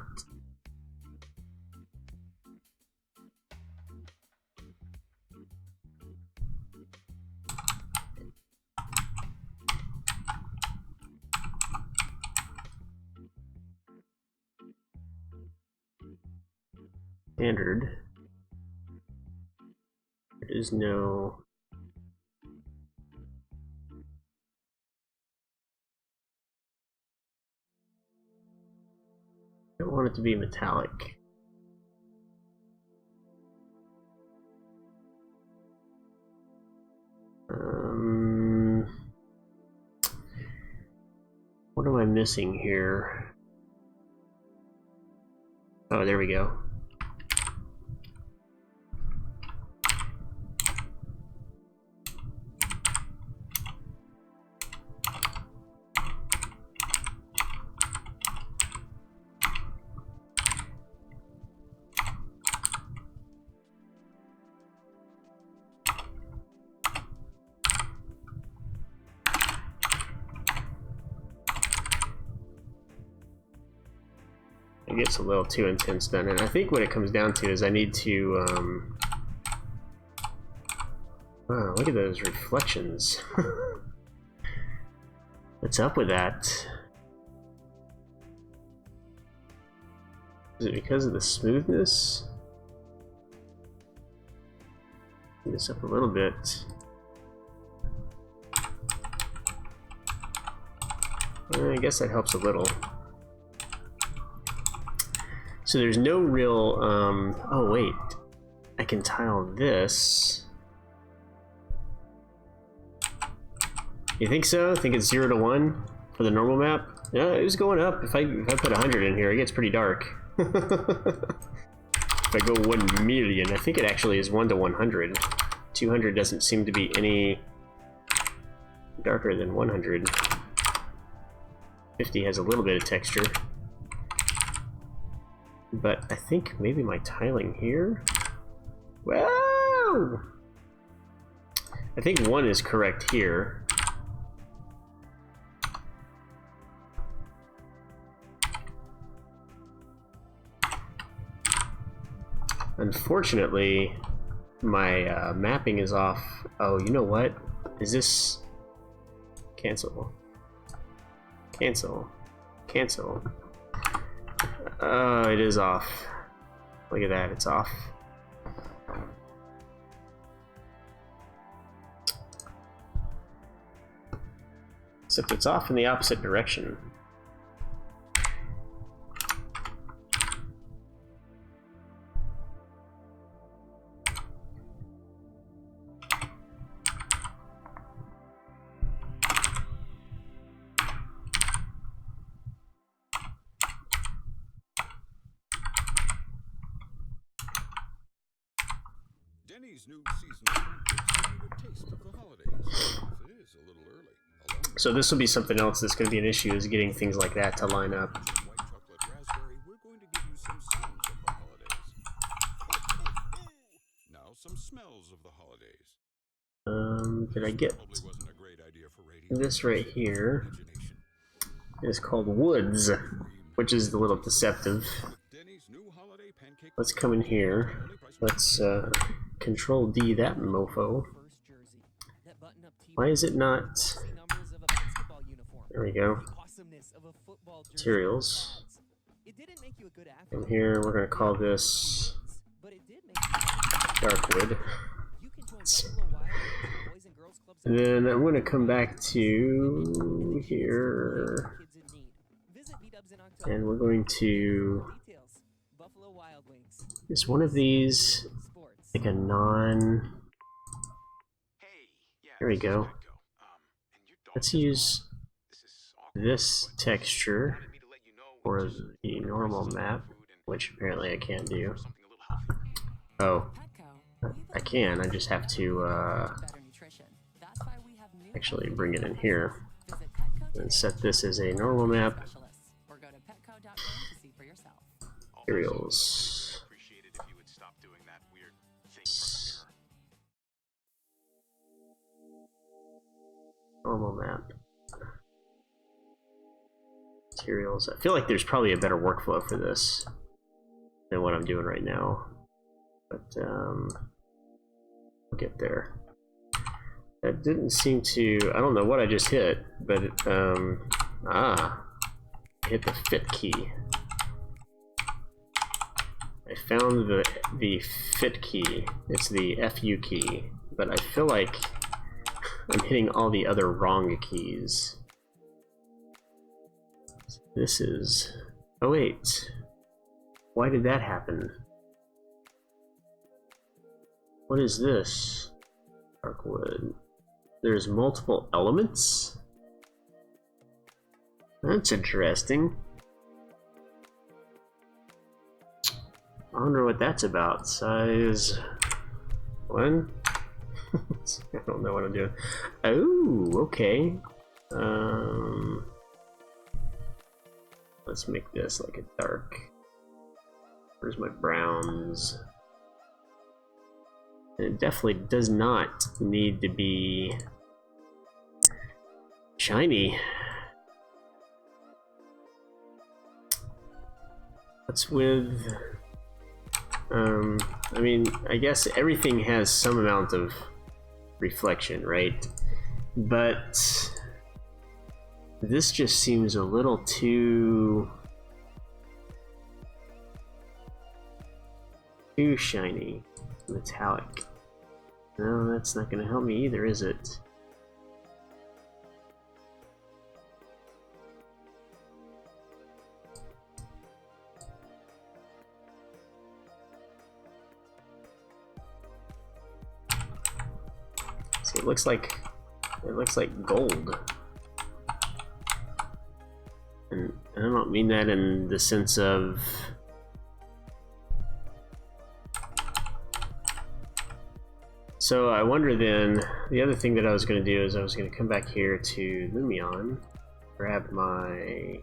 standard. There is no I don't want it to be metallic. What am I missing here? Oh, there we go. It gets a little too intense then, and I think what it comes down to is I need to, wow, look at those reflections. What's up with that? Is it because of the smoothness? Turn this up a little bit. I guess that helps a little. So there's no real, oh wait, I can tile this. You think so? I think it's 0 to 1 for the normal map? Yeah, it was going up. If I put 100 in here, it gets pretty dark. If I go 1 million, I think it actually is 1 to 100. 200 doesn't seem to be any darker than 100. 50 has a little bit of texture. But I think maybe my tiling here... Whoa! I think 1 is correct here. Unfortunately, my mapping is off. Oh, you know what? Is this... Cancel. Cancel. Cancel. Oh, it is off. Look at that, it's off. Except it's off in the opposite direction. Denny's new seasonal pancakes give you the taste of the holidays. It is a little early. So this will be something else that's going to be an issue, is getting things like that to line up. White chocolate raspberry, we're going to give you some sounds of the holidays. Now some smells of the holidays. Did I get this right here? It's called Woods, which is a little deceptive. Let's come in here. Let's Control D that mofo. Why is it not? There we go. Materials. From here, we're going to call this Darkwood. And then I'm going to come back to here. And we're going to... Is one of these like a non... There we go. Let's use this texture for the normal map, which apparently I can't do. Oh, I can, I just have to actually bring it in here and set this as a normal map. Materials. Normal map. Materials. I feel like there's probably a better workflow for this than what I'm doing right now. But we'll get there. That didn't seem to... I don't know what I just hit, but it, hit the fit key. I found the fit key. It's the FU key, but I feel like I'm hitting all the other wrong keys. This is... Oh wait. Why did that happen? What is this? Darkwood. There's multiple elements? That's interesting. I wonder what that's about. Size 1? I don't know what I'm doing. Oh, okay. Let's make this like a dark. Where's my browns? It definitely does not need to be shiny. What's with... I mean, I guess everything has some amount of reflection, right? But this just seems a little too shiny, metallic. No, that's not going to help me either, is it? See, it looks like gold. And I don't mean that in the sense of so I wonder then, the other thing that I was going to do is I was going to come back here to Lumion, grab my...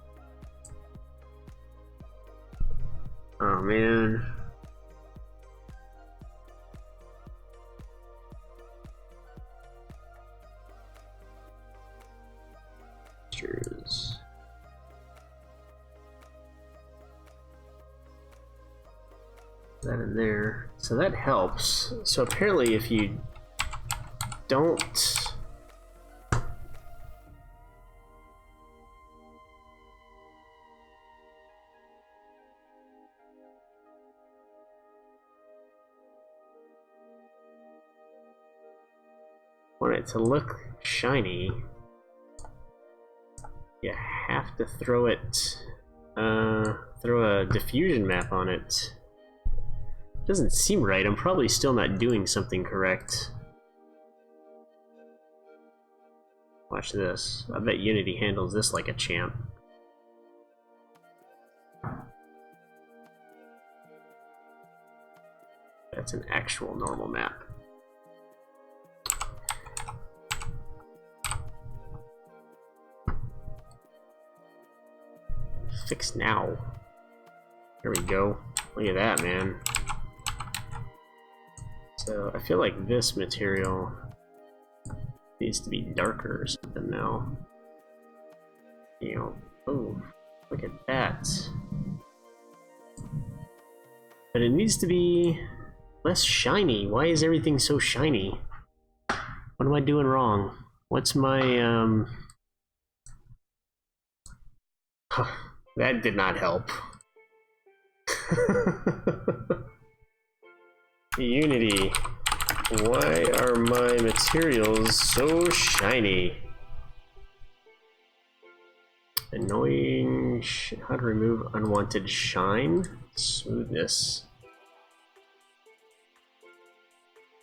Oh man. That in there, so that helps. So apparently if you don't want it to look shiny, you have to throw a diffusion map on it. Doesn't seem right. I'm probably still not doing something correct. Watch this. I bet Unity handles this like a champ. That's an actual normal map. Fix now. There we go. Look at that, man. So I feel like this material needs to be darker or something now. You know, oh, look at that. But it needs to be less shiny. Why is everything so shiny? What am I doing wrong? What's my, that did not help. Unity, why are my materials so shiny? Annoying, how to remove unwanted shine? Smoothness.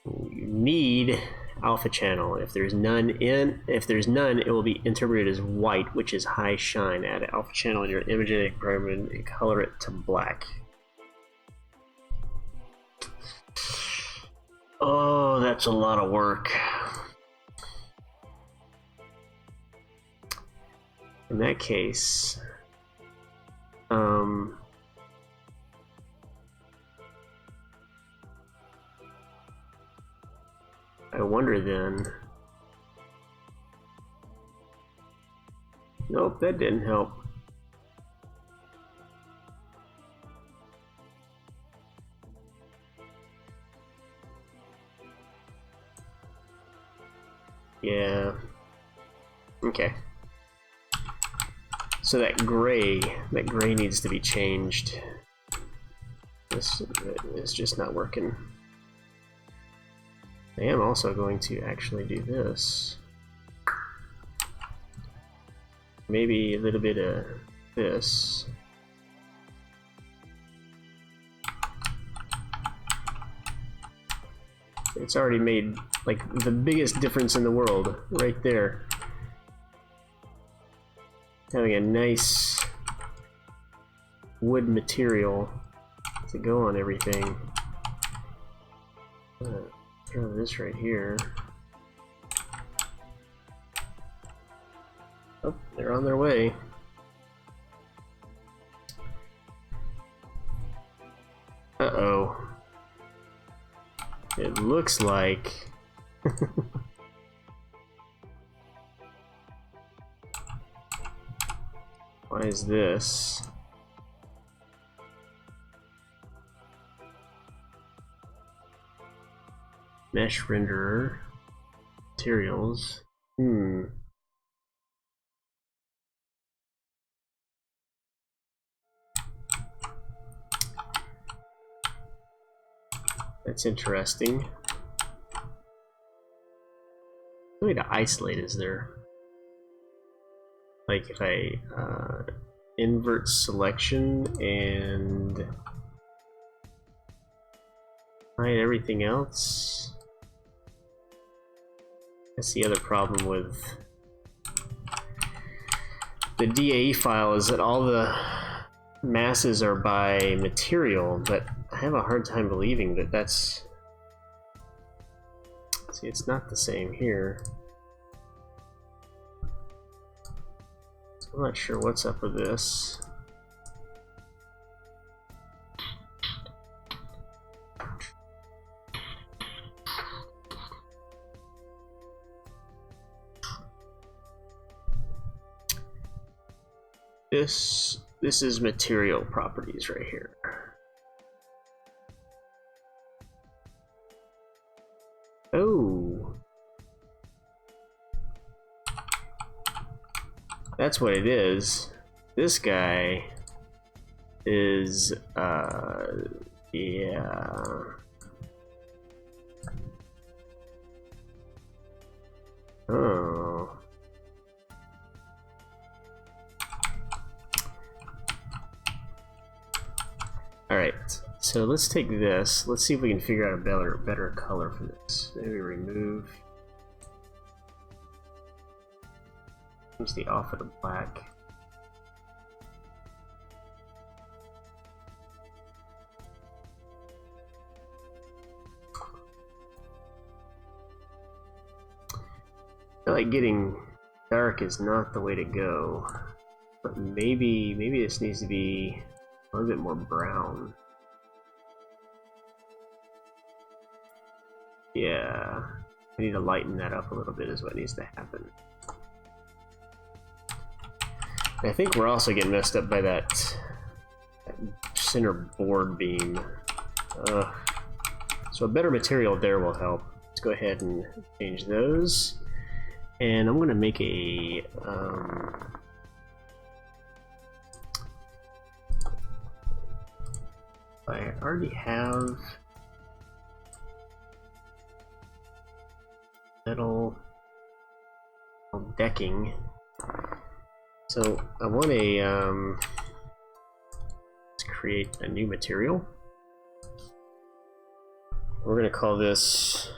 You need alpha channel. If there's none, it will be interpreted as white, which is high shine. Add alpha channel in your imaging environment and color it to black. Oh, that's a lot of work. In that case, I wonder then. Nope, that didn't help. Yeah. Okay. So that gray needs to be changed. This is just not working. I am also going to actually do this. Maybe a little bit of this. It's already made like the biggest difference in the world right there. Having a nice wood material to go on everything. Throw this right here. Oh, they're on their way. Uh-oh. It looks like... Why is this? Mesh renderer. Materials. That's interesting. No way to isolate is there? Like if I invert selection and hide everything else. That's the other problem with the DAE file, is that all the masses are by material, but I have a hard time believing that that's... See, it's not the same here. So I'm not sure what's up with this. This is material properties right here. Oh. That's what it is. This guy is yeah. Oh. Alright, so let's take this. Let's see if we can figure out a better color for this. Maybe remove. Use the off of the black. I feel like getting dark is not the way to go. But maybe this needs to be a little bit more brown. Yeah, I need to lighten that up a little bit is what needs to happen. I think we're also getting messed up by that center board beam. So a better material there will help. Let's go ahead and change those. And I'm going to make a... I already have metal decking, so I want a let's create a new material. We're gonna call this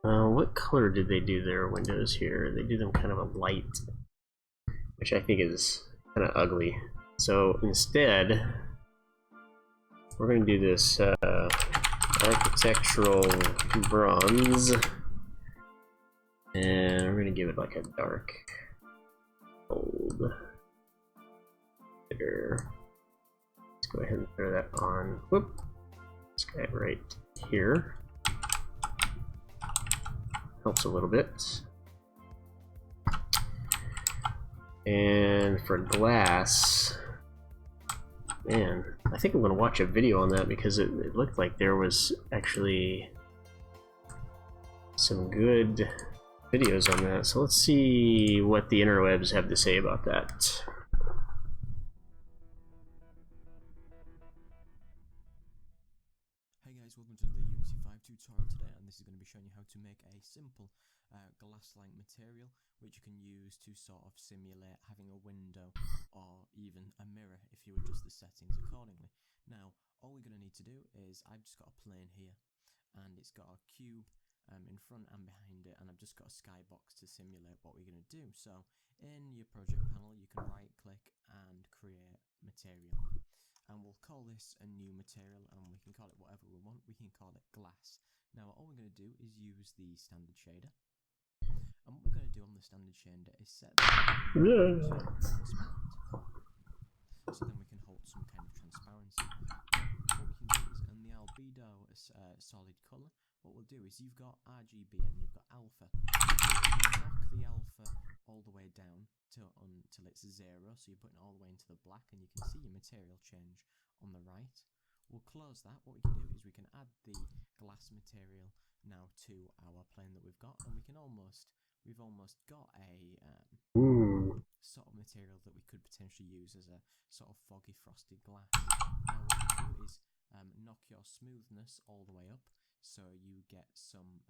what color did they do their windows here? They do them kind of a light, which I think is kind of ugly. So instead we're going to do this architectural bronze, and we're going to give it like a dark gold. There. Let's go ahead and throw that on. Whoop. This guy right here. Helps a little bit. And for glass, man, I think I'm going to watch a video on that because it looked like there was actually some good videos on that. So let's see what the interwebs have to say about that. Hey guys, welcome to the Unity 5 tutorial today, and this is going to be showing you how to make a simple glass-like material which you can use to sort of simulate having a window or even a mirror if you adjust the settings accordingly. Now, all we're going to need to do is I've just got a plane here and it's got a cube in front and behind it, and I've just got a skybox to simulate what we're going to do. So in your project panel you can right click and create material, and we'll call this a new material, and we can call it whatever we want. We can call it glass. Now all we're going to do is use the standard shader, and what we're going to do on the standard shader is set the transparent, so then we can hold some kind of transparency. What we can do is, in the albedo solid color, what we'll do is you've got RGB and you've got alpha. Knock the alpha all the way down until it's 0, so you're putting it all the way into the black, and you can see your material change on the right. we'll close that. What we can do is we can add the glass material now to our plane that we've got, and we've almost got a sort of material that we could potentially use as a sort of foggy frosted glass. Now what you do is knock your smoothness all the way up, so you get some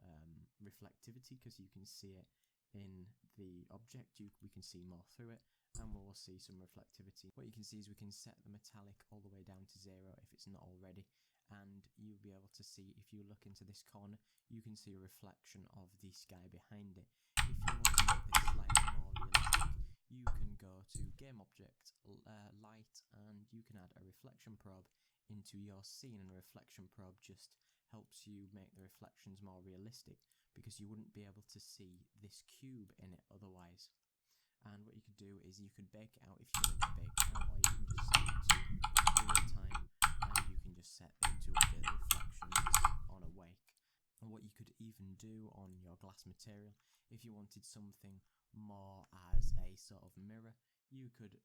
reflectivity because you can see it in the object. We can see more through it, and we'll see some reflectivity. What you can see is we can set the metallic all the way down to 0 if it's not already, and you'll be able to see, if you look into this corner, you can see a reflection of the sky behind it. If you want to make this slightly more realistic, you can go to Game Object, Light, and you can add a reflection probe into your scene, and a reflection probe just helps you make the reflections more realistic, because you wouldn't be able to see this cube in it otherwise. And what you could do is you could bake it out if you wanted to bake it out, or you can just set it to real time, and you can just set it to the reflections on a wake. And what you could even do on your glass material, if you wanted something more as a sort of mirror, you could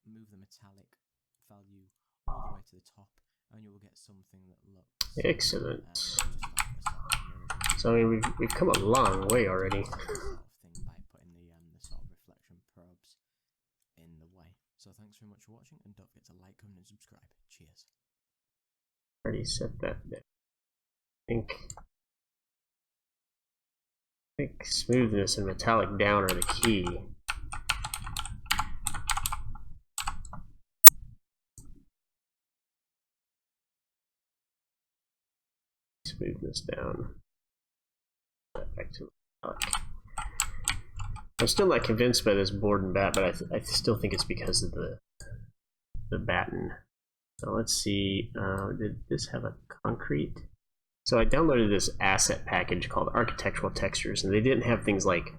move the metallic value all the way to the top, and you will get something that looks excellent. Just like a sort of mirror. So I mean, we've come a long way already. Sort of thing by putting the sort of reflection probes in the way. So thanks very much for watching, and don't forget to like, comment, and subscribe. Cheers. Already set that there. I think smoothness and metallic down are the key. Smoothness down. Back to metallic. I'm still not convinced by this board and bat, but I still think it's because of the batten. So let's see. Did this have a concrete? So I downloaded this asset package called Architectural Textures, and they didn't have things like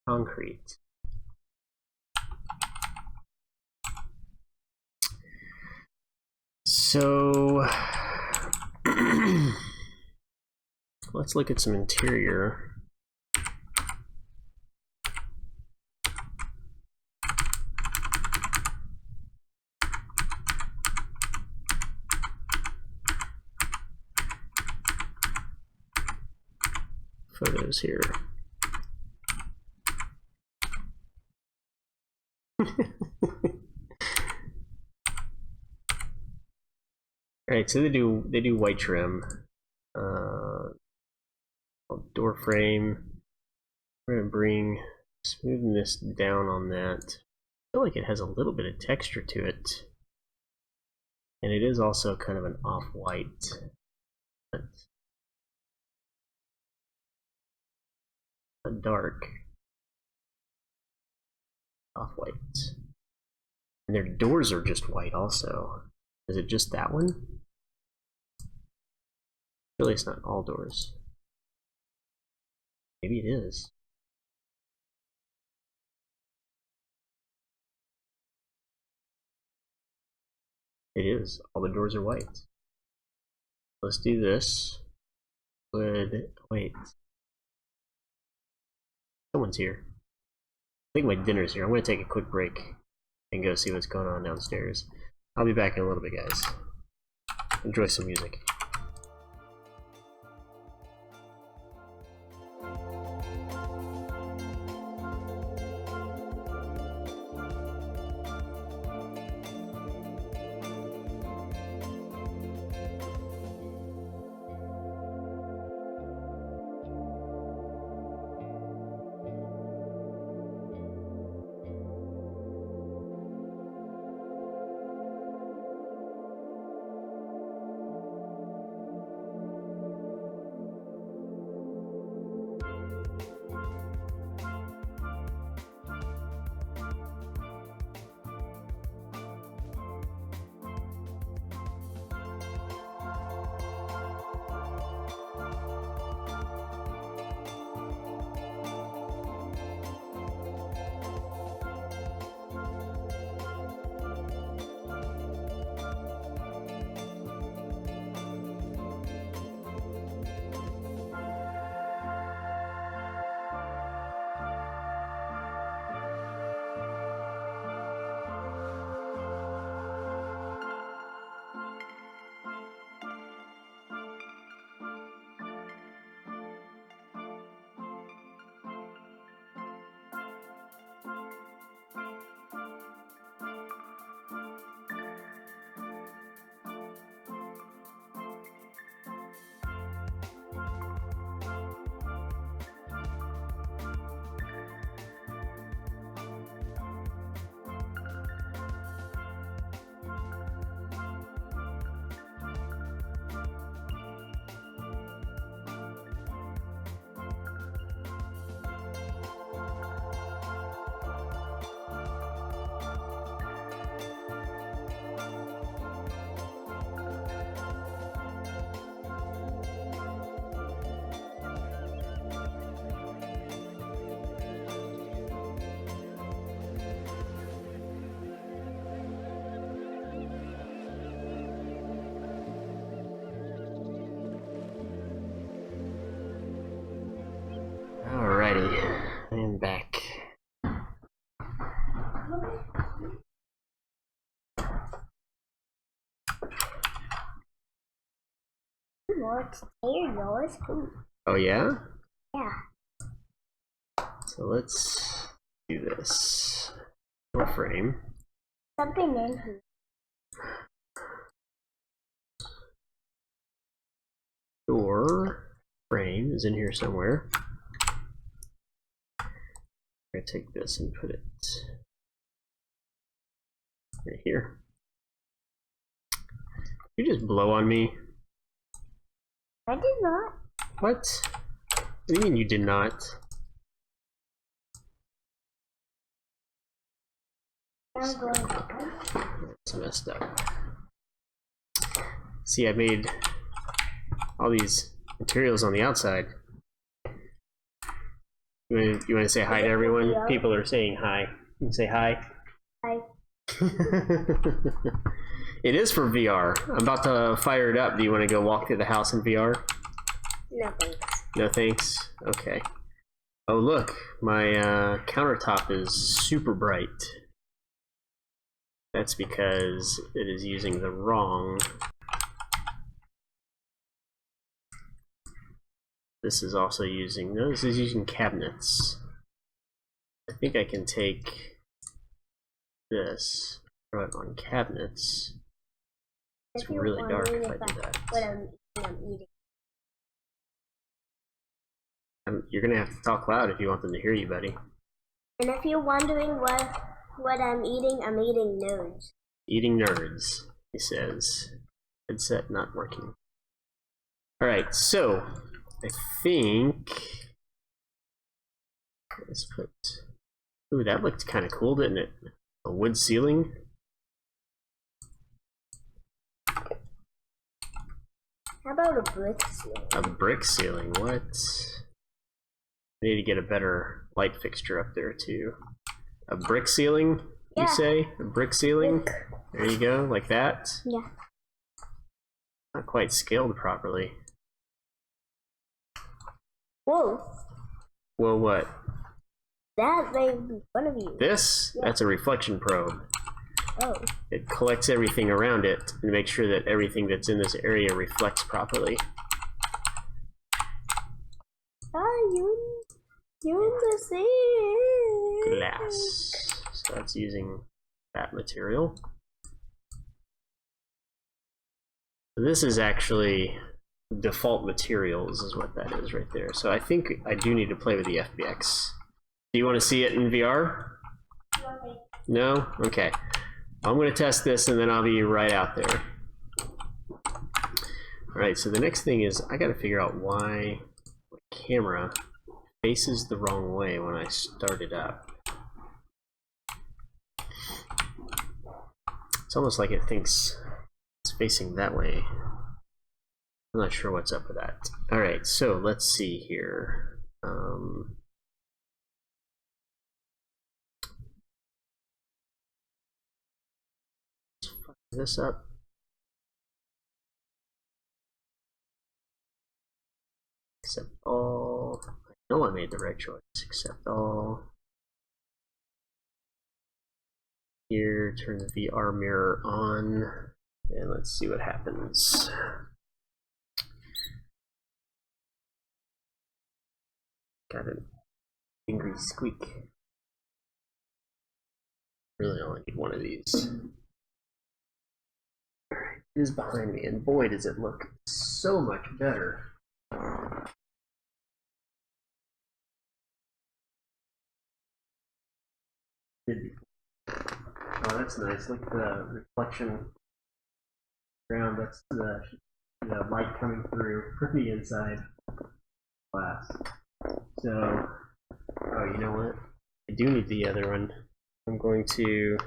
concrete. So let's look at some interior. Photos here. Alright, so they do white trim. Door frame. We're gonna bring smoothness down on that. I feel like it has a little bit of texture to it. And it is also kind of an off-white. A dark off-white. And their doors are just white also. Is it just that one? Really, it's not all doors. Maybe it is. It is. All the doors are white. Let's do this. Wait. Someone's here. I think my dinner's here. I'm going to take a quick break and go see what's going on downstairs. I'll be back in a little bit, guys. Enjoy some music. Oh yeah? Yeah. So let's do this. Door frame. Something in here. Door frame is in here somewhere. I'm gonna take this and put it right here. You just blow on me. I did not. What? What do you mean you did not? I'm going to. It's messed up. See, I made all these materials on the outside. You want to say hi to everyone? People are saying hi. You can say hi. Hi. It is for VR. I'm about to fire it up. Do you want to go walk through the house in VR? No thanks. No thanks? Okay. Oh look, my countertop is super bright. That's because it is using the wrong... This is also using... No, this is using cabinets. I think I can take this, throw it on cabinets. It's really dark if I do that. What I'm eating. You're gonna have to talk loud if you want them to hear you, buddy. And if you're wondering what I'm eating nerds. Eating nerds, he says. Headset not working. Alright, so I think let's put... Ooh, that looked kind of cool, didn't it? A wood ceiling. How about a brick ceiling? A brick ceiling, what? I need to get a better light fixture up there too. A brick ceiling, you say? A brick ceiling? There you go, like that? Yeah. Not quite scaled properly. Whoa. Whoa, what? That right in front of you. This? Yeah. That's a reflection probe. Oh. It collects everything around it and makes sure that everything that's in this area reflects properly. You're in the sea. Glass. So that's using that material. This is actually default materials is what that is right there. So I think I do need to play with the FBX. Do you want to see it in VR? No? Okay. I'm going to test this and then I'll be right out there. Alright, so the next thing is I got to figure out why my camera faces the wrong way when I start it up. It's almost like it thinks it's facing that way. I'm not sure what's up with that. Alright, so let's see here. This up. Accept all. I know I made the right choice. Accept all. Here, turn the VR mirror on, and let's see what happens. Got an angry squeak. Really only need one of these. Alright, it is behind me, and boy does it look so much better. Oh, that's nice. Look at the reflection ground. That's the light coming through from the inside glass. So, oh, you know what? I do need the other one. I'm going to,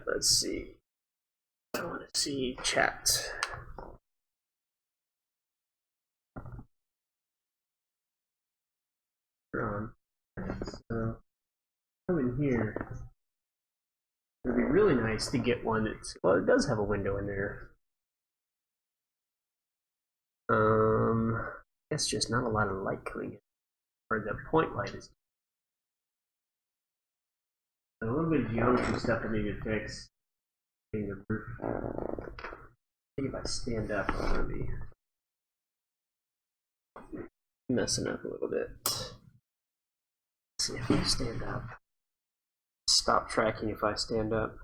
let's see. I want to see chat. On. So, come in here. It would be really nice to get one that's, well, it does have a window in there. It's just not a lot of light coming in, or the point light is bit of geometry stuff I need to fix. Getting the roof. I think if I stand up, I'm gonna be messing up a little bit. Let's see if I stand up. Stop tracking if I stand up.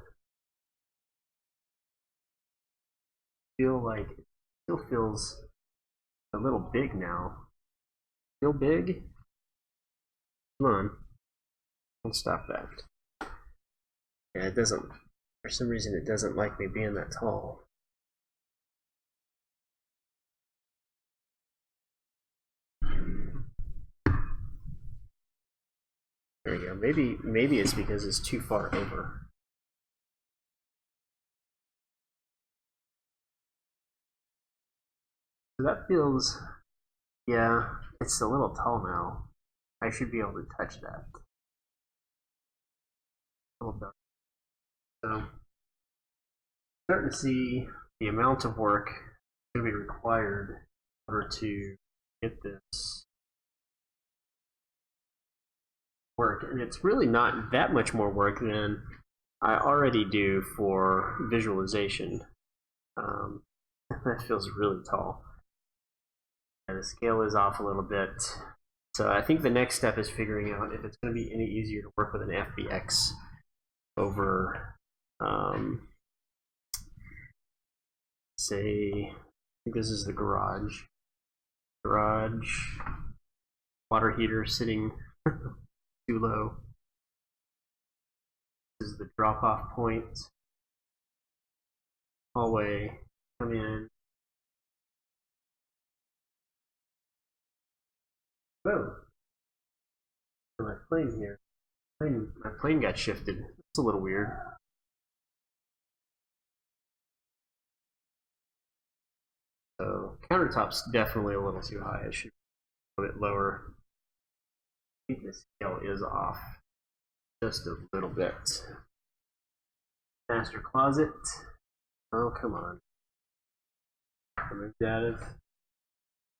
Feel like it still feels a little big now. Feel big? Come on. Don't stop that. Yeah, it doesn't. For some reason, it doesn't like me being that tall. There we go. Maybe it's because it's too far over. So that feels, yeah, it's a little tall now. I should be able to touch that. A little bit. So, starting to see the amount of work going to be required in order to get this work, and it's really not that much more work than I already do for visualization. That feels really tall. And the scale is off a little bit. So I think the next step is figuring out if it's going to be any easier to work with an FBX over, say, I think this is the garage. Water heater sitting too low. This is the drop-off point. Hallway, come in. Whoa! My plane here. My plane got shifted. It's a little weird. So countertop's definitely a little too high. I should go a bit lower. I think the scale is off just a little bit. Master closet. Oh, come on. I moved out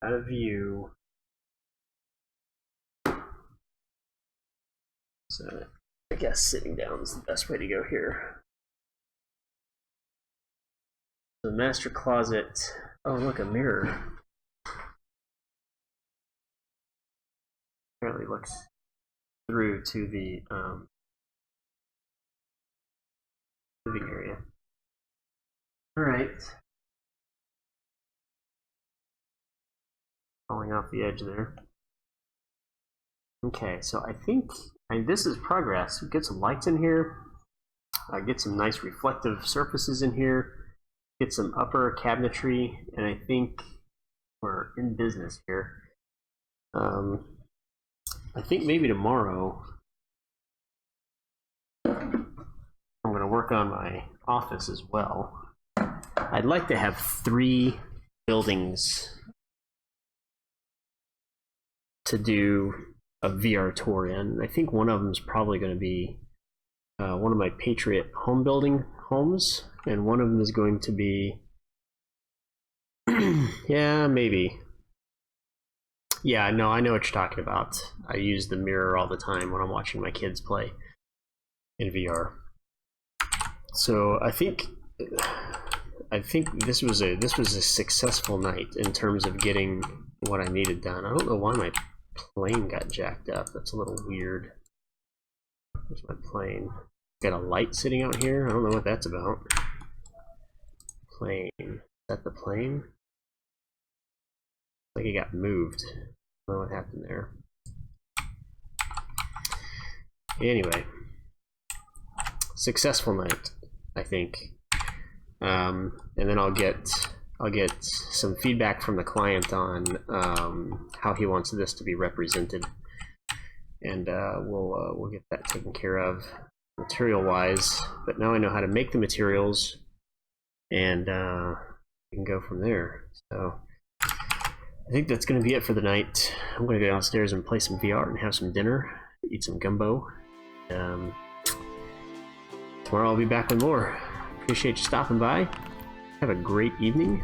of view. So I guess sitting down is the best way to go here. The master closet. Oh, look, a mirror. Apparently looks through to the living area. All right. Falling off the edge there. Okay, so I think this is progress. Get some lights in here. Get some nice reflective surfaces in here. Get some upper cabinetry, and I think we're in business here. I think maybe tomorrow I'm going to work on my office as well. I'd like to have 3 buildings to do a VR tour in. I think one of them is probably going to be one of my Patriot home building homes, and one of them is going to be yeah, maybe. Yeah, no, I know what you're talking about. I use the mirror all the time when I'm watching my kids play in VR. So I think this was a successful night in terms of getting what I needed done. I don't know why my plane got jacked up. That's a little weird. There's my plane. Got a light sitting out here. I don't know what that's about. Plane. Is that the plane? Like it got moved. I don't know what happened there. Anyway, successful night, I think. And then I'll get some feedback from the client on how he wants this to be represented, and we'll get that taken care of material-wise. But now I know how to make the materials, and we can go from there. So I think that's going to be it for the night. I'm going to go downstairs and play some VR and have some dinner, eat some gumbo. Tomorrow I'll be back with more. Appreciate you stopping by. Have a great evening,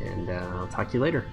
and I'll talk to you later.